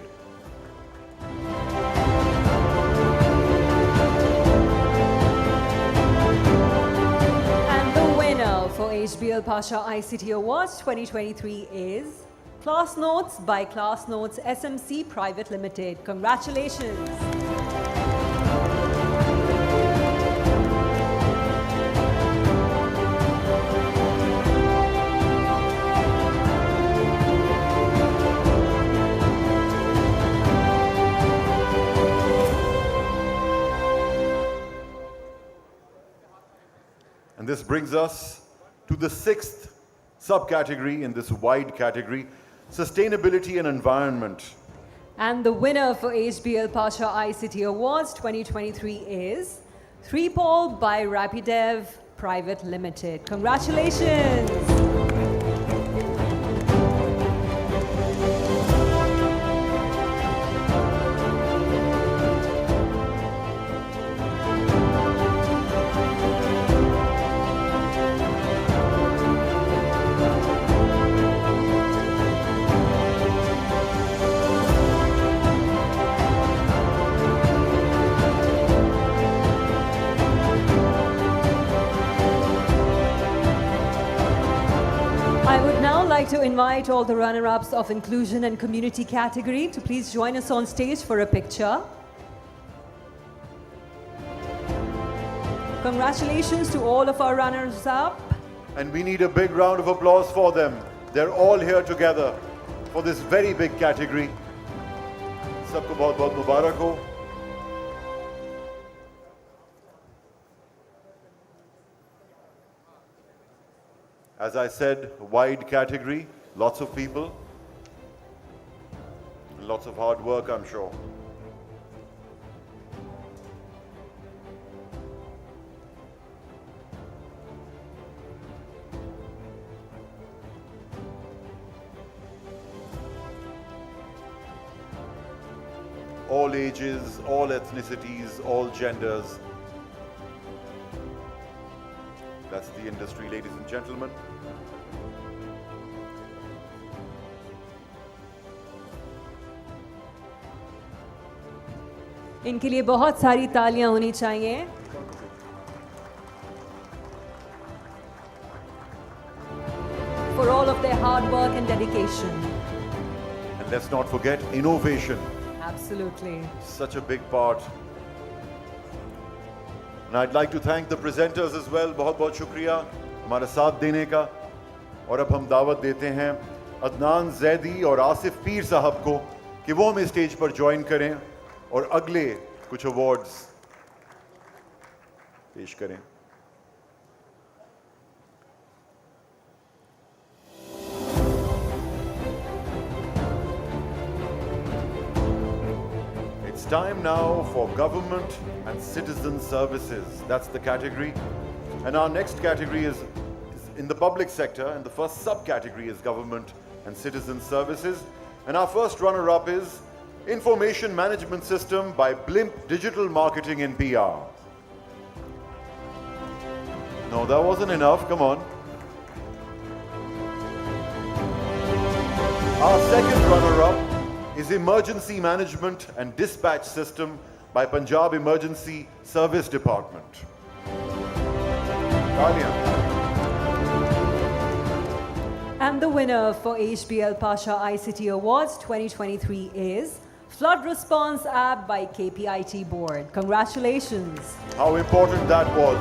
Speaker 7: And the winner for HBL Pasha ICT Awards 2023 is Class Notes by Class Notes SMC Private Limited. Congratulations.
Speaker 4: And this brings us to the sixth subcategory in this wide category, sustainability and environment.
Speaker 7: And the winner for HBL Pasha ICT Awards 2023 is 3Pol by Rapidev Private Limited. Congratulations. I would now like to invite all the runner-ups of inclusion and community category to please join us on stage for a picture. Congratulations to all of our runners-up.
Speaker 4: And we need a big round of applause for them. They're all here together for this very big category. Sabko bahut bahut mubarak ho. As I said, wide category, lots of people, lots of hard work, I'm sure. All ages, all ethnicities, all genders. That's the industry, ladies and gentlemen.
Speaker 7: इनके लिए बहुत सारी तालियां होनी चाहिए. For all of their hard work and dedication.
Speaker 4: And let's not forget innovation.
Speaker 7: Absolutely.
Speaker 4: Such a big part. And I'd like to thank the presenters as well. बहुत बहुत शुक्रिया हमारा साथ देने का. और अब हम दावत देते हैं अदनान जैदी और आसिफ पीर साहब को कि वो हमें स्टेज पर ज्वाइन करें और अगले कुछ अवार्ड्स पेश करें. It's time now for government and citizen services. That's the category. And our next category is in the public sector, and the first subcategory is government and citizen services. And our first runner-up is Information Management System by Blimp Digital Marketing in PR. No, that wasn't enough. Come on. Our second runner-up is Emergency Management and Dispatch System by Punjab Emergency Service Department. Talia.
Speaker 7: And the winner for HBL Pasha ICT Awards 2023 is Flood Response App by KPIT Board. Congratulations.
Speaker 4: How important that was.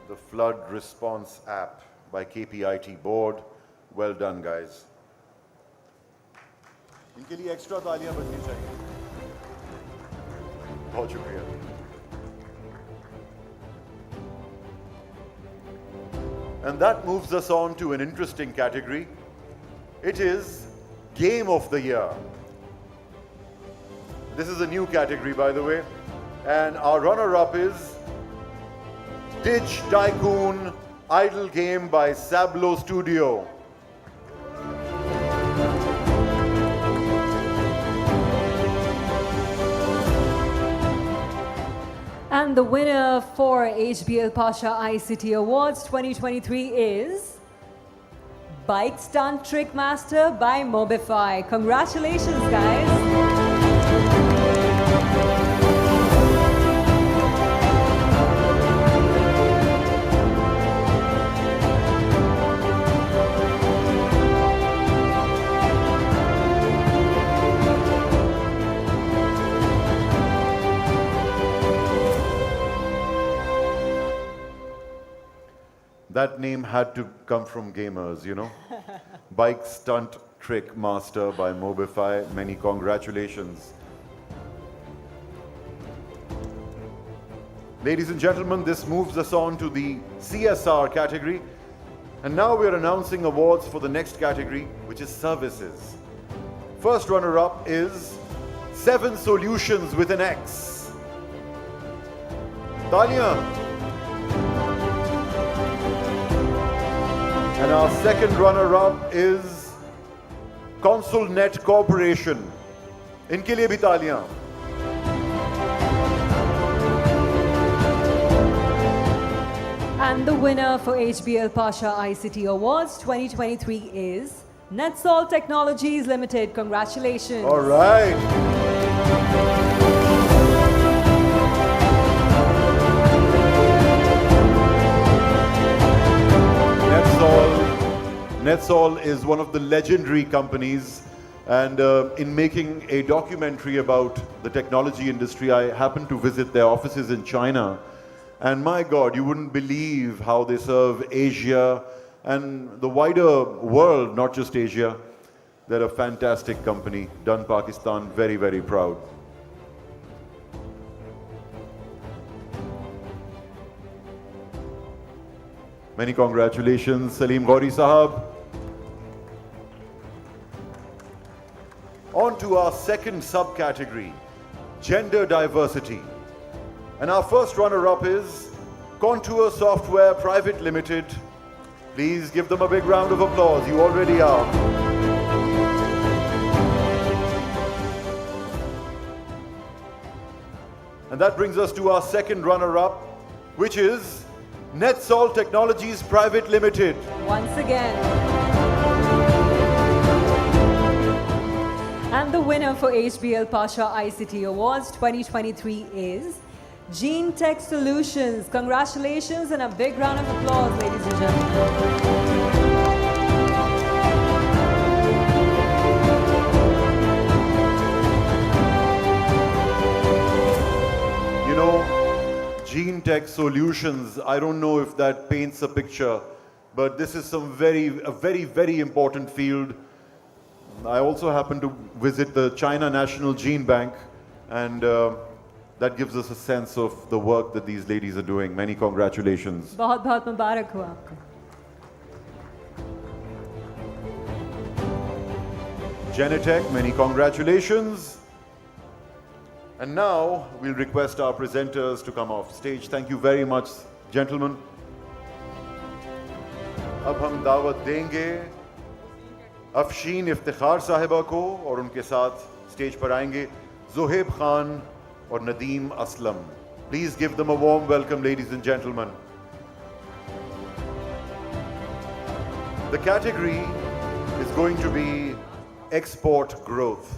Speaker 4: The Flood Response App by KPIT Board. Well done, guys. इनके लिए extra तालियां बजनी चाहिए. बहुत शुक्रिया. And that moves us on to an interesting category. It is Game of the Year. This is a new category, by the way. And our runner-up is Dig Tycoon Idle Game by Sablo Studio.
Speaker 7: And the winner for HBL Pasha ICT Awards 2023 is Bike Stunt Trick Master by Mobify. Congratulations, guys.
Speaker 4: That name had to come from gamers, you know. Bike Stunt Trick Master by Mobify. Many congratulations. Ladies and gentlemen, this moves us on to the CSR category. And now we're announcing awards for the next category, which is services. First runner-up is 7 Solutions with an X. Talia. And our second runner-up is ConsulNet Corporation. इनके लिए भी तालियां.
Speaker 7: And the winner for HBL Pasha ICT Awards 2023 is Netsol Technologies Limited. Congratulations.
Speaker 4: All right. Netsol is one of the legendary companies, and in making a documentary about the technology industry, I happened to visit their offices in China, and my God, you wouldn't believe how they serve Asia and the wider world, not just Asia. They're a fantastic company, done Pakistan very, very proud. Many congratulations, Salim Gauri Sahab. On to our second subcategory, gender diversity. And our first runner-up is Contour Software Private Limited. Please give them a big round of applause. You already are. And that brings us to our second runner-up, which is Netsol Technologies Private Limited.
Speaker 7: Once again. And the winner for HBL Pasha ICT Awards 2023 is Gene Tech Solutions. Congratulations and a big round of applause, ladies and gentlemen.
Speaker 4: You know, Gene Tech Solutions, I don't know if that paints a picture, but this is a very important field. I also happened to visit the China National Gene Bank, and that gives us a sense of the work that these ladies are doing. Many congratulations.
Speaker 7: बहुत बहुत मुबारक हो आपको.
Speaker 4: Genetech, many congratulations. And now we'll request our presenters to come off stage. Thank you very much, gentlemen. अब हम दावत देंगे अफशीन इफ्तिखार साहिबा को, और उनके साथ स्टेज पर आएंगे ज़ुहैब खान और Nadeem Aslam. Please give them a warm welcome, ladies and gentlemen. The category is going to be export growth.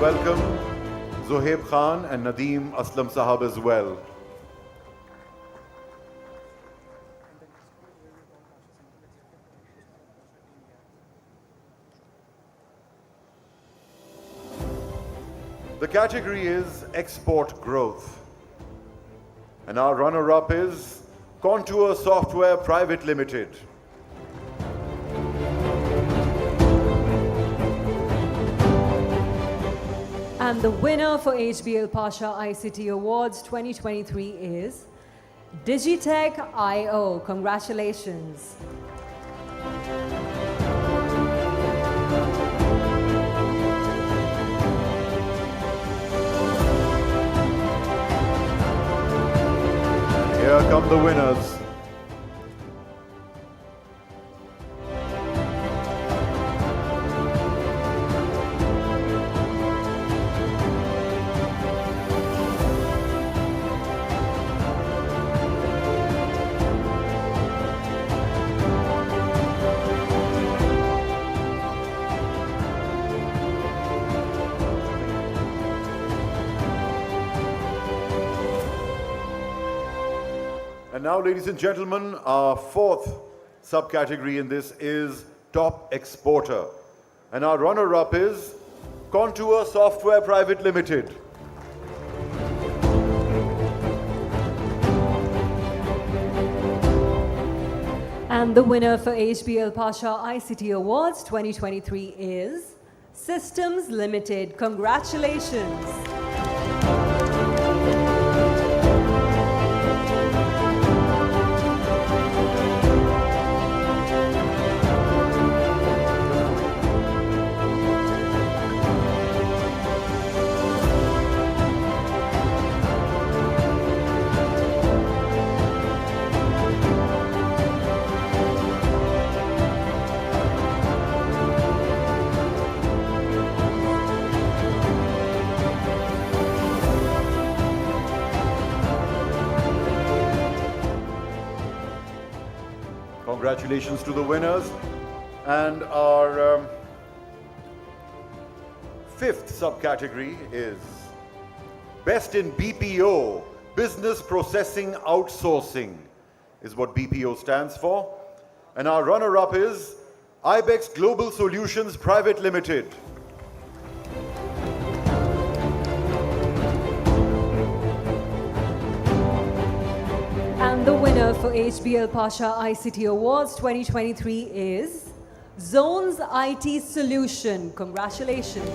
Speaker 4: Welcome Zuhaib Khan and Nadeem Aslam Sahab as well. The category is export growth. And our runner-up is Contour Software Private Limited.
Speaker 7: And the winner for HBL Pasha ICT Awards 2023 is Digitech IO. Congratulations.
Speaker 4: Here come the winners. And now, ladies and gentlemen, our fourth subcategory in this is Top Exporter. And our runner-up is Contour Software Private Limited.
Speaker 7: And the winner for HBL Pasha ICT Awards 2023 is Systems Limited. Congratulations.
Speaker 4: Congratulations to the winners. And our fifth subcategory is Best in BPO, Business Processing Outsourcing is what BPO stands for. And our runner-up is Ibex Global Solutions Private Limited.
Speaker 7: And the winner for HBL Pasha ICT Awards 2023 is Zones IT Solution. Congratulations.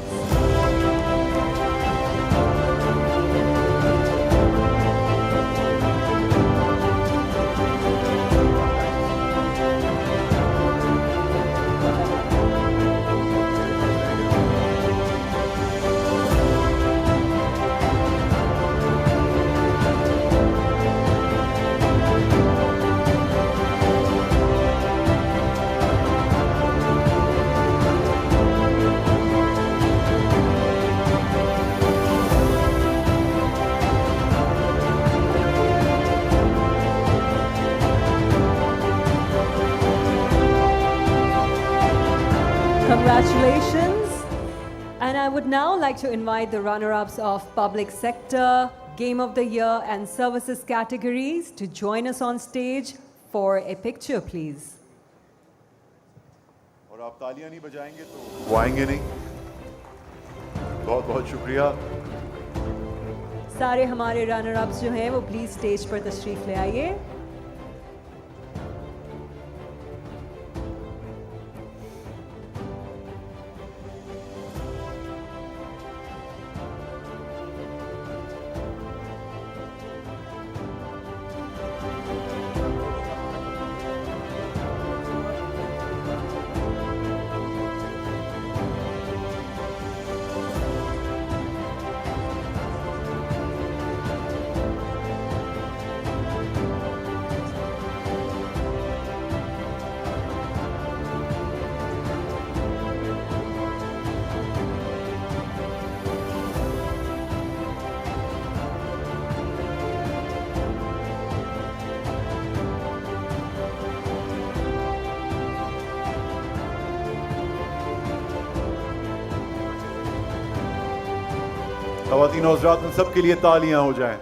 Speaker 7: Congratulations. And I would now like to invite the runner-ups of Public Sector, Game of the Year and Services categories to join us on stage for a picture, please.
Speaker 4: और आप तालियां नहीं बजाएंगे तो वो आएंगे नहीं. बहुत बहुत शुक्रिया.
Speaker 7: सारे हमारे रनर-अप्स जो हैं वो प्लीज स्टेज पर तशरीफ ले आइए.
Speaker 4: ख़वातीन और हज़रात, उन सब के लिए तालियां हो जाएं.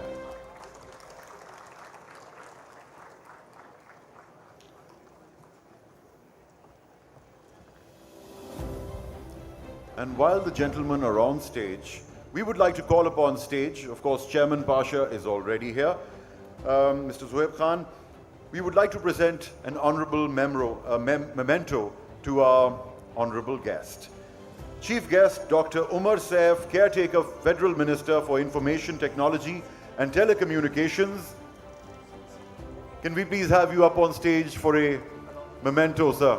Speaker 4: And while the gentlemen are on stage, we would like to call upon stage, of course, Chairman Pasha is already here, Mr. Zohaib Khan. We would like to present an honorable memento to our honorable guest. Chief guest, Dr. Umar Saif, Caretaker Federal Minister for Information Technology and Telecommunications. Can we please have you up on stage for a memento, sir?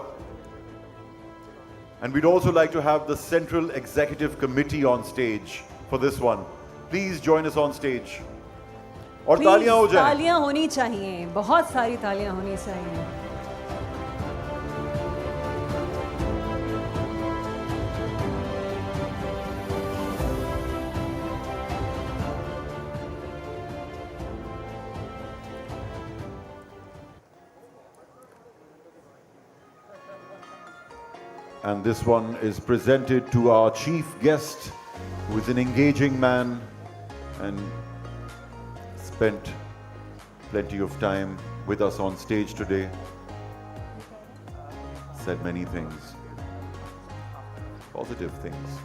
Speaker 4: And we'd also like to have the Central Executive Committee on stage for this one. Please join us on stage. और तालियां हो जाएं.
Speaker 7: तालियां होनी चाहिए, बहुत सारी तालियां होनी चाहिए.
Speaker 4: And this one is presented to our chief guest, who is an engaging man and spent plenty of time with us on stage today. Said many things, positive things.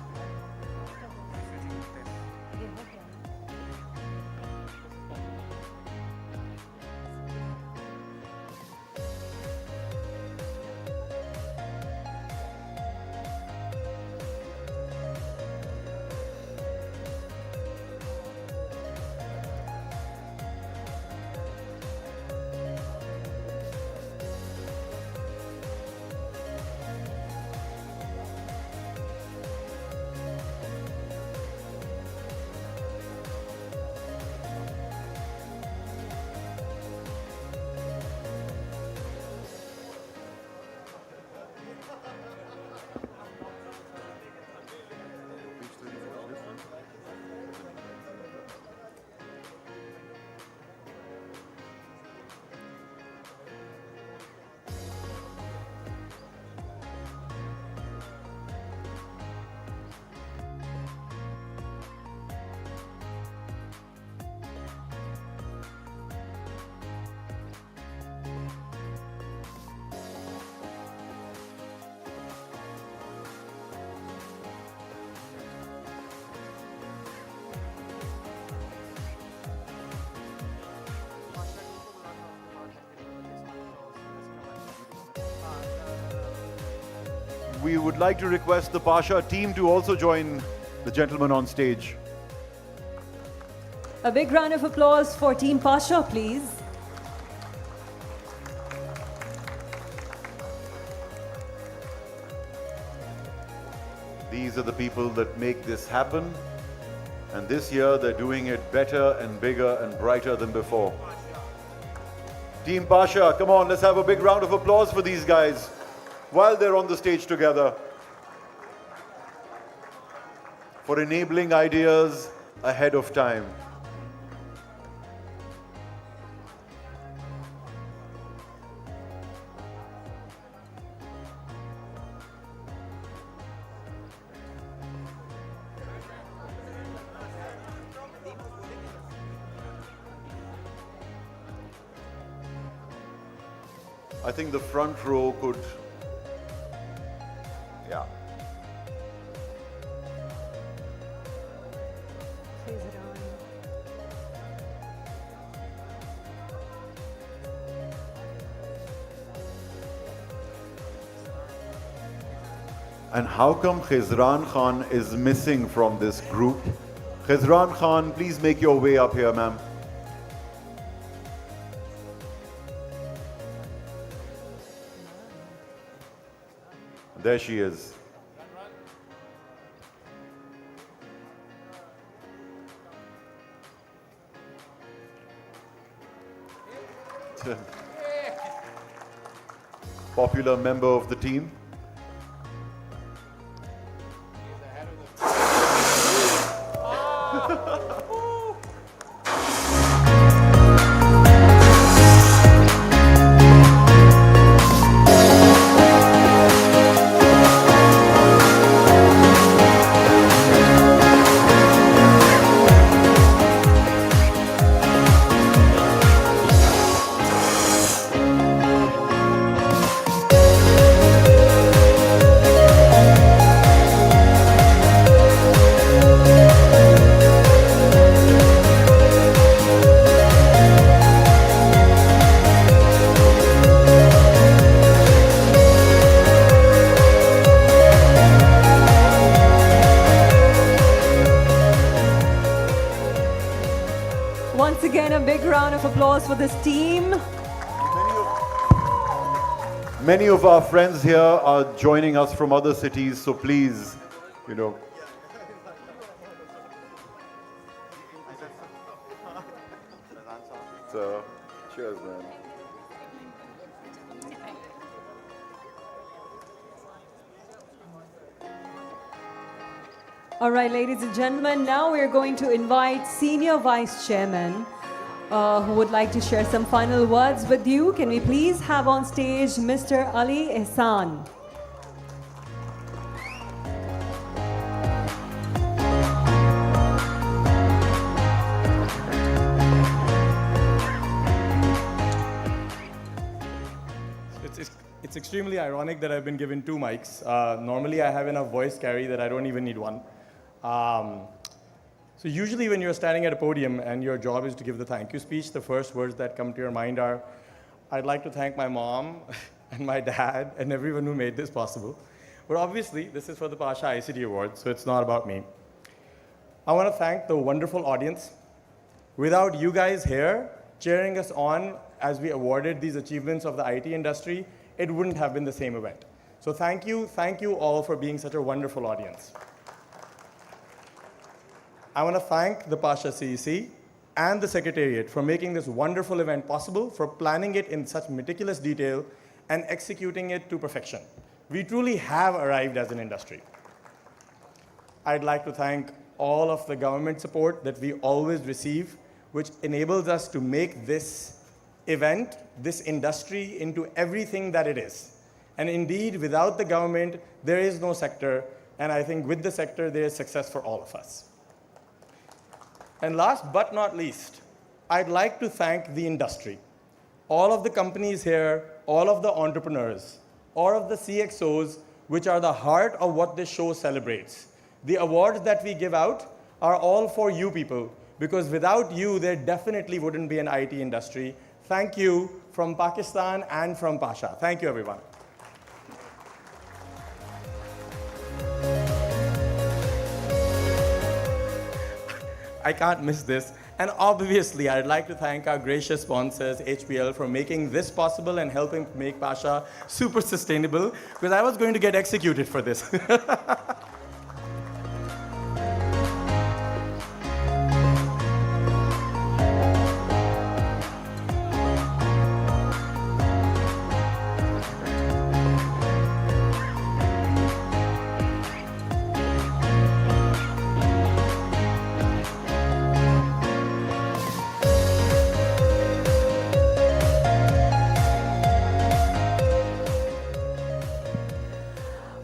Speaker 4: we would like to request the Pasha team to also join the gentleman on stage.
Speaker 7: A big round of applause for Team Pasha, please.
Speaker 4: These are the people that make this happen. And this year, they're doing it better and bigger and brighter than before. Team Pasha, come on, let's have a big round of applause for these guys while they're on the stage together, for enabling ideas ahead of time. I think the front row could, yeah. And how come Khizran Khan is missing from this group? Khizran Khan, please make your way up here, ma'am. There she is. Popular member of the team.
Speaker 7: Once again, a big round of applause for this team.
Speaker 4: Many of our friends here are joining us from other cities, so please, So, cheers, man.
Speaker 7: All right, ladies and gentlemen, now we're going to invite Senior Vice Chairman who would like to share some final words with you. Can we please have on stage Mr. Ali Ehsan?
Speaker 18: It's extremely ironic that I've been given 2 mics. Normally I have enough voice carry that I don't even need one. So usually when you're standing at a podium and your job is to give the thank you speech, the first words that come to your mind are, I'd like to thank my mom and my dad and everyone who made this possible. But obviously this is for the Pasha ICT Awards, so it's not about me. I want to thank the wonderful audience. Without you guys here cheering us on as we awarded these achievements of the IT industry, it wouldn't have been the same event. So thank you all for being such a wonderful audience. I want to thank the Pasha CEC and the Secretariat for making this wonderful event possible, for planning it in such meticulous detail and executing it to perfection. We truly have arrived as an industry. I'd like to thank all of the government support that we always receive, which enables us to make this event, this industry, into everything that it is. And indeed, without the government, there is no sector, and I think with the sector, there is success for all of us. And last but not least, I'd like to thank the industry. All of the companies here, all of the entrepreneurs, all of the CXOs, which are the heart of what this show celebrates. The awards that we give out are all for you people, because without you, there definitely wouldn't be an IT industry. Thank you from Pakistan and from Pasha. Thank you, everyone. I can't miss this. And obviously, I'd like to thank our gracious sponsors, HBL, for making this possible and helping make Pasha super sustainable, because I was going to get executed for this.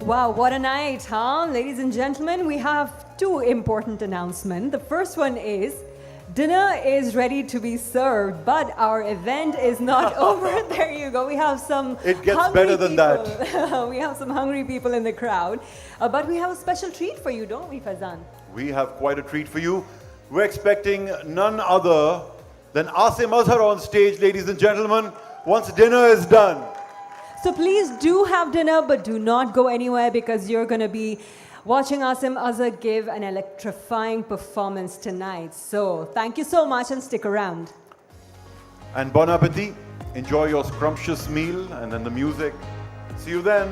Speaker 7: Wow, what a night, huh? Ladies and gentlemen, we have two important announcements. The first one is dinner is ready to be served, but our event is not over. There you go. We have some
Speaker 4: It gets
Speaker 7: hungry
Speaker 4: better than that.
Speaker 7: people. We have some hungry people in the crowd. But we have a special treat for you, don't we, Faizan?
Speaker 4: We have quite a treat for you. We're expecting none other than Asim Azhar on stage, ladies and gentlemen, once dinner is done.
Speaker 7: So please do have dinner, but do not go anywhere because you're going to be watching Asim Azhar give an electrifying performance tonight. So thank you so much and stick around.
Speaker 4: And bon appetit. Enjoy your scrumptious meal and then the music. See you then.